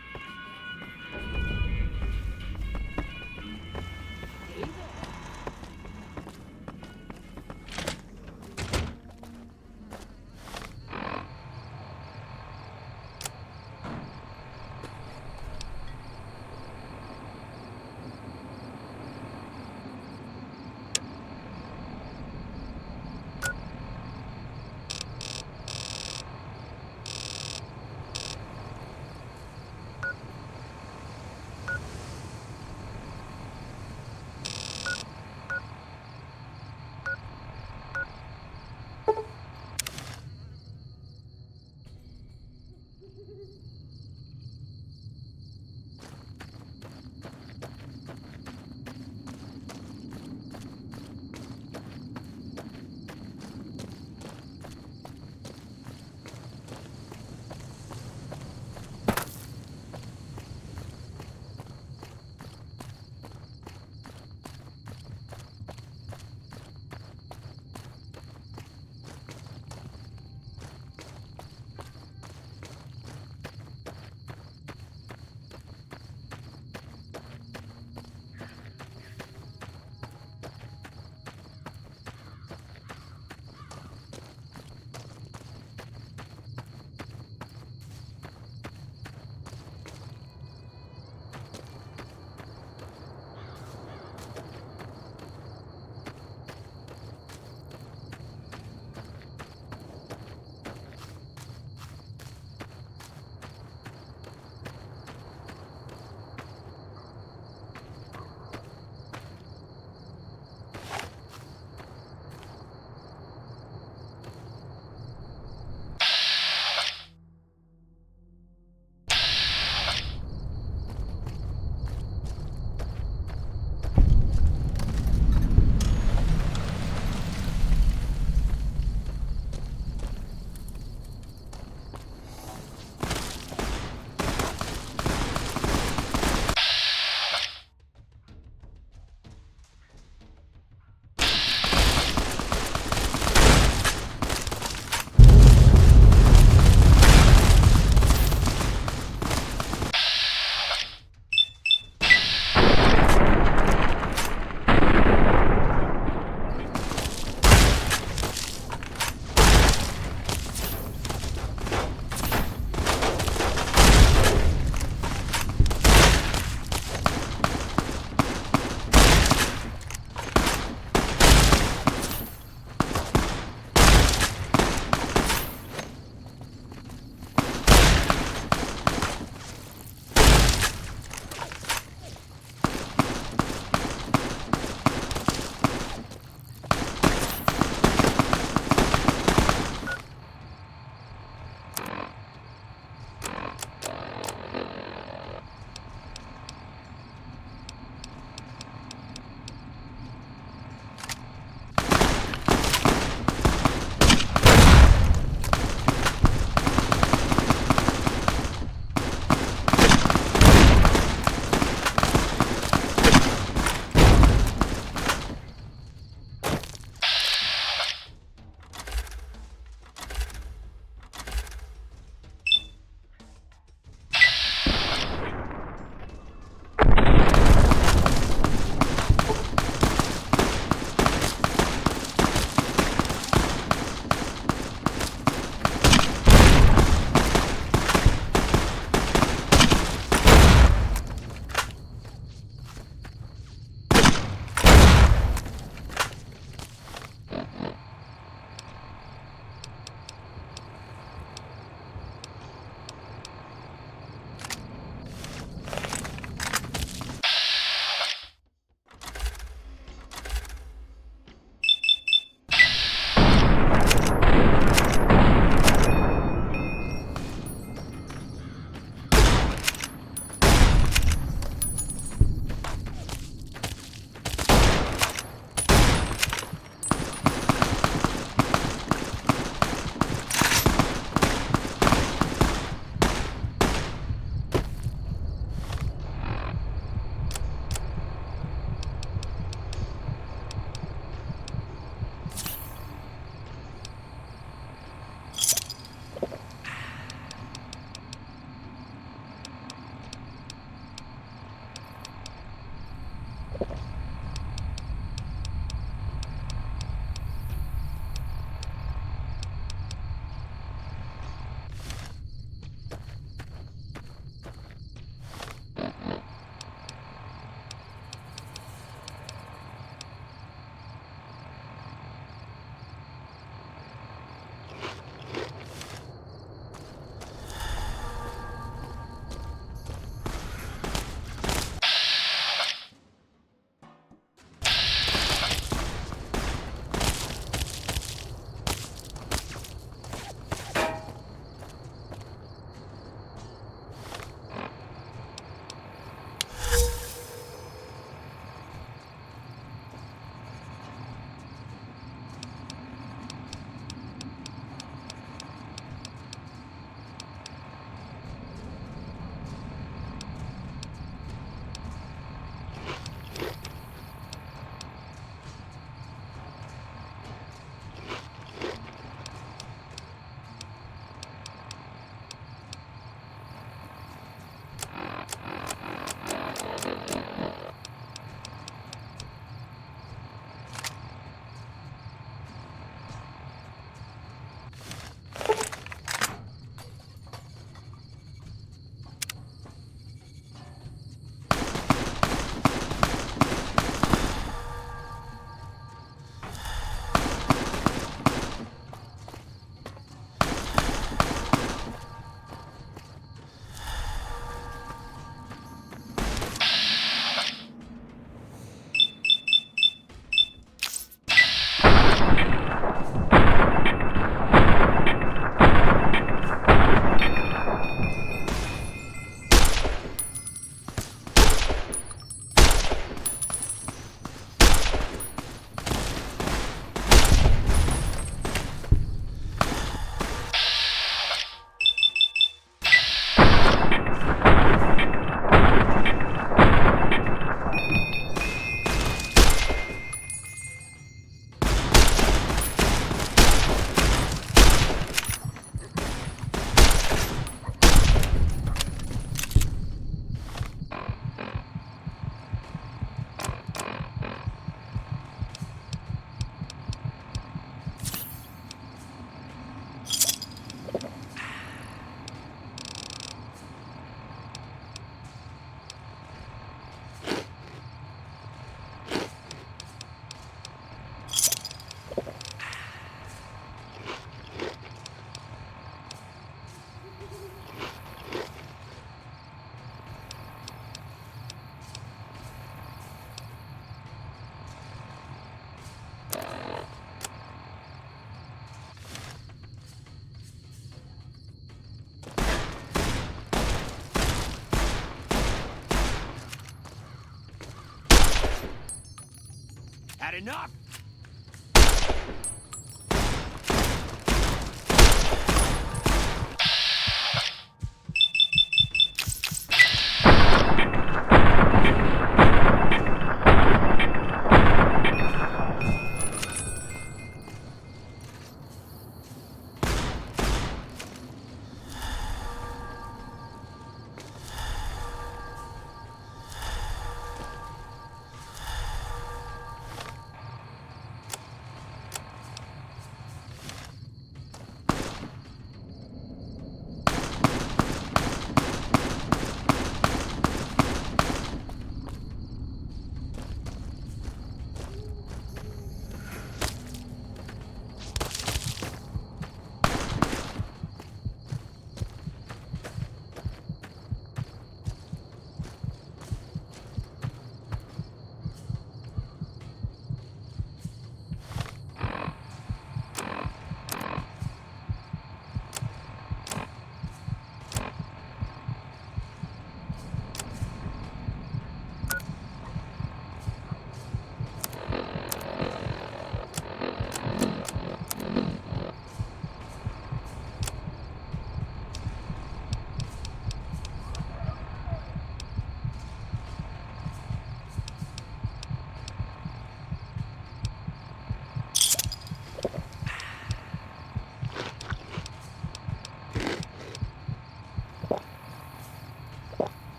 enough?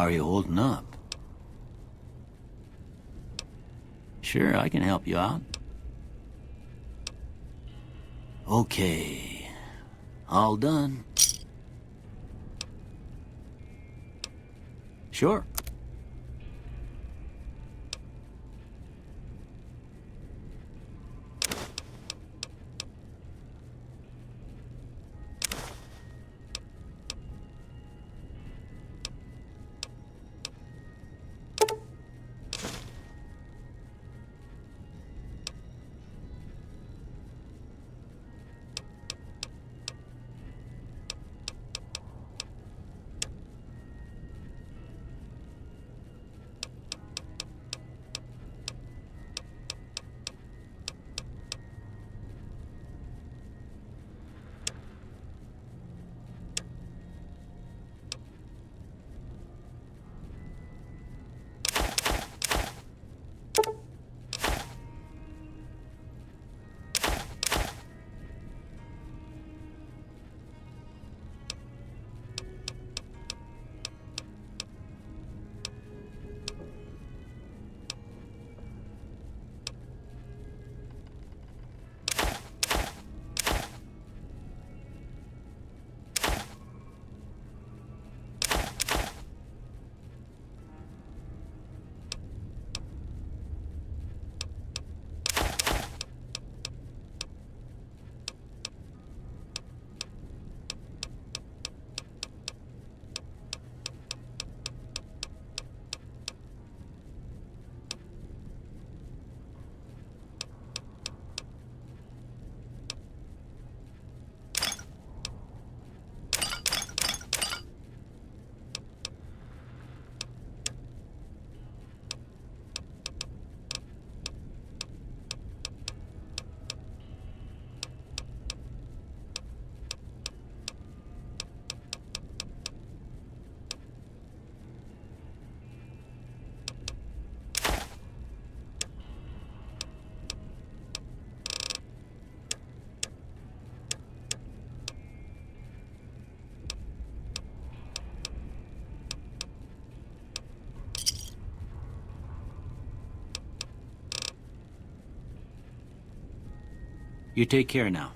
How are you holding up? Sure, I can help you out. Okay. All done. Sure. You take care now.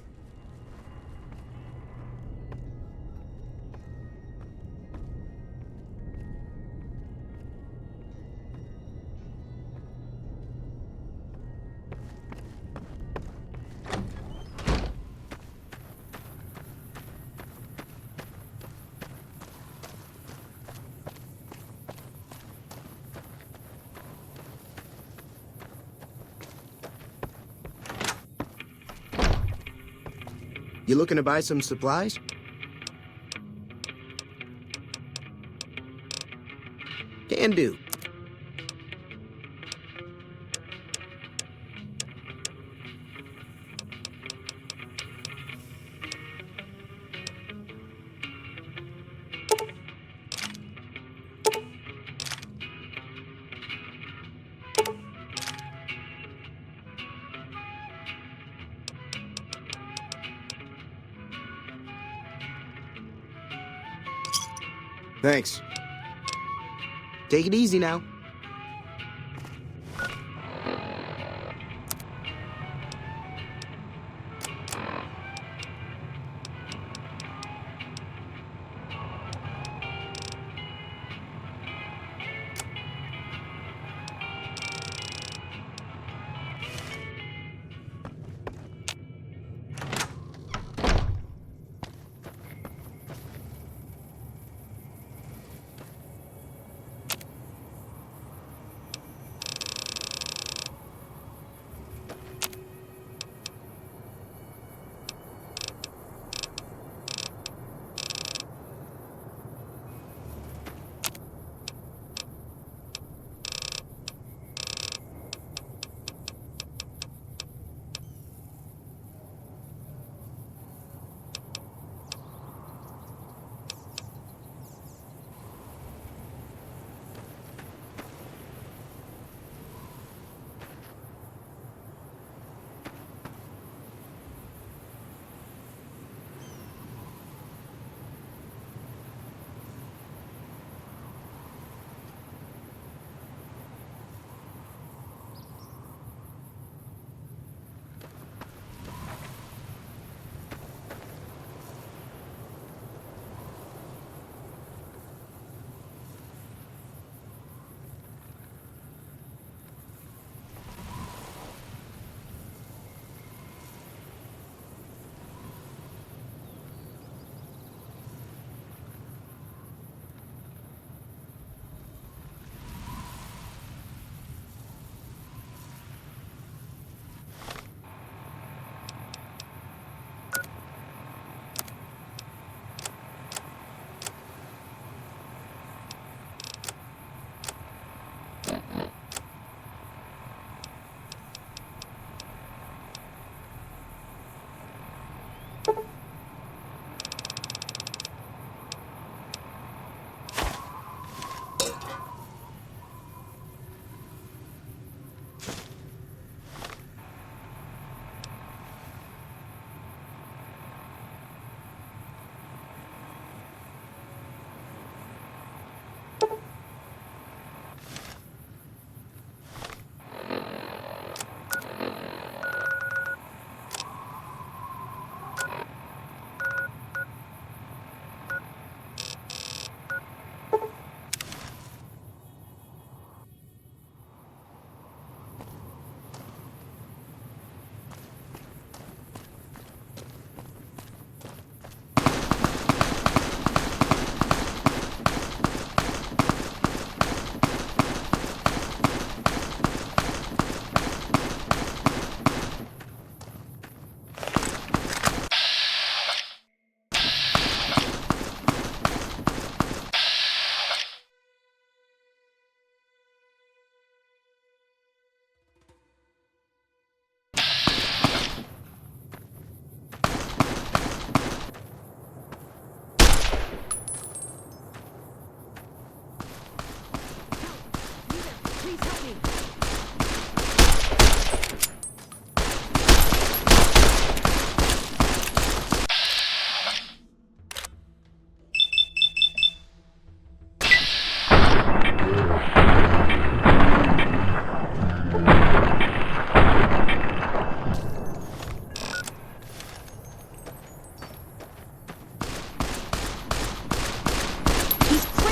You looking to buy some supplies? Can do. Thanks. Take it easy now.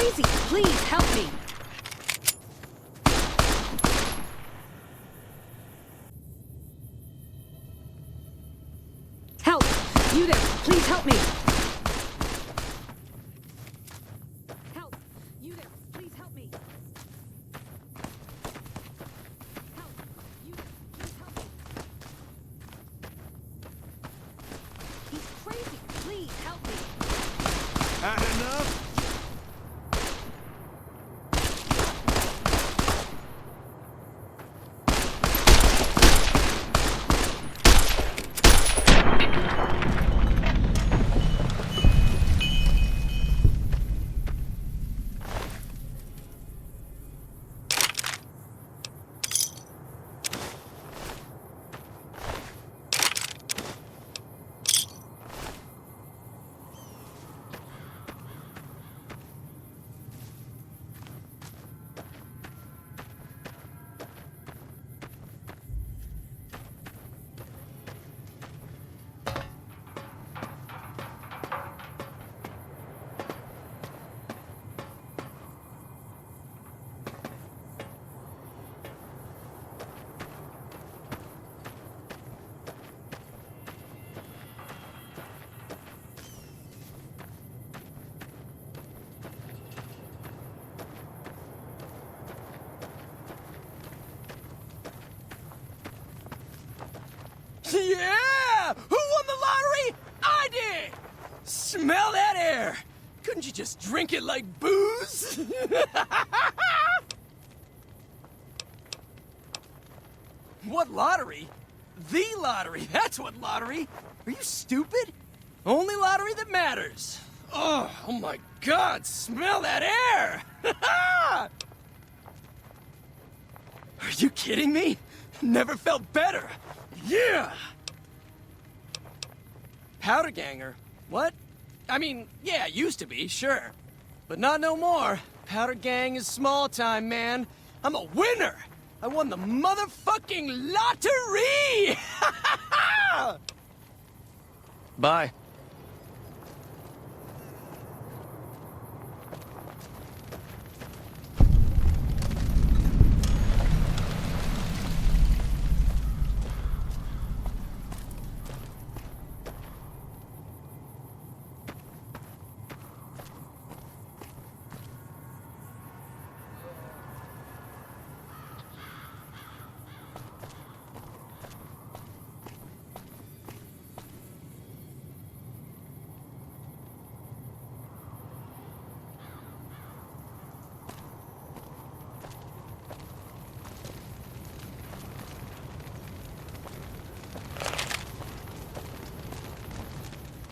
crazy! Please, help me! Help! You there! Please help me! Help! You there! Please help me! Help! You there! Please help me! He's crazy! Please help me! Had enough? Yeah! Who won the lottery? I did! Smell that air! Couldn't you just drink it like booze? What lottery? The lottery, that's what lottery! Are you stupid? Only lottery that matters. Oh my God, smell that air! Are you kidding me? Never felt better. Yeah! Powder ganger? What? I mean, yeah, used to be, sure. But not no more. Powder gang is small time, man. I'm a winner! I won the motherfucking lottery! Bye.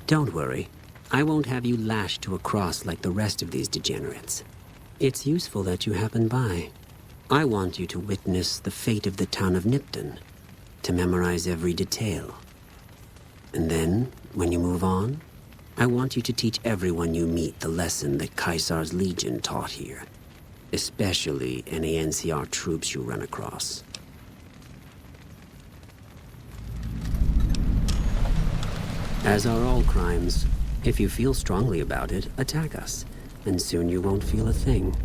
Don't worry. I won't have you lashed to a cross like the rest of these degenerates. It's useful that you happen by. I want you to witness the fate of the town of Nipton, to memorize every detail. And then, when you move on, I want you to teach everyone you meet the lesson that Caesar's Legion taught here, especially any NCR troops you run across. As are all crimes, if you feel strongly about it, attack us, and soon you won't feel a thing.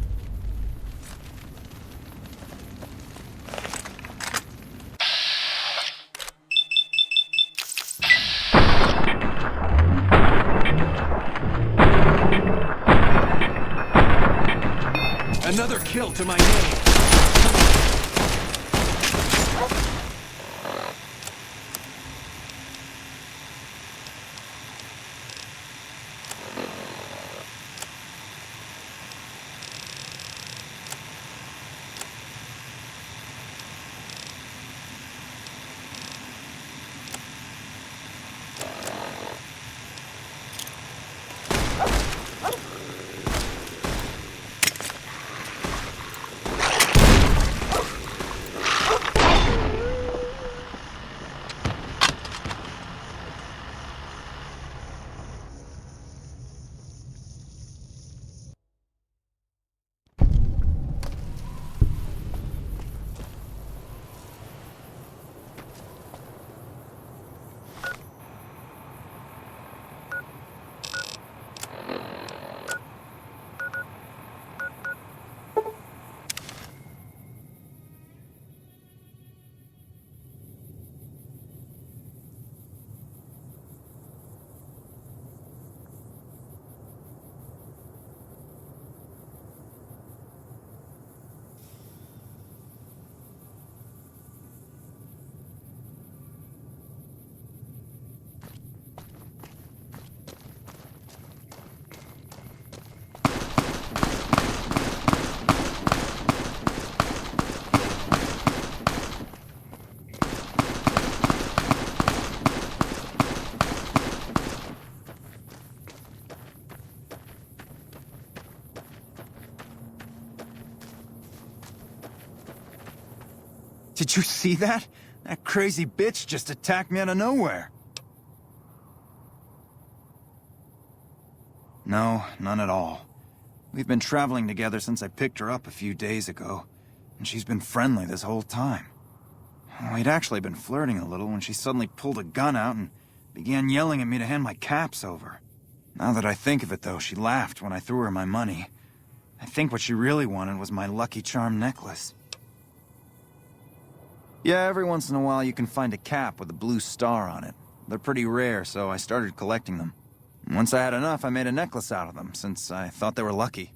Another kill to my name. Did you see that? That crazy bitch just attacked me out of nowhere. No, none at all. We've been traveling together since I picked her up a few days ago, and she's been friendly this whole time. We'd actually been flirting a little when she suddenly pulled a gun out and began yelling at me to hand my caps over. Now that I think of it, though, she laughed when I threw her my money. I think what she really wanted was my Lucky Charm necklace. Yeah, every once in a while you can find a cap with a blue star on it. They're pretty rare, so I started collecting them. Once I had enough, I made a necklace out of them, since I thought they were lucky.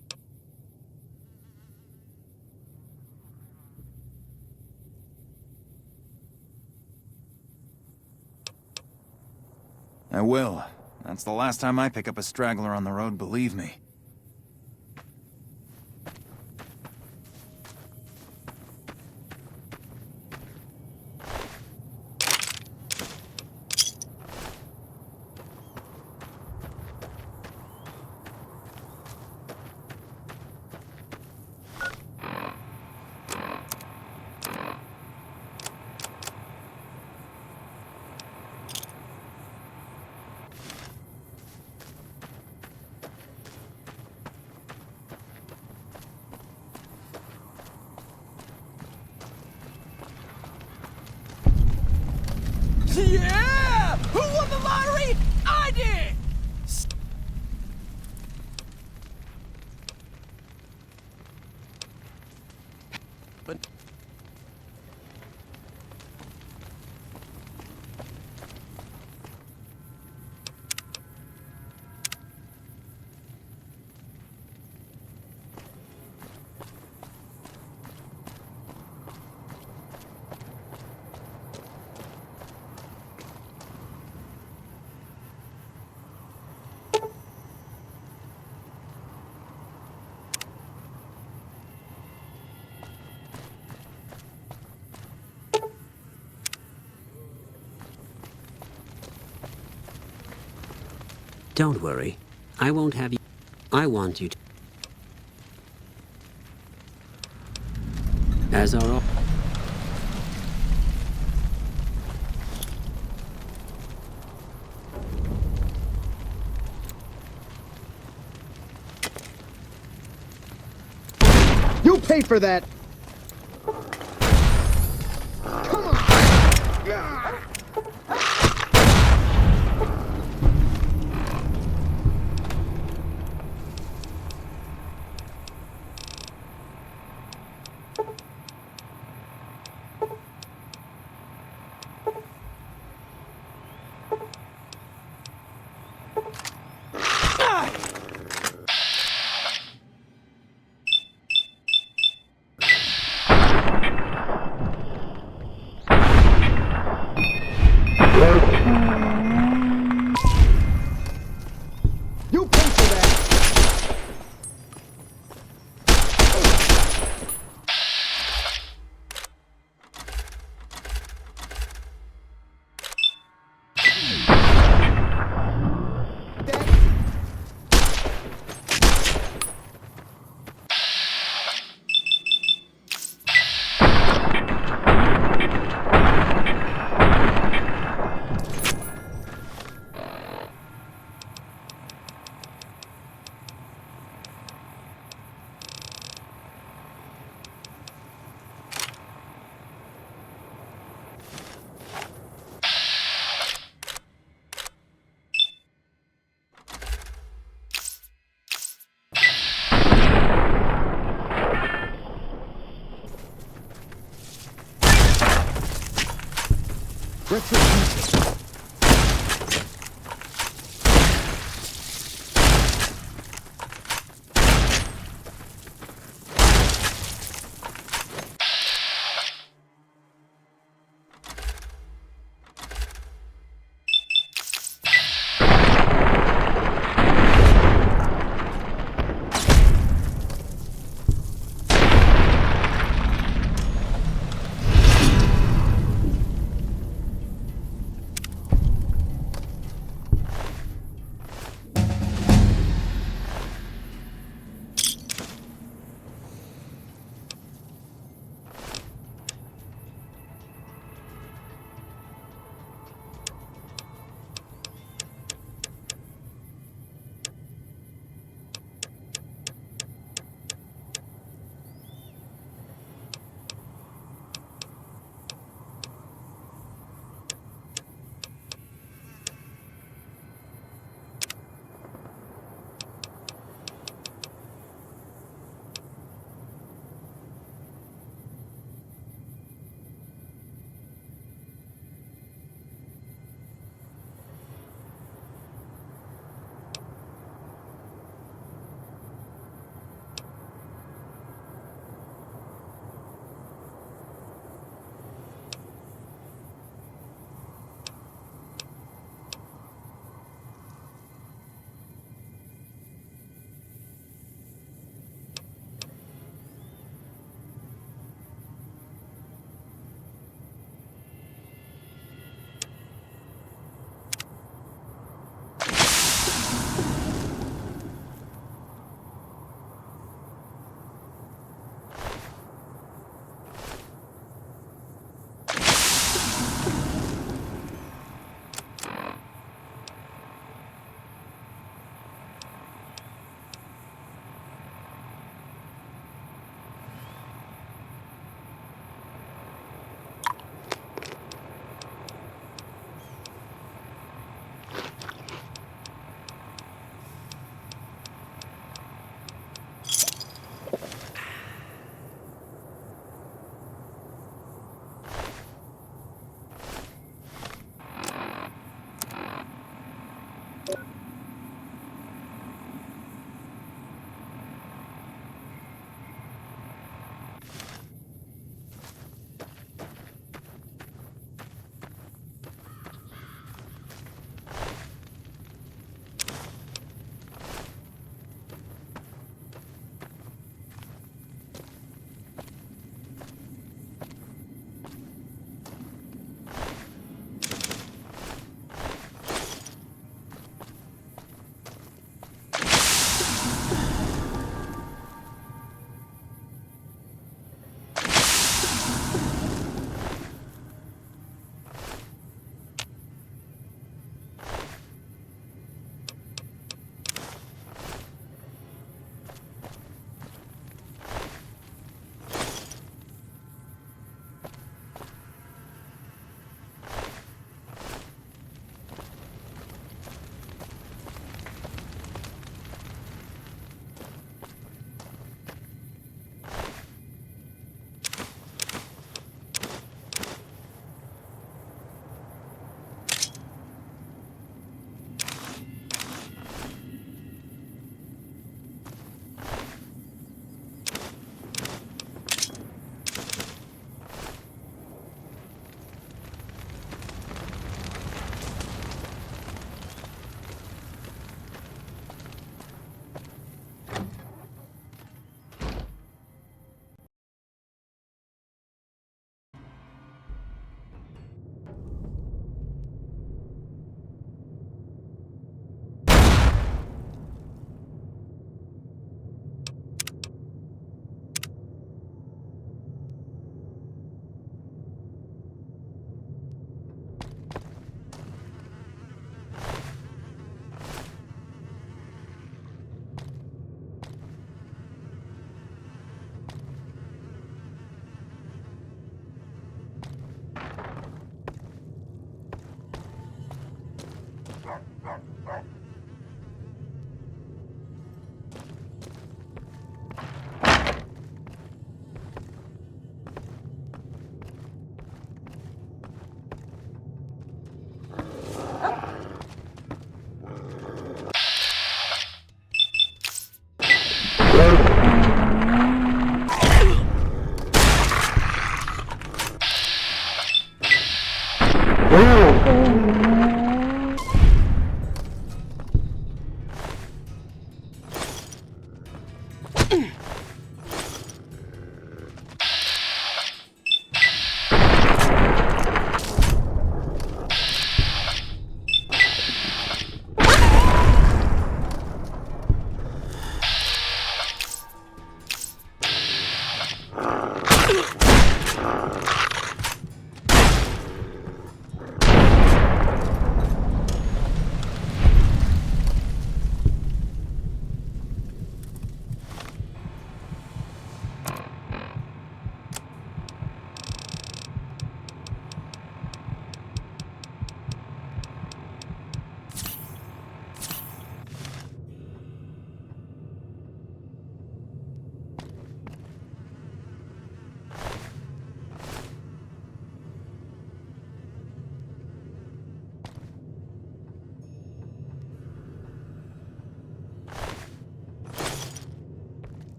I will. That's the last time I pick up a straggler on the road, believe me. Yeah! Who won the lottery? I did! But... Don't worry. I won't have you. I want you to. As are all. You pay for that! You pay for that! Retribution.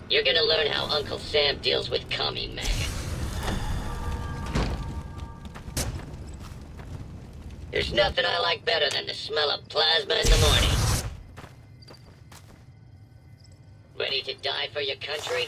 You're gonna learn how Uncle Sam deals with commie men. There's nothing I like better than the smell of plasma in the morning. Ready to die for your country?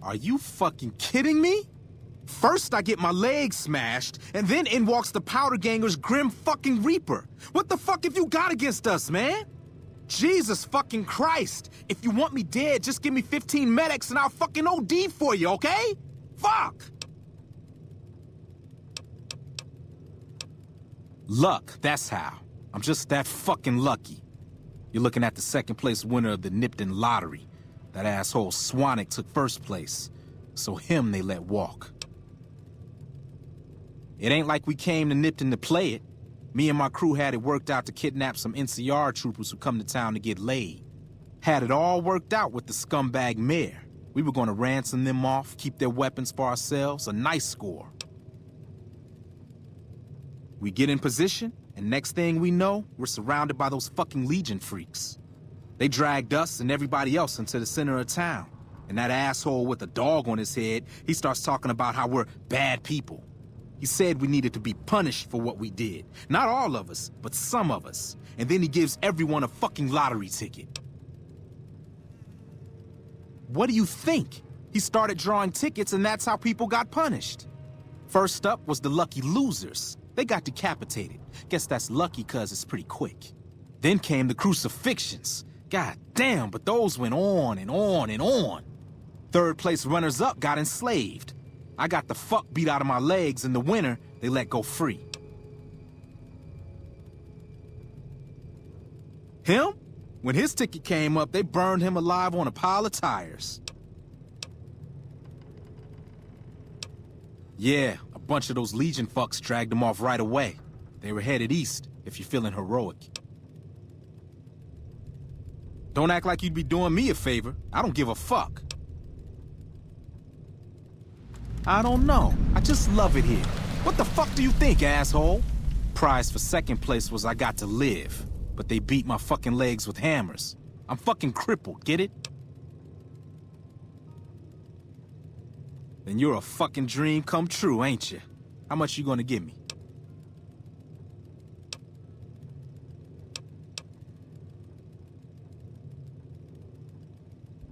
Are you fucking kidding me? First I get my leg smashed, and then in walks the Powder Ganger's Grim fucking Reaper. What the fuck have you got against us, man? Jesus fucking Christ! If you want me dead, just give me 15 medics and I'll fucking OD for you, okay? Fuck! Luck, that's how. I'm just that fucking lucky. You're looking at the second place winner of the Nipton lottery. That asshole Swanick took first place, so him they let walk. It ain't like we came to Nipton to play it. Me and my crew had it worked out to kidnap some NCR troopers who come to town to get laid. Had it all worked out with the scumbag mayor. We were gonna ransom them off, keep their weapons for ourselves, a nice score. We get in position, and next thing we know, we're surrounded by those fucking Legion freaks. They dragged us and everybody else into the center of town. And that asshole with a dog on his head, he starts talking about how we're bad people. He said we needed to be punished for what we did. Not all of us, but some of us. And then he gives everyone a fucking lottery ticket. What do you think? He started drawing tickets and that's how people got punished. First up was the lucky losers. They got decapitated. Guess that's lucky cause it's pretty quick. Then came the crucifixions. God damn, but those went on and on and on. Third place runners-up got enslaved. I got the fuck beat out of my legs, and the winner, they let go free. Him? When his ticket came up, they burned him alive on a pile of tires. Yeah, a bunch of those Legion fucks dragged him off right away. They were headed east, if you're feeling heroic. Don't act like you'd be doing me a favor. I don't give a fuck. I don't know. I just love it here. What the fuck do you think, asshole? Prize for second place was I got to live. But they beat my fucking legs with hammers. I'm fucking crippled, get it? Then you're a fucking dream come true, ain't you? How much you gonna give me?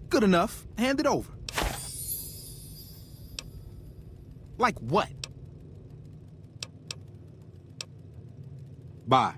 Good enough. Hand it over. Like what? Bye.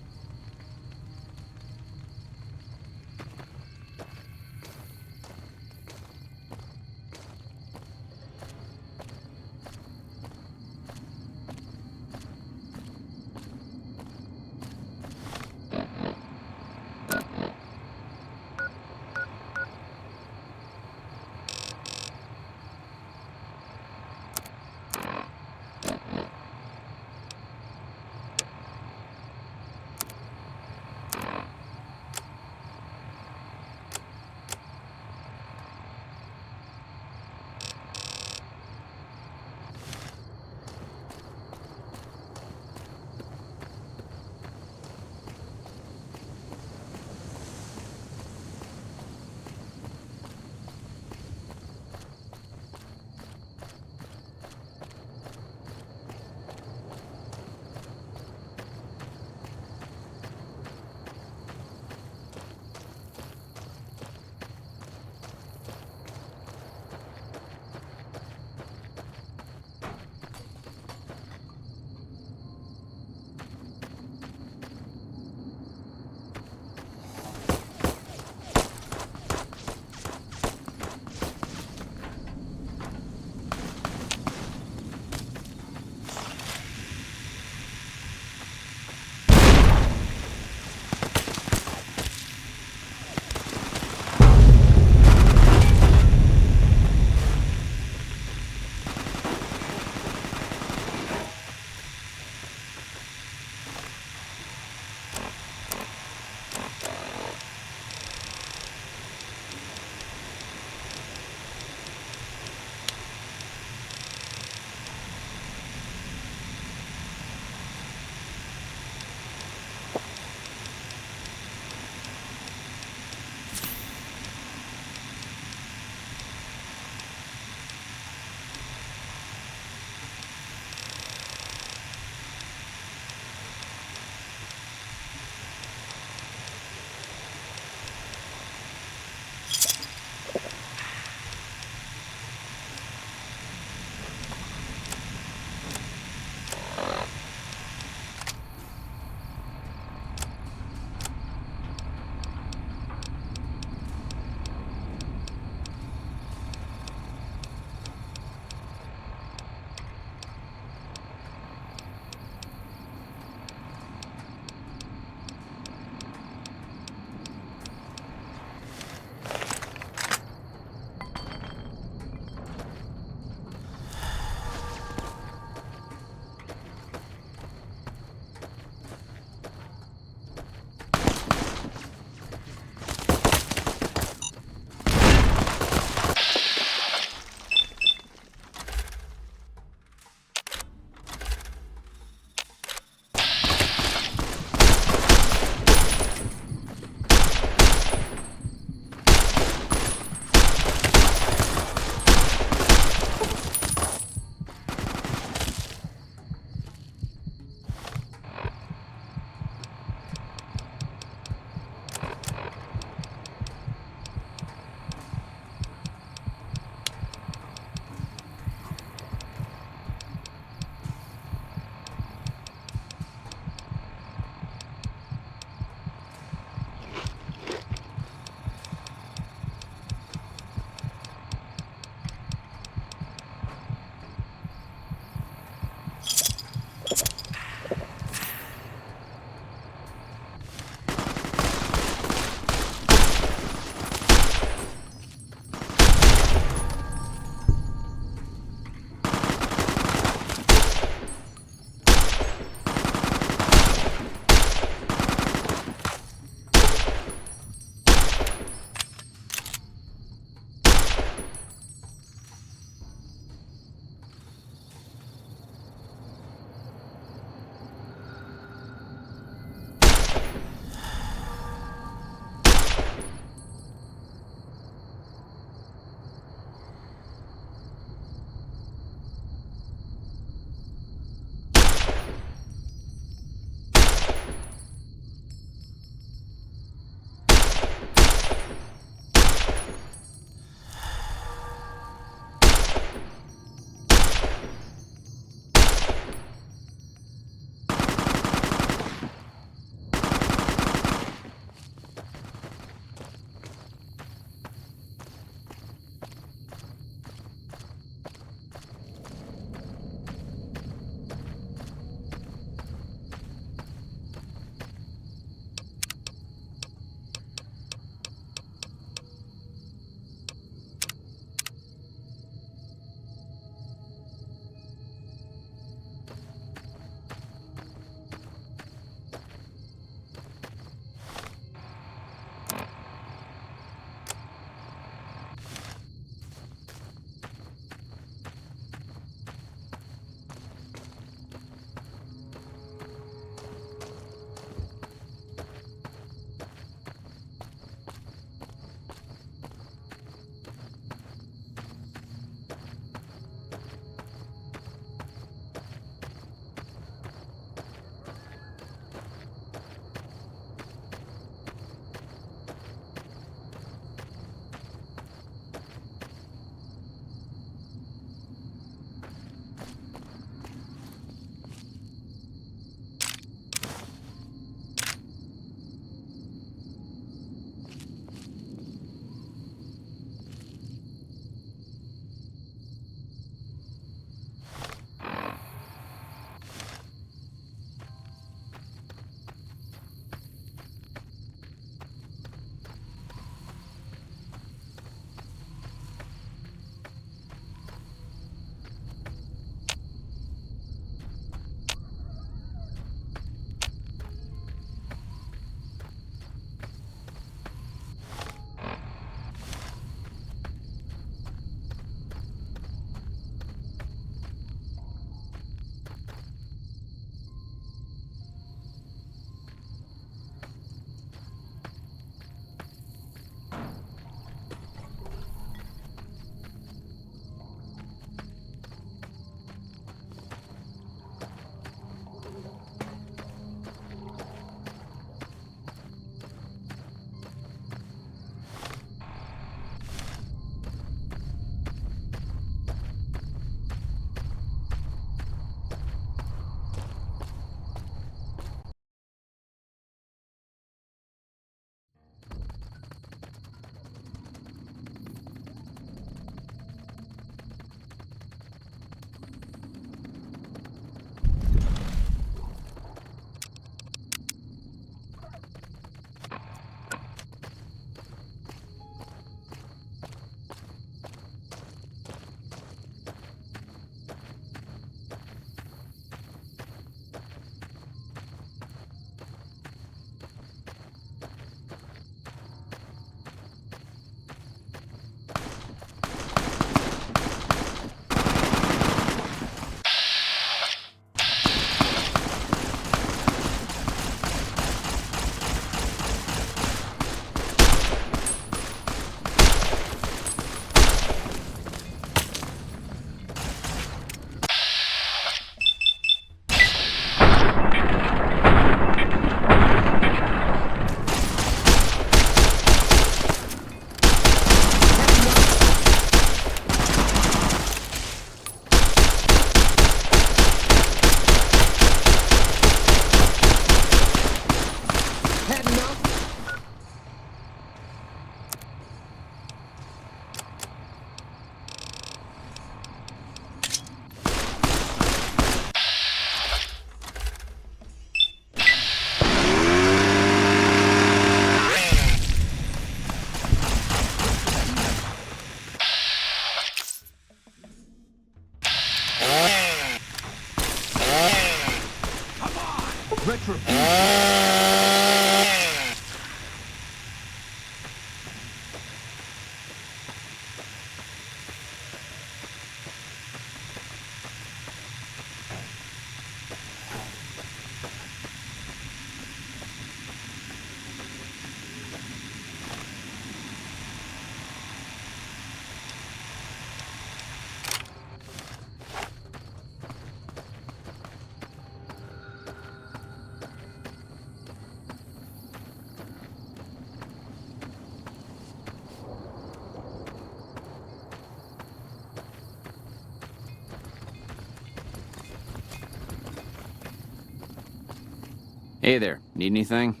Hey there, need anything?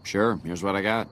Sure, here's what I got.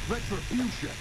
Retribution.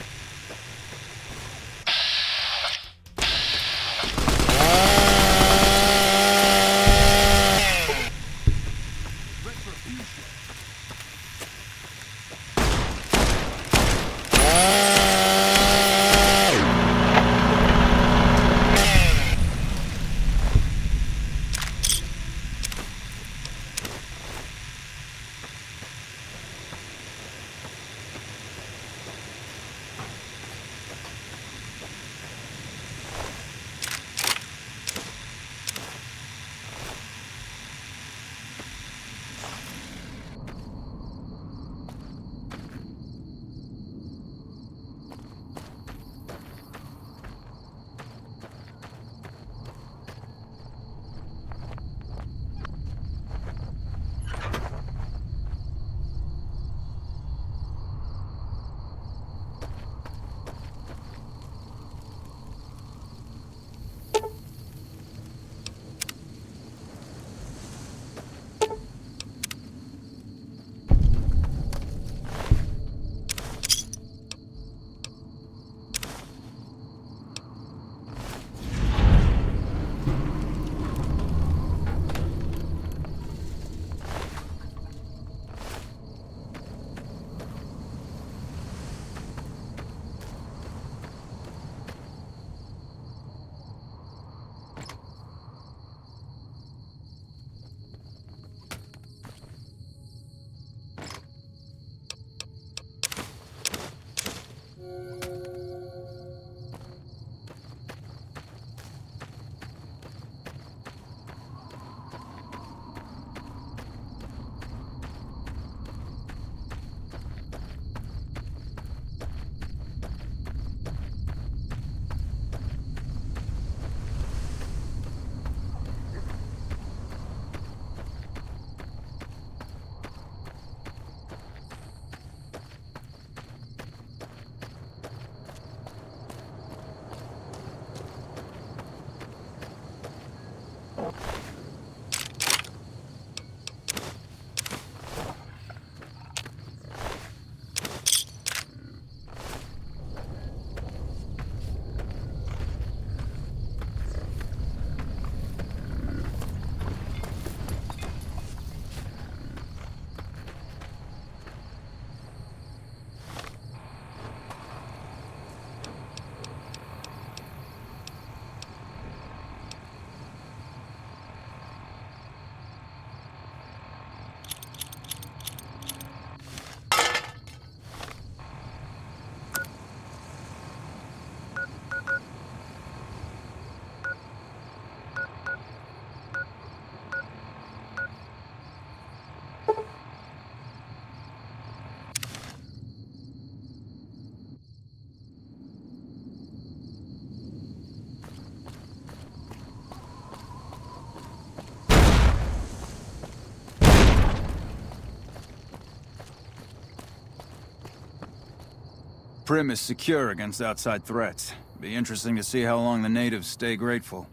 Prim is secure against outside threats. Be interesting to see how long the natives stay grateful.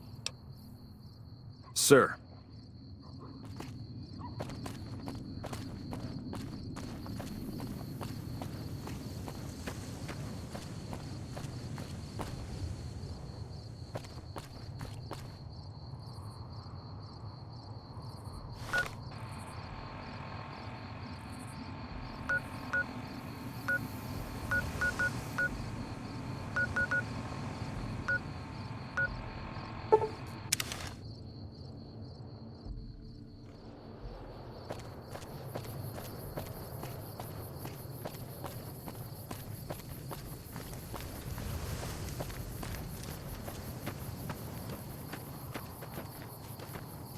sir.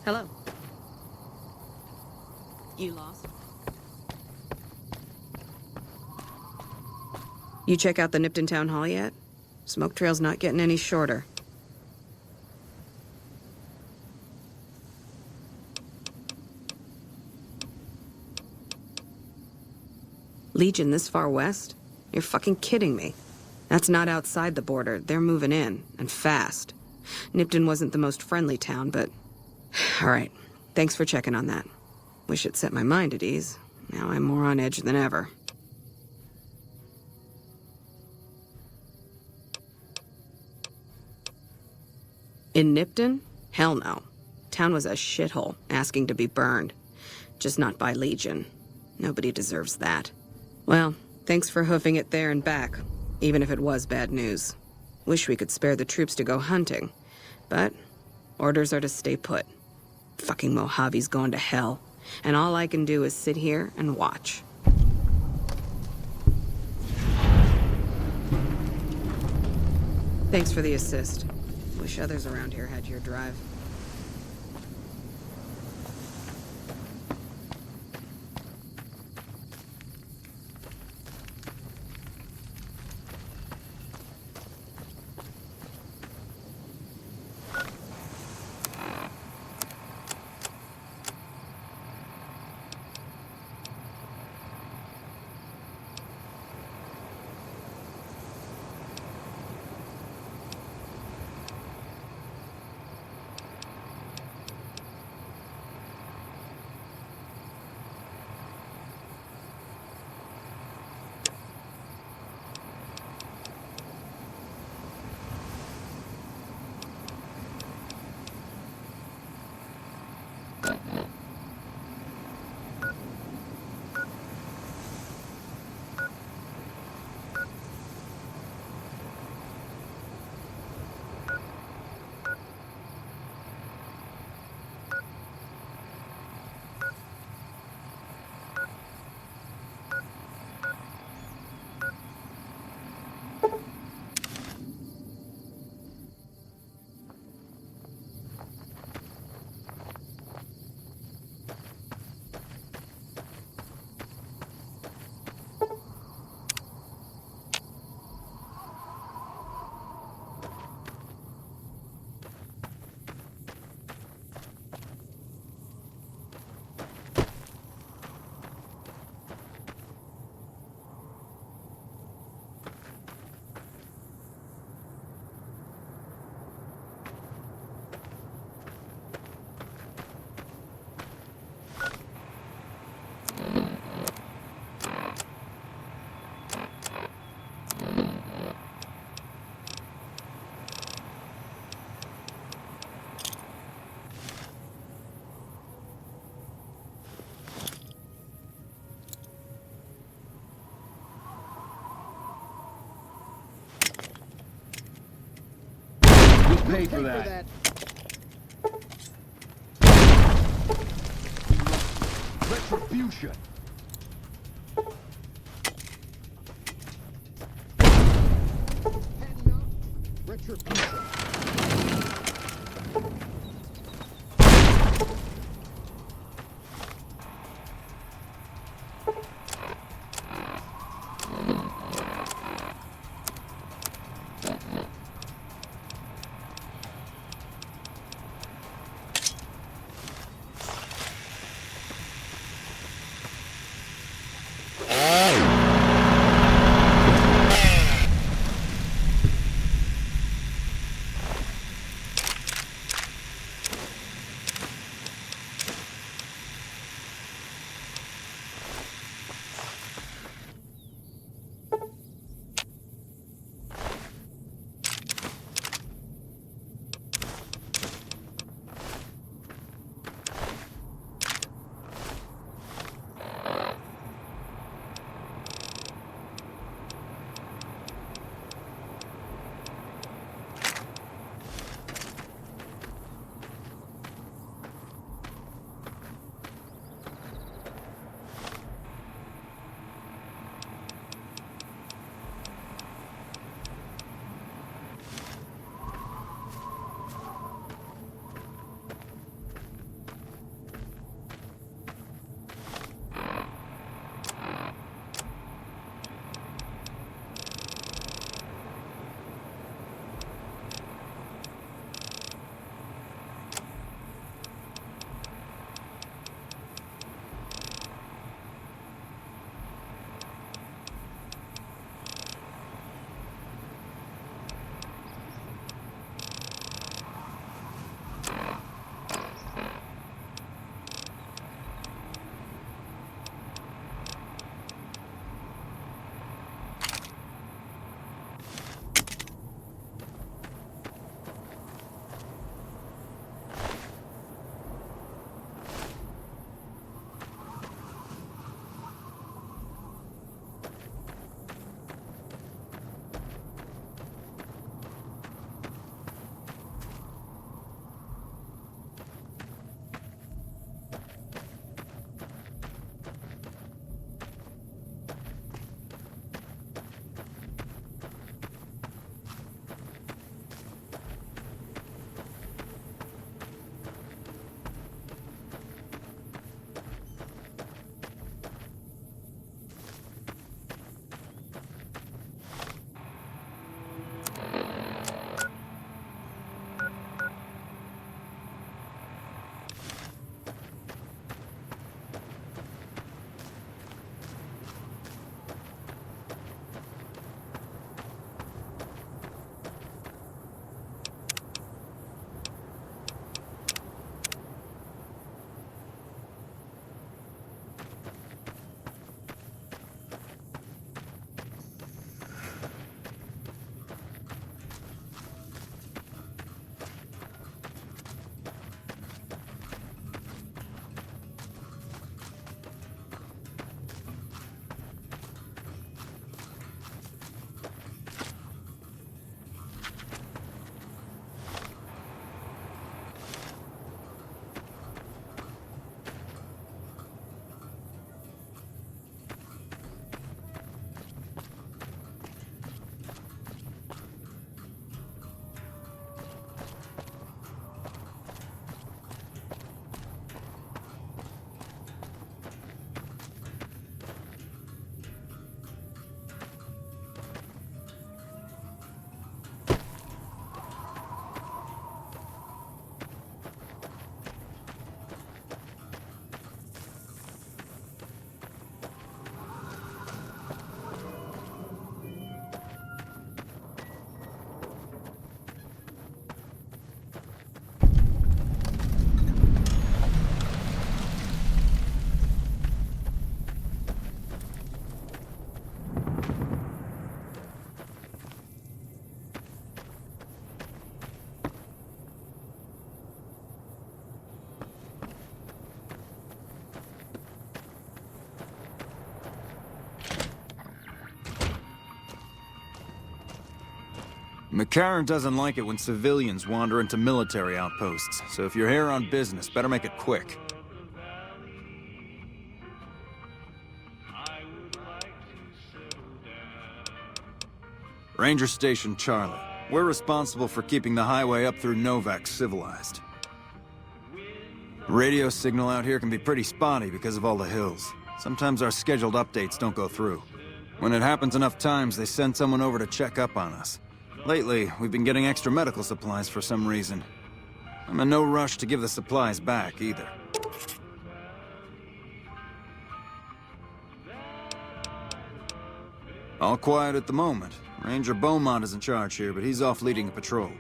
Hello. You lost? You check out the Nipton Town Hall yet? Smoke trail's not getting any shorter. Legion this far west? You're fucking kidding me. That's not outside the border. They're moving in, and fast. Nipton wasn't the most friendly town, but... All right. Thanks for checking on that. Wish it set my mind at ease. Now I'm more on edge than ever. In Nipton? Hell no. Town was a shithole, asking to be burned. Just not by Legion. Nobody deserves that. Well, thanks for hoofing it there and back, even if it was bad news. Wish we could spare the troops to go hunting. But orders are to stay put. Fucking Mojave's going to hell, and all I can do is sit here and watch. Thanks for the assist. Wish others around here had your drive. Pay for that. Retribution. Retribution. McCarran doesn't like it when civilians wander into military outposts, so if you're here on business, better make it quick. Ranger Station Charlie. We're responsible for keeping the highway up through Novak civilized. Radio signal out here can be pretty spotty because of all the hills. Sometimes our scheduled updates don't go through. When it happens enough times, they send someone over to check up on us. Lately, we've been getting extra medical supplies for some reason. I'm in no rush to give the supplies back, either. All quiet at the moment. Ranger Beaumont is in charge here, but he's off leading a patrol.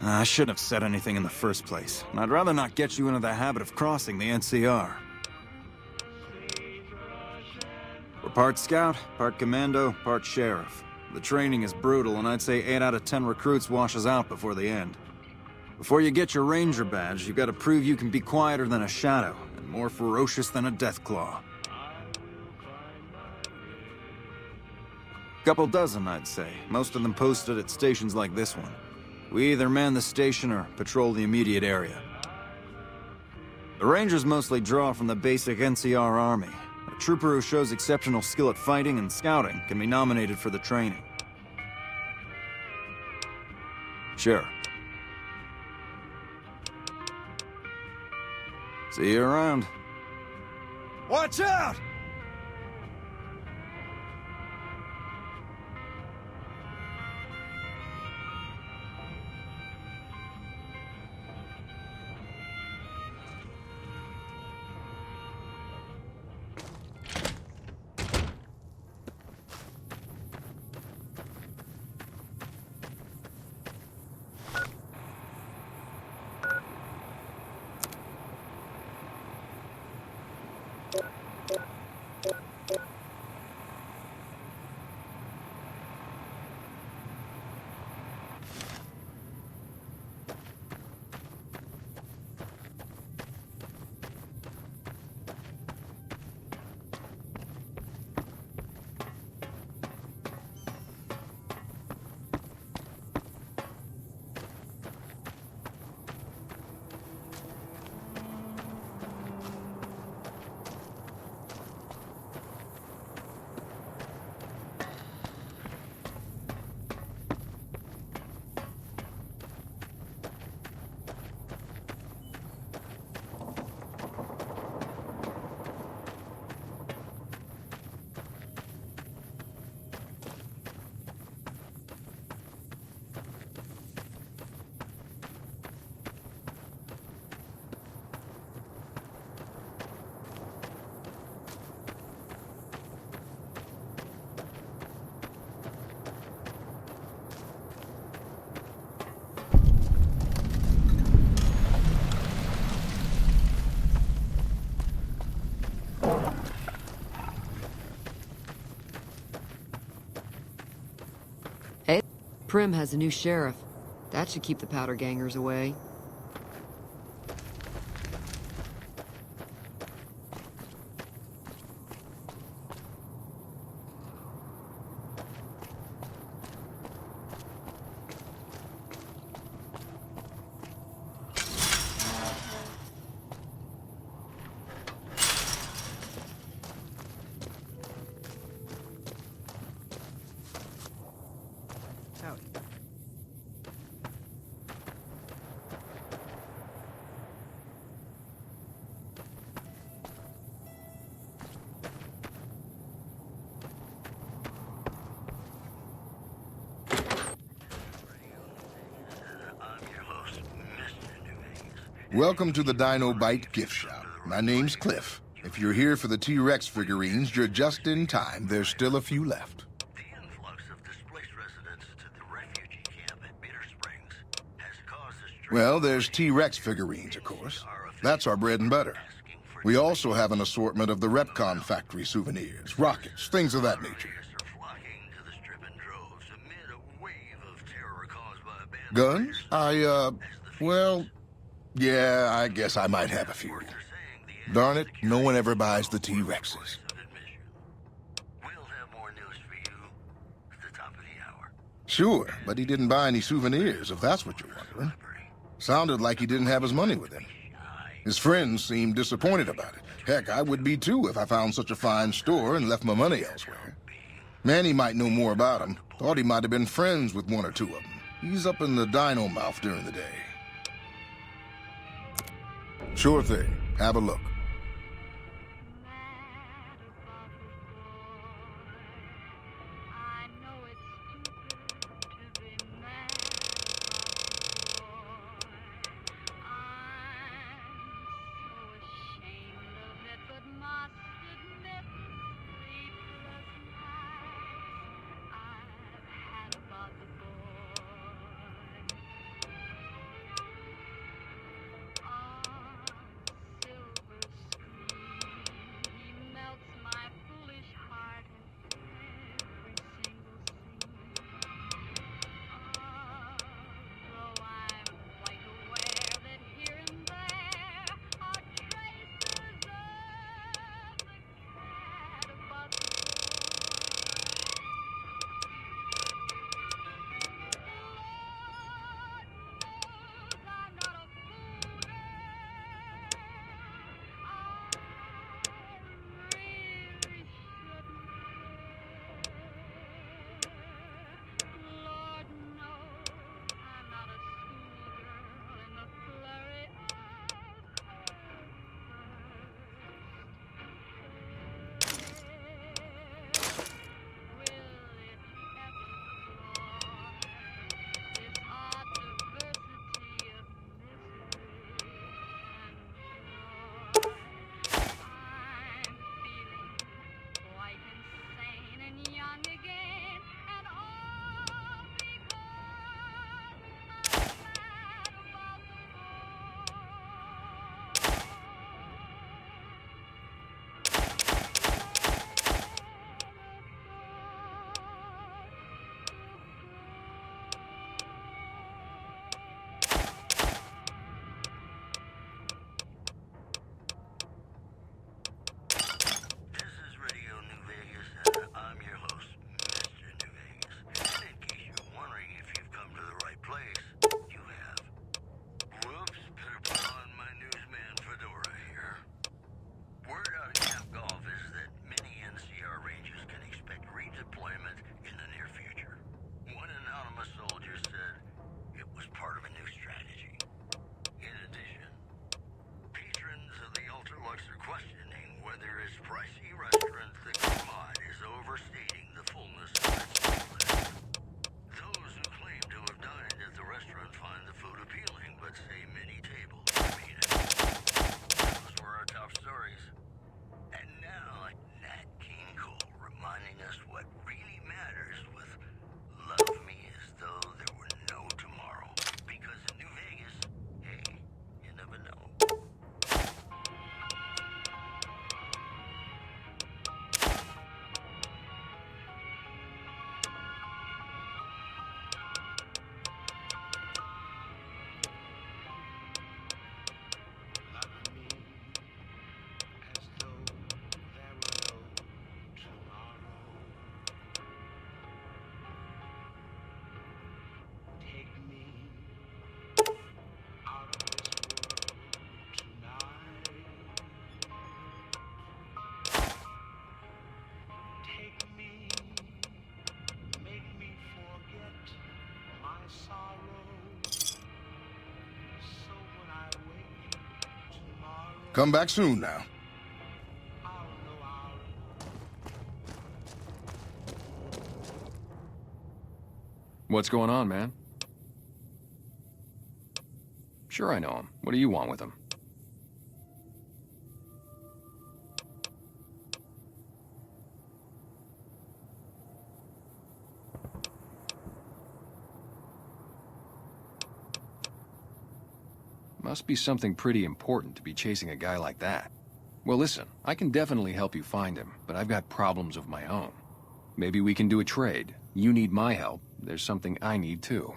I shouldn't have said anything in the first place, and I'd rather not get you into the habit of crossing the NCR. We're part scout, part commando, part sheriff. The training is brutal, and I'd say 8 out of 10 recruits washes out before the end. Before you get your ranger badge, you've got to prove you can be quieter than a shadow, and more ferocious than a deathclaw. Couple dozen, I'd say. Most of them posted at stations like this one. We either man the station or patrol the immediate area. The Rangers mostly draw from the basic NCR army. A trooper who shows exceptional skill at fighting and scouting can be nominated for the training. Sure. See you around. Watch out! Prim has a new sheriff. That should keep the powder gangers away. Welcome to the Dino Bite gift shop. My name's Cliff. If you're here for the T-Rex figurines, you're just in time. There's still a few left. The influx of displaced residents to the refugee camp at Bitter Springs has caused this... Well, there's T-Rex figurines, of course. That's our bread and butter. We also have an assortment of the Repcon factory souvenirs, rockets, things of that nature. Guns? Well, yeah, I guess I might have a few. Darn it, no one ever buys the T-Rexes. We'll have more news for you at the top of the hour. Sure, but he didn't buy any souvenirs, if that's what you're wondering. Sounded like he didn't have his money with him. His friends seemed disappointed about it. Heck, I would be too if I found such a fine store and left my money elsewhere. Manny might know more about him. Thought he might have been friends with one or two of them. He's up in the dino mouth during the day. Sure thing. Have a look. Come back soon now. What's going on, man? Sure I know him. What do you want with him? Must be something pretty important to be chasing a guy like that. Well, listen, I can definitely help you find him, but I've got problems of my own. Maybe we can do a trade. You need my help. There's something I need too.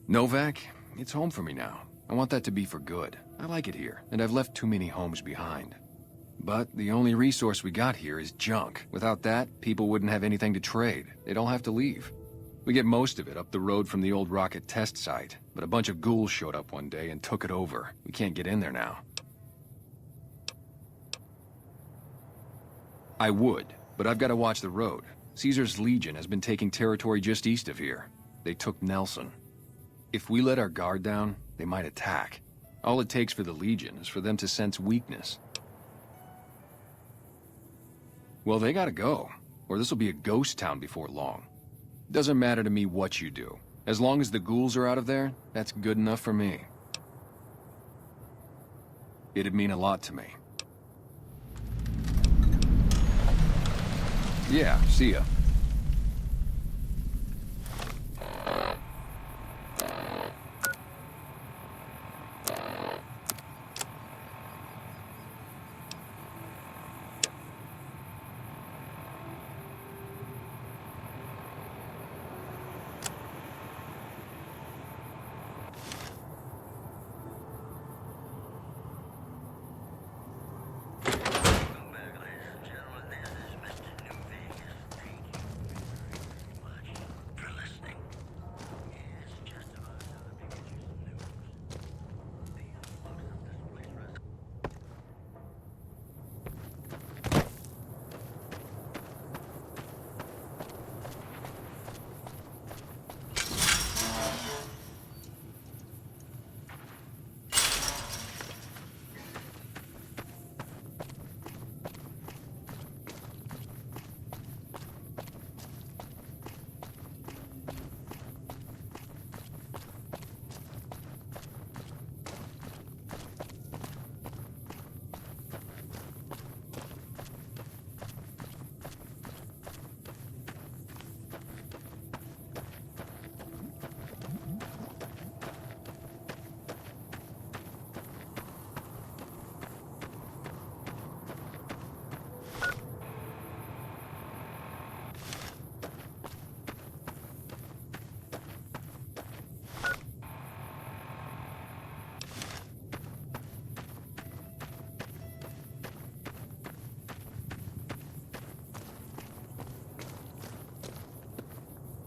Novak, it's home for me now. I want that to be for good. I like it here, and I've left too many homes behind. But the only resource we got here is junk. Without that, people wouldn't have anything to trade. They'd all have to leave. We get most of it up the road from the old rocket test site, but a bunch of ghouls showed up one day and took it over. We can't get in there now. I would, but I've got to watch the road. Caesar's Legion has been taking territory just east of here. They took Nelson. If we let our guard down, they might attack. All it takes for the Legion is for them to sense weakness. Well, they gotta go, or this'll be a ghost town before long. Doesn't matter to me what you do. As long as the ghouls are out of there, that's good enough for me. It'd mean a lot to me. Yeah, see ya.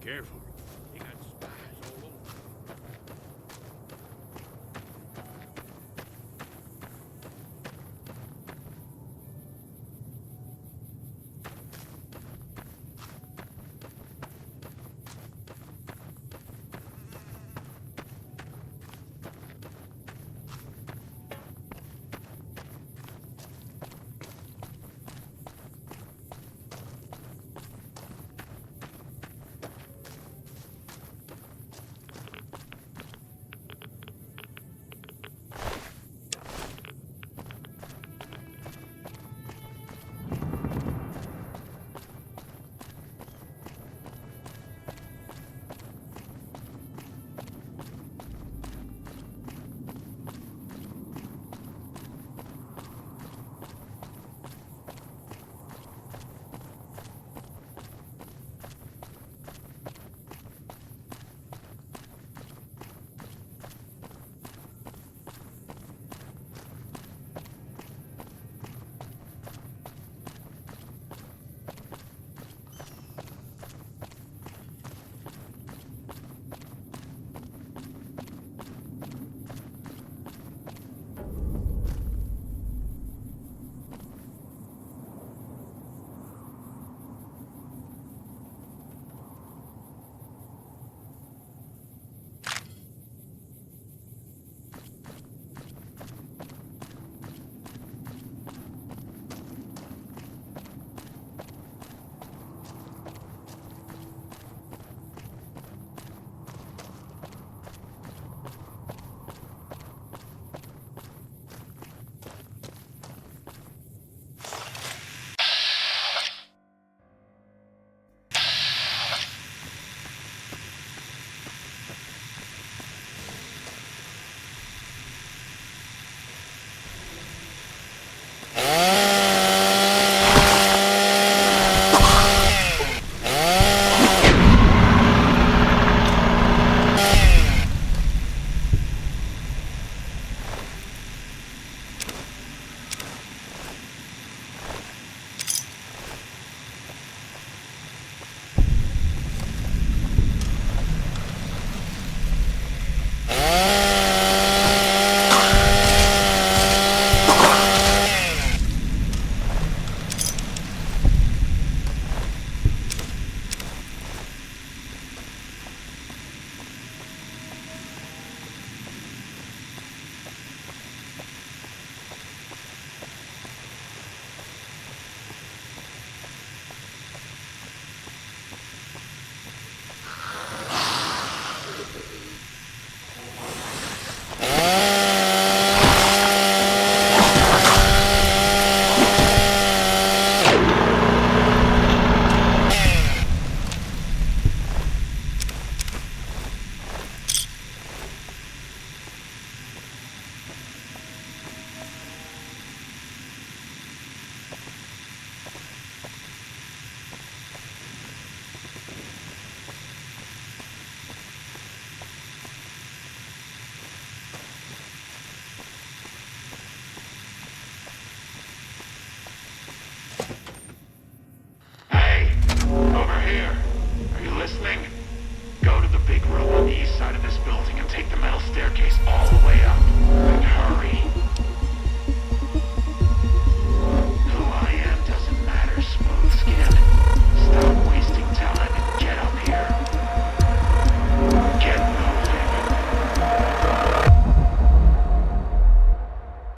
Careful.